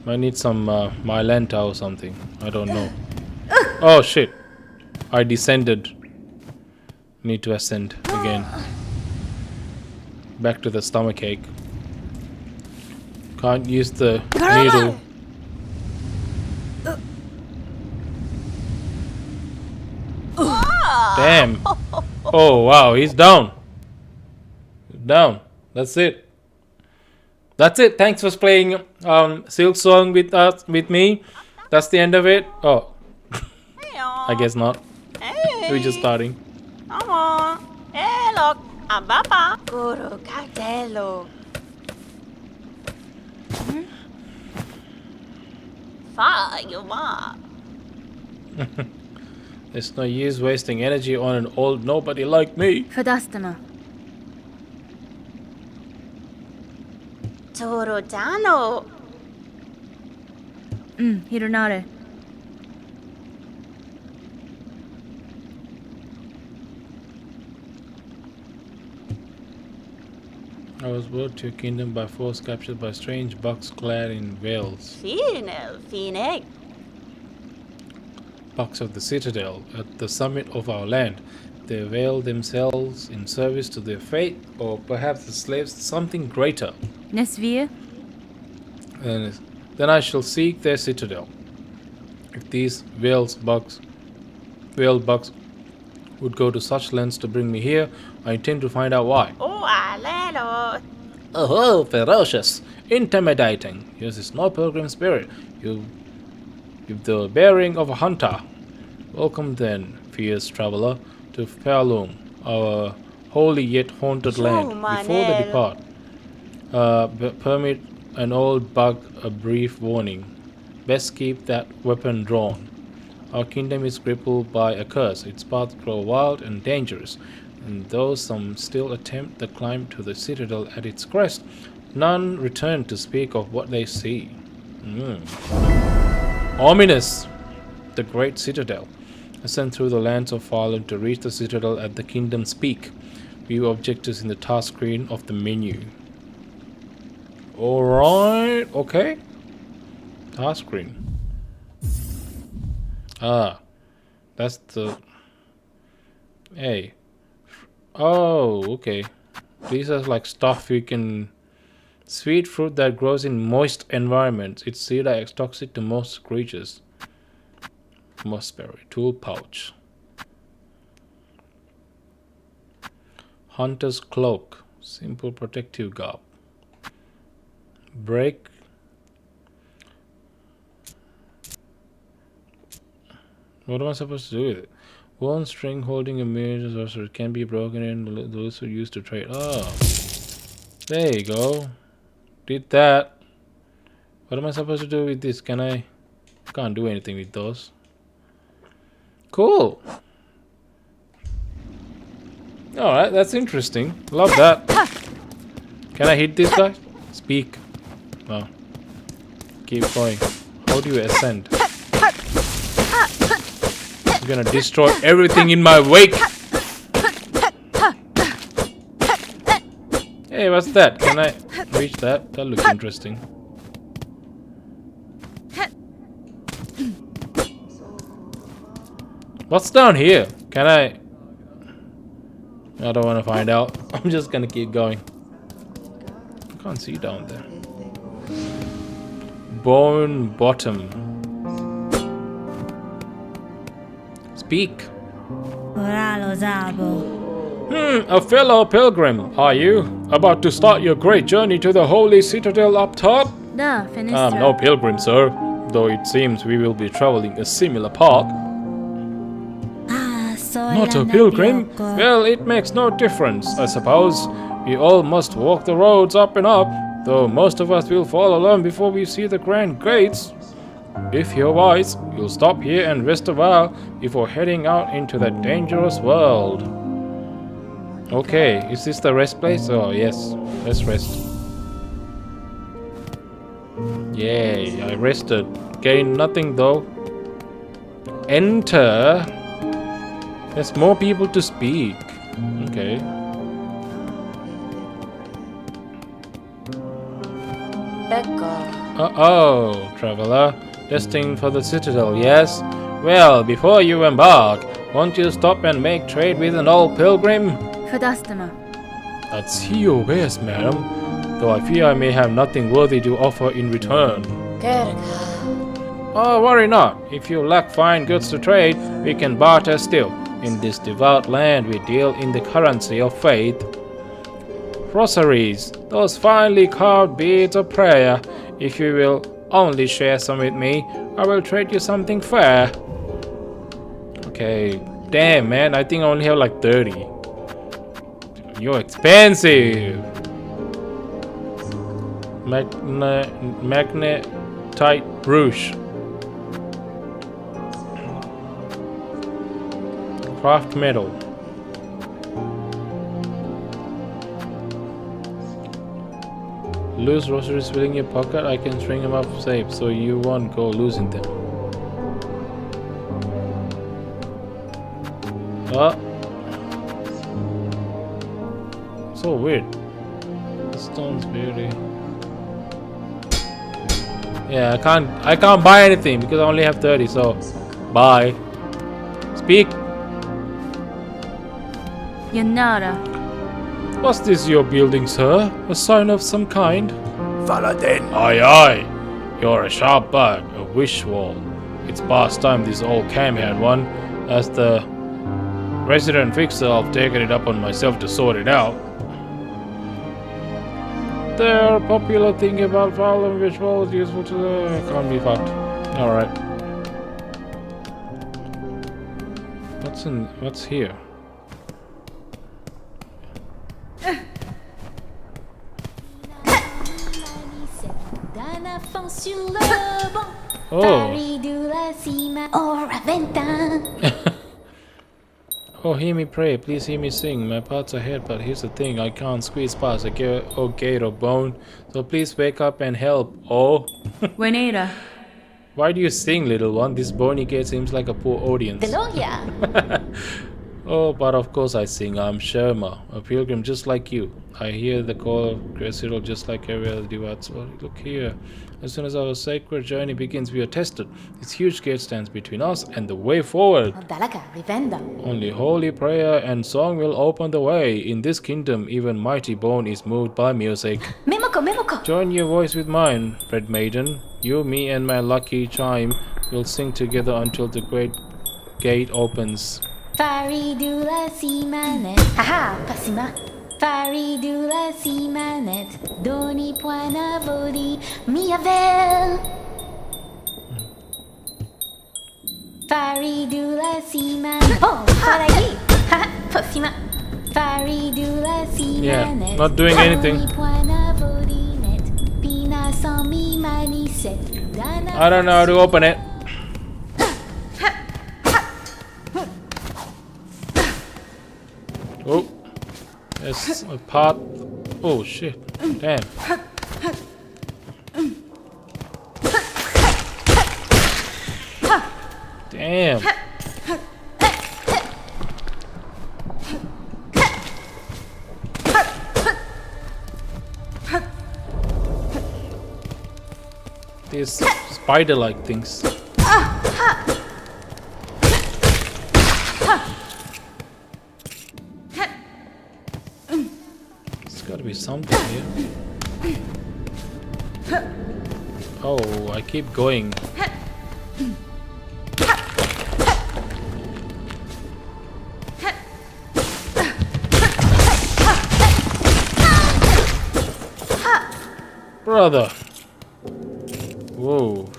I need some Mylanta or something. I don't know. Oh shit. I descended. Need to ascend again. Back to the stomachache. Can't use the needle. Damn. Oh wow, he's down. Down. That's it. That's it. Thanks for playing Silksong with me. That's the end of it. Oh. I guess not. We're just starting. Come on. Hey, look. Ababa. Guru Cartello. There's no use wasting energy on an old nobody like me. Fadastana. Torojano. Hironare. I was brought to your kingdom by force, captured by strange bucks clad in veils. Phoenix. Bucks of the citadel, at the summit of our land. They veil themselves in service to their fate, or perhaps the slaves to something greater. Nesvia. Then I shall seek their citadel. If these veiled bucks would go to such lengths to bring me here, I intend to find out why. Oh, alelo. Oh, ferocious, intimidating. Yours is no pilgrim spirit. You've the bearing of a hunter. Welcome then, fierce traveler, to Fairloom, our holy yet haunted land. Before they depart, permit an old bug a brief warning. Best keep that weapon drawn. Our kingdom is crippled by a curse. Its paths grow wild and dangerous, and though some still attempt the climb to the citadel at its crest, none return to speak of what they see. Ominous! The great citadel. Ascend through the lands of Farland to reach the citadel at the kingdom's peak. View objectives in the task screen of the menu. Alright, okay. Task screen. Ah, that's the... Hey. Oh, okay. These are like stuff you can... Sweet fruit that grows in moist environments. Its seed are toxic to most creatures. Mossberry. Tool pouch. Hunter's cloak. Simple protective garb. Break. What am I supposed to do with it? One string holding a mirror sorcerer can be broken and those who used to trade. Oh. There you go. Did that. What am I supposed to do with this? Can't do anything with those. Cool. Alright, that's interesting. Love that. Can I hit this guy? Speak. Oh. Keep going. How do you ascend? I'm gonna destroy everything in my wake. Hey, what's that? Can I reach that? That looks interesting. What's down here? Can I don't want to find out. I'm just gonna keep going. I can't see down there. Bone bottom. Speak. A fellow pilgrim, are you? About to start your great journey to the holy citadel up top? No pilgrim, sir. Though it seems we will be traveling a similar path. Not a pilgrim? Well, it makes no difference, I suppose. We all must walk the roads up and up, though most of us will fall alone before we see the grand gates. If you're wise, you'll stop here and rest a while before heading out into that dangerous world. Okay, is this the rest place? Oh, yes. Let's rest. Yay, I rested. Gained nothing though. Enter. There's more people to speak. Okay. Uh-oh, traveler. Destined for the citadel, yes? Well, before you embark, won't you stop and make trade with an old pilgrim? That's your best, madam. Though I fear I may have nothing worthy to offer in return. Oh, worry not. If you lack fine goods to trade, we can barter still. In this devout land, we deal in the currency of faith. Rosaries, those finely carved beads of prayer. If you will only share some with me, I will trade you something fair. Okay, damn man, I think I only have like 30. You're expensive. Magnetite brooch. Craft metal. Loose rosaries filling your pocket. I can string them up safe, so you won't go losing them. So weird. Stone's beauty. Yeah, I can't buy anything because I only have 30. So, bye. Speak. What's this you're building, sir? A sign of some kind? Faladin. Aye, aye. You're a sharp bug, a wish wall. It's past time this old cam had one. As the resident fixer, I've taken it up on myself to sort it out. They're a popular thing about following wish walls useful to the... Can't be fucked. Alright. What's here? Oh. Oh, hear me pray, please hear me sing. My parts are ahead, but here's the thing, I can't squeeze past a gate of bone. So please wake up and help. Oh. Why do you sing, little one? This bony gate seems like a poor audience. Oh, but of course I sing. I'm Sherma, a pilgrim just like you. I hear the call of Gracil just like every other Jaybeazt. Oh, look here. As soon as our sacred journey begins, we are tested. This huge gate stands between us and the way forward. Only holy prayer and song will open the way. In this kingdom, even mighty bone is moved by music. Join your voice with mine, Red Maiden. You, me, and my lucky chime will sing together until the great gate opens. Faridula simanet. Haha, pasima. Faridula simanet. Doni puana vodi miavel. Faridula simanet. Oh, faragi. Haha, pasima. Faridula simanet. Yeah, not doing anything. I don't know how to open it. Oh, there's a part. Oh shit! Damn. Damn. These spider-like things. There's gotta be something here. Oh, I keep going. Brother. Whoa.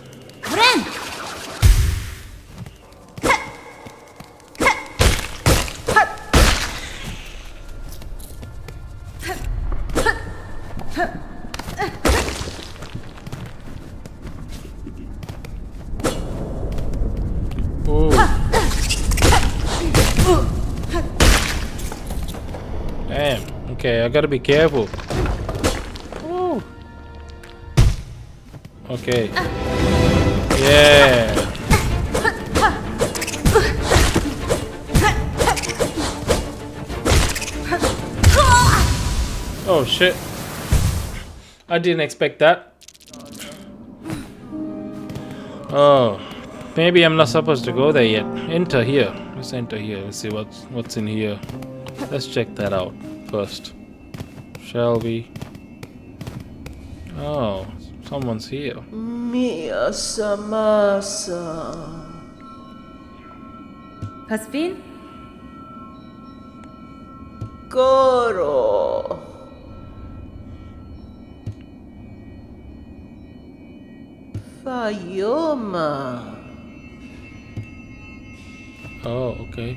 Damn. Okay, I gotta be careful. Ooh. Okay. Yeah. Oh shit. I didn't expect that. Oh. Maybe I'm not supposed to go there yet. Enter here. Let's enter here. Let's see what's in here. Let's check that out first. Shall we? Oh, someone's here. Husband? Goro. Fayoma. Oh, okay.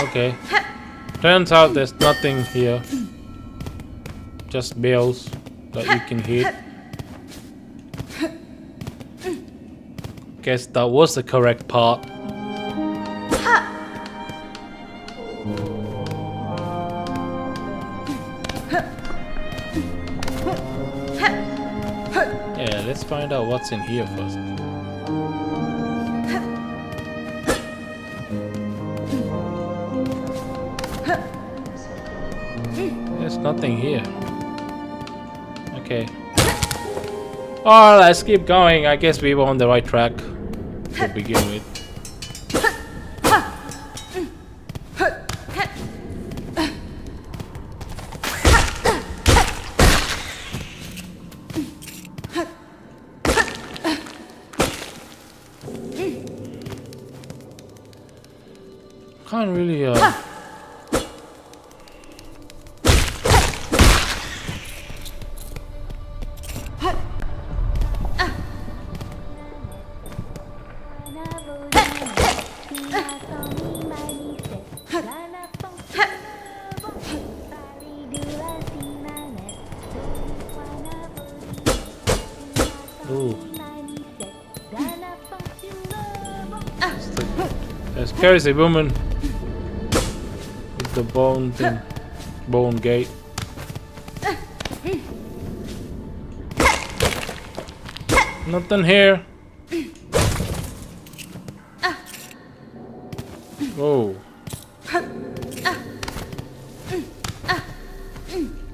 Okay. Turns out there's nothing here. Just bells that you can hit. Guess that was the correct part. Yeah, let's find out what's in here first. There's nothing here. Okay. Oh, let's keep going. I guess we were on the right track to begin with. Can't really There's crazy woman with the bone thing, bone gate. Nothing here. Whoa.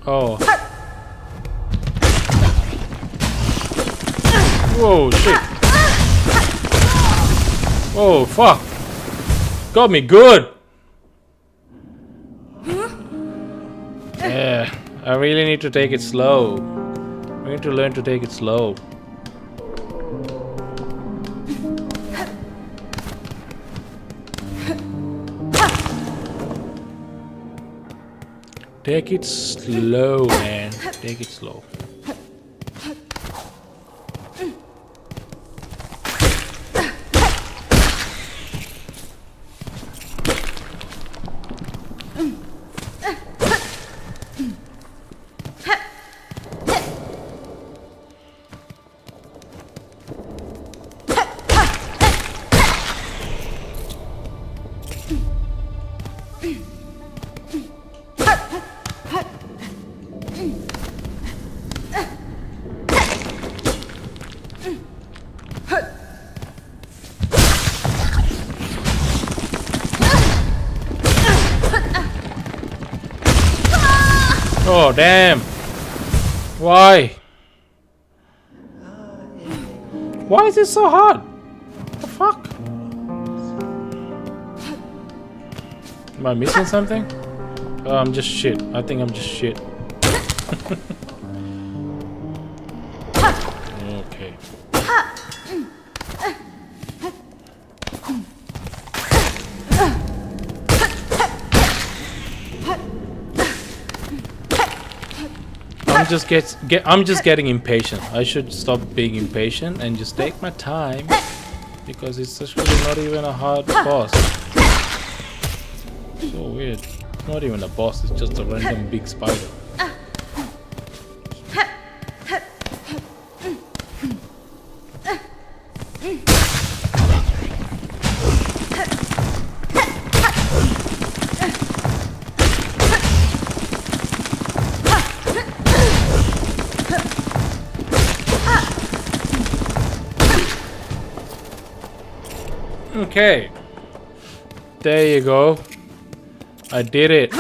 Oh. Whoa, shit. Oh, fuck. Got me good. Yeah, I really need to take it slow. I need to learn to take it slow. Take it slow, man. Take it slow. Oh, damn. Why? Why is it so hard? What the fuck? Am I missing something? Oh, I'm just shit. I think I'm just shit. Okay. I'm just getting impatient. I should stop being impatient and just take my time, because it's actually not even a hard boss. So weird. It's not even a boss, it's just a random big spider. Okay. There you go. I did it.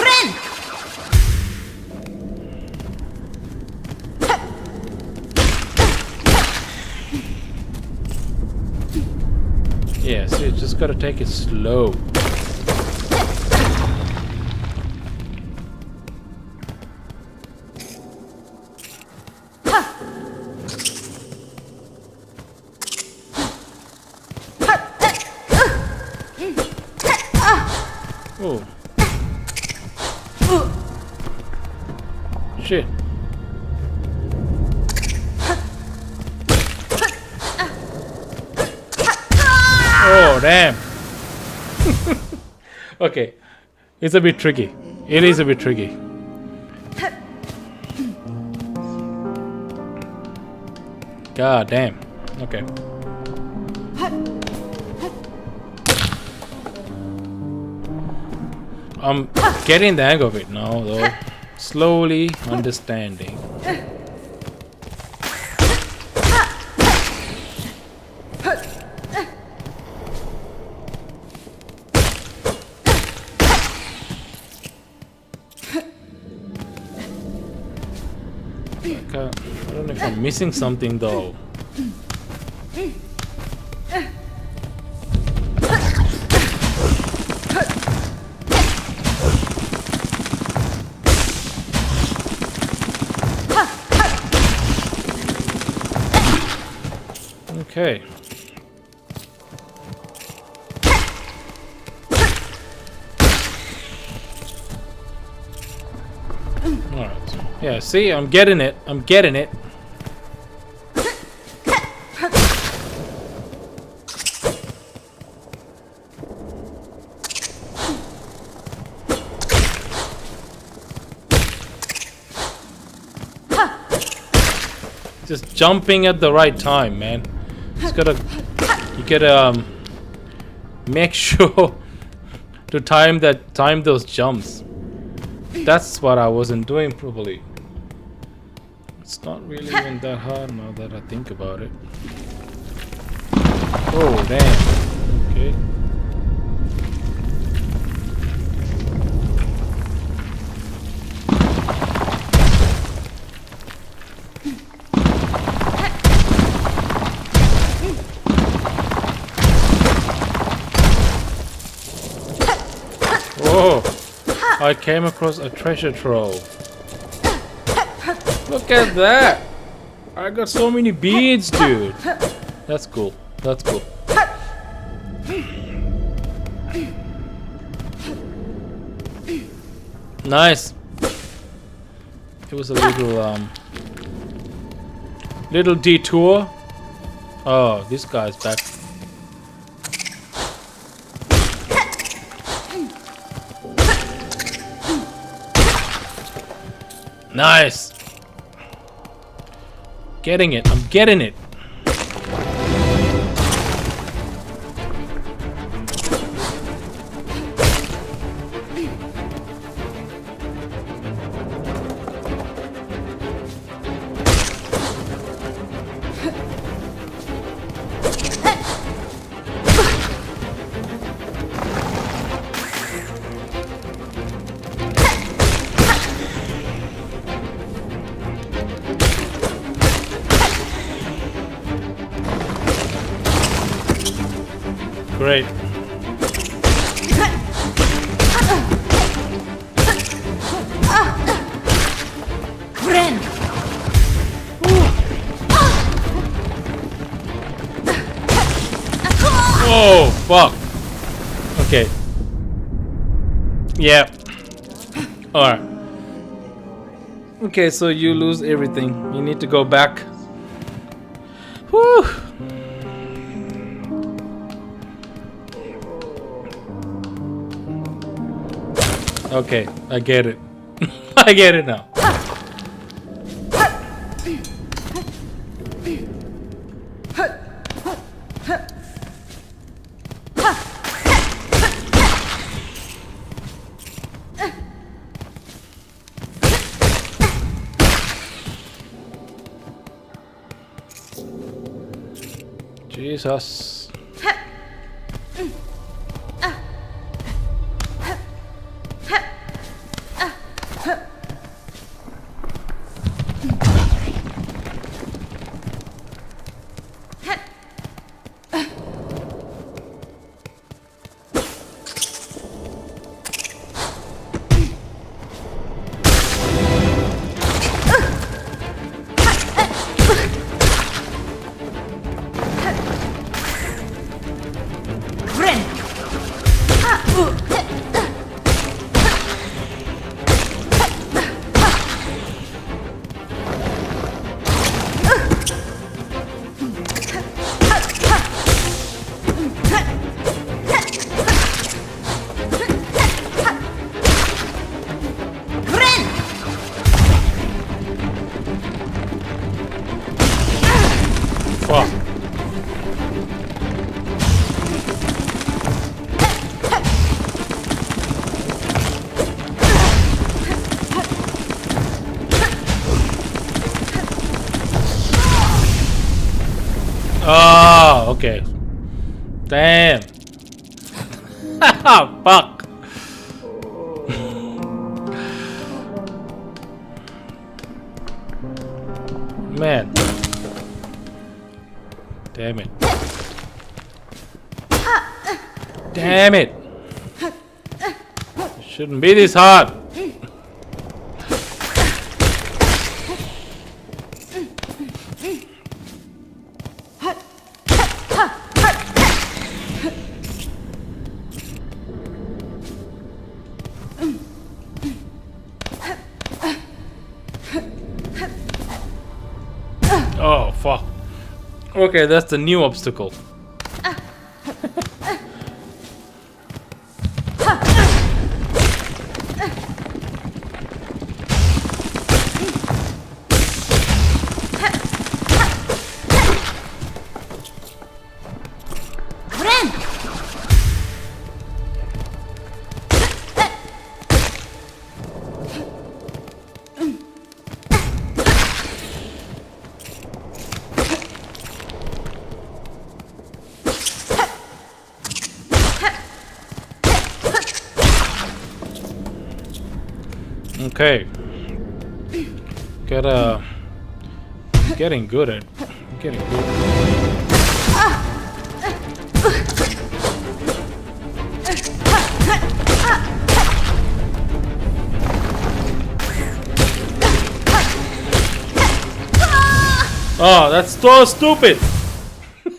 Yeah, so you just gotta take it slow. Oh. Shit. Oh, damn. Okay. It's a bit tricky. It is a bit tricky. God damn. Okay. I'm getting the hang of it now, though. Slowly understanding. I don't know if I'm missing something, though. Okay. Alright. Yeah, see, I'm getting it. I'm getting it. Just jumping at the right time, man. Just gotta, you gotta make sure to time those jumps. That's what I wasn't doing properly. It's not really even that hard now that I think about it. Oh damn. Okay. Whoa! I came across a treasure trove. Look at that! I got so many beads, dude. That's cool. That's cool. Nice. It was a little detour. Oh, this guy's back. Nice. Getting it. I'm getting it. Ren. Oh, fuck. Okay. Yeah. Alright. Okay, so you lose everything. You need to go back. Whew. Okay, I get it. I get it now. Jesus. Oh, okay. Damn. Fuck. Man. Damn it. Damn it. It shouldn't be this hard. Oh, fuck. Okay, that's the new obstacle. Okay. Getting good at getting good. Oh, that's so stupid.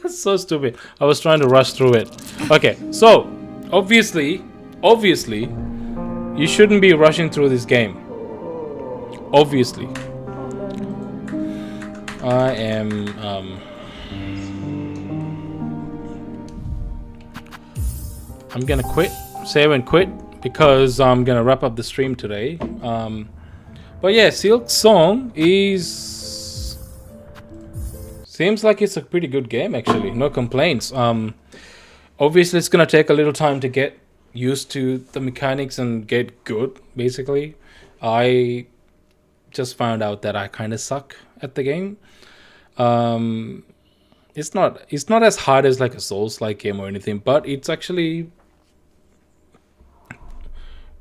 That's so stupid. I was trying to rush through it. Okay, so obviously you shouldn't be rushing through this game. Obviously. I am I'm gonna quit, save and quit, because I'm gonna wrap up the stream today. But yeah, Silksong seems like it's a pretty good game actually. No complaints. Obviously it's gonna take a little time to get used to the mechanics and get good, basically. I just found out that I kind of suck at the game. It's not as hard as like a Souls-like game or anything, but it's actually,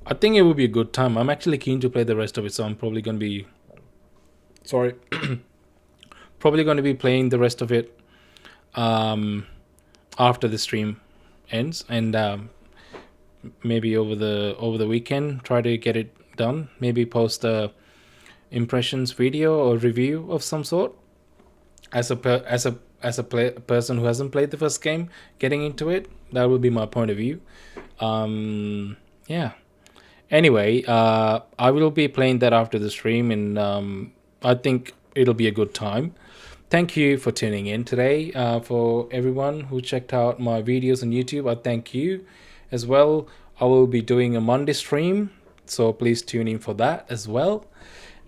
I think it would be a good time. I'm actually keen to play the rest of it, so I'm probably going to be probably going to be playing the rest of it after the stream ends, and maybe over the weekend. Try to get it done. Maybe post a impressions video or review of some sort. As a person who hasn't played the first game, getting into it, that will be my point of view. Yeah. Anyway, I will be playing that after the stream, and I think it'll be a good time. Thank you for tuning in today. For everyone who checked out my videos on YouTube, I thank you as well. I will be doing a Monday stream, so please tune in for that as well.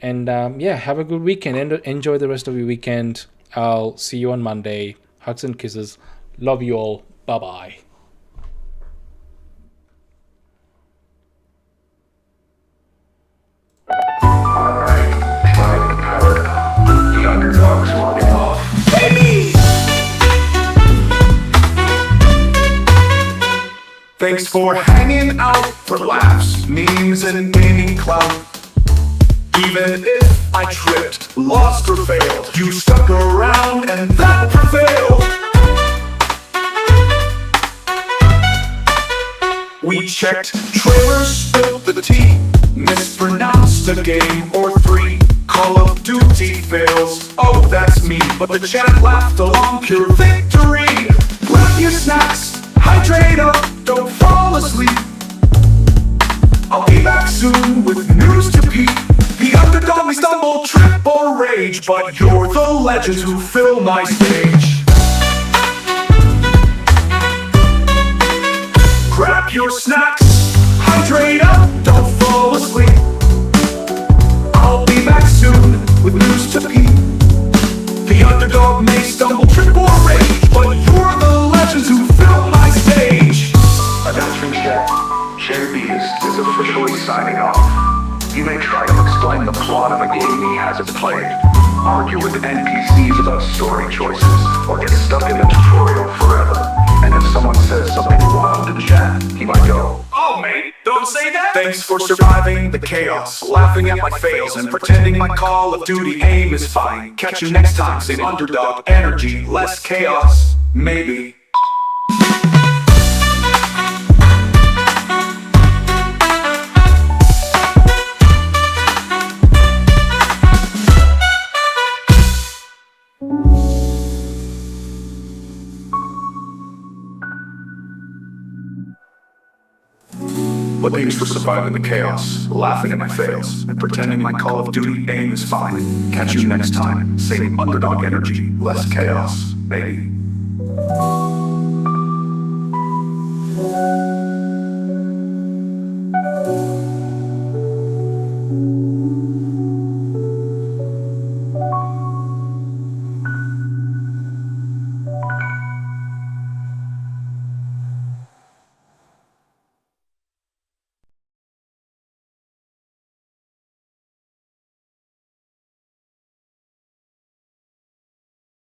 And yeah, have a good weekend and enjoy the rest of your weekend. I'll see you on Monday. Hugs and kisses. Love you all. Bye-bye. Thanks for hanging out for laughs, memes, and gaining clout. Even if I tripped, lost, or failed, you stuck around and that prevailed. We checked trailers, spilled the tea, mispronounced a game or three. Call of Duty fails, oh that's me, but the chat laughed along, pure victory. Grab your snacks, hydrate up, don't fall asleep. I'll be back soon with news to peep. The underdog may stumble, trip or rage, but you're the legends who fill my stage. Grab your snacks, hydrate up, don't fall asleep. I'll be back soon with news to peep. The underdog may stumble, trip or rage, but you're the legends who fill my stage. Announcement check. Jaybeazt is officially signing off. You may try to explain the plot of a game he hasn't played, argue with NPCs about story choices, or get stuck in a tutorial forever. And if someone says something wild in chat, he might go, "Oh mate, don't say that!" Thanks for surviving the chaos, laughing at my fails, and pretending my Call of Duty aim is fine. Catch you next time, same underdog energy, less chaos, maybe. But thanks for surviving the chaos, laughing at my fails, and pretending my Call of Duty aim is fine. Catch you next time, same underdog energy, less chaos, maybe.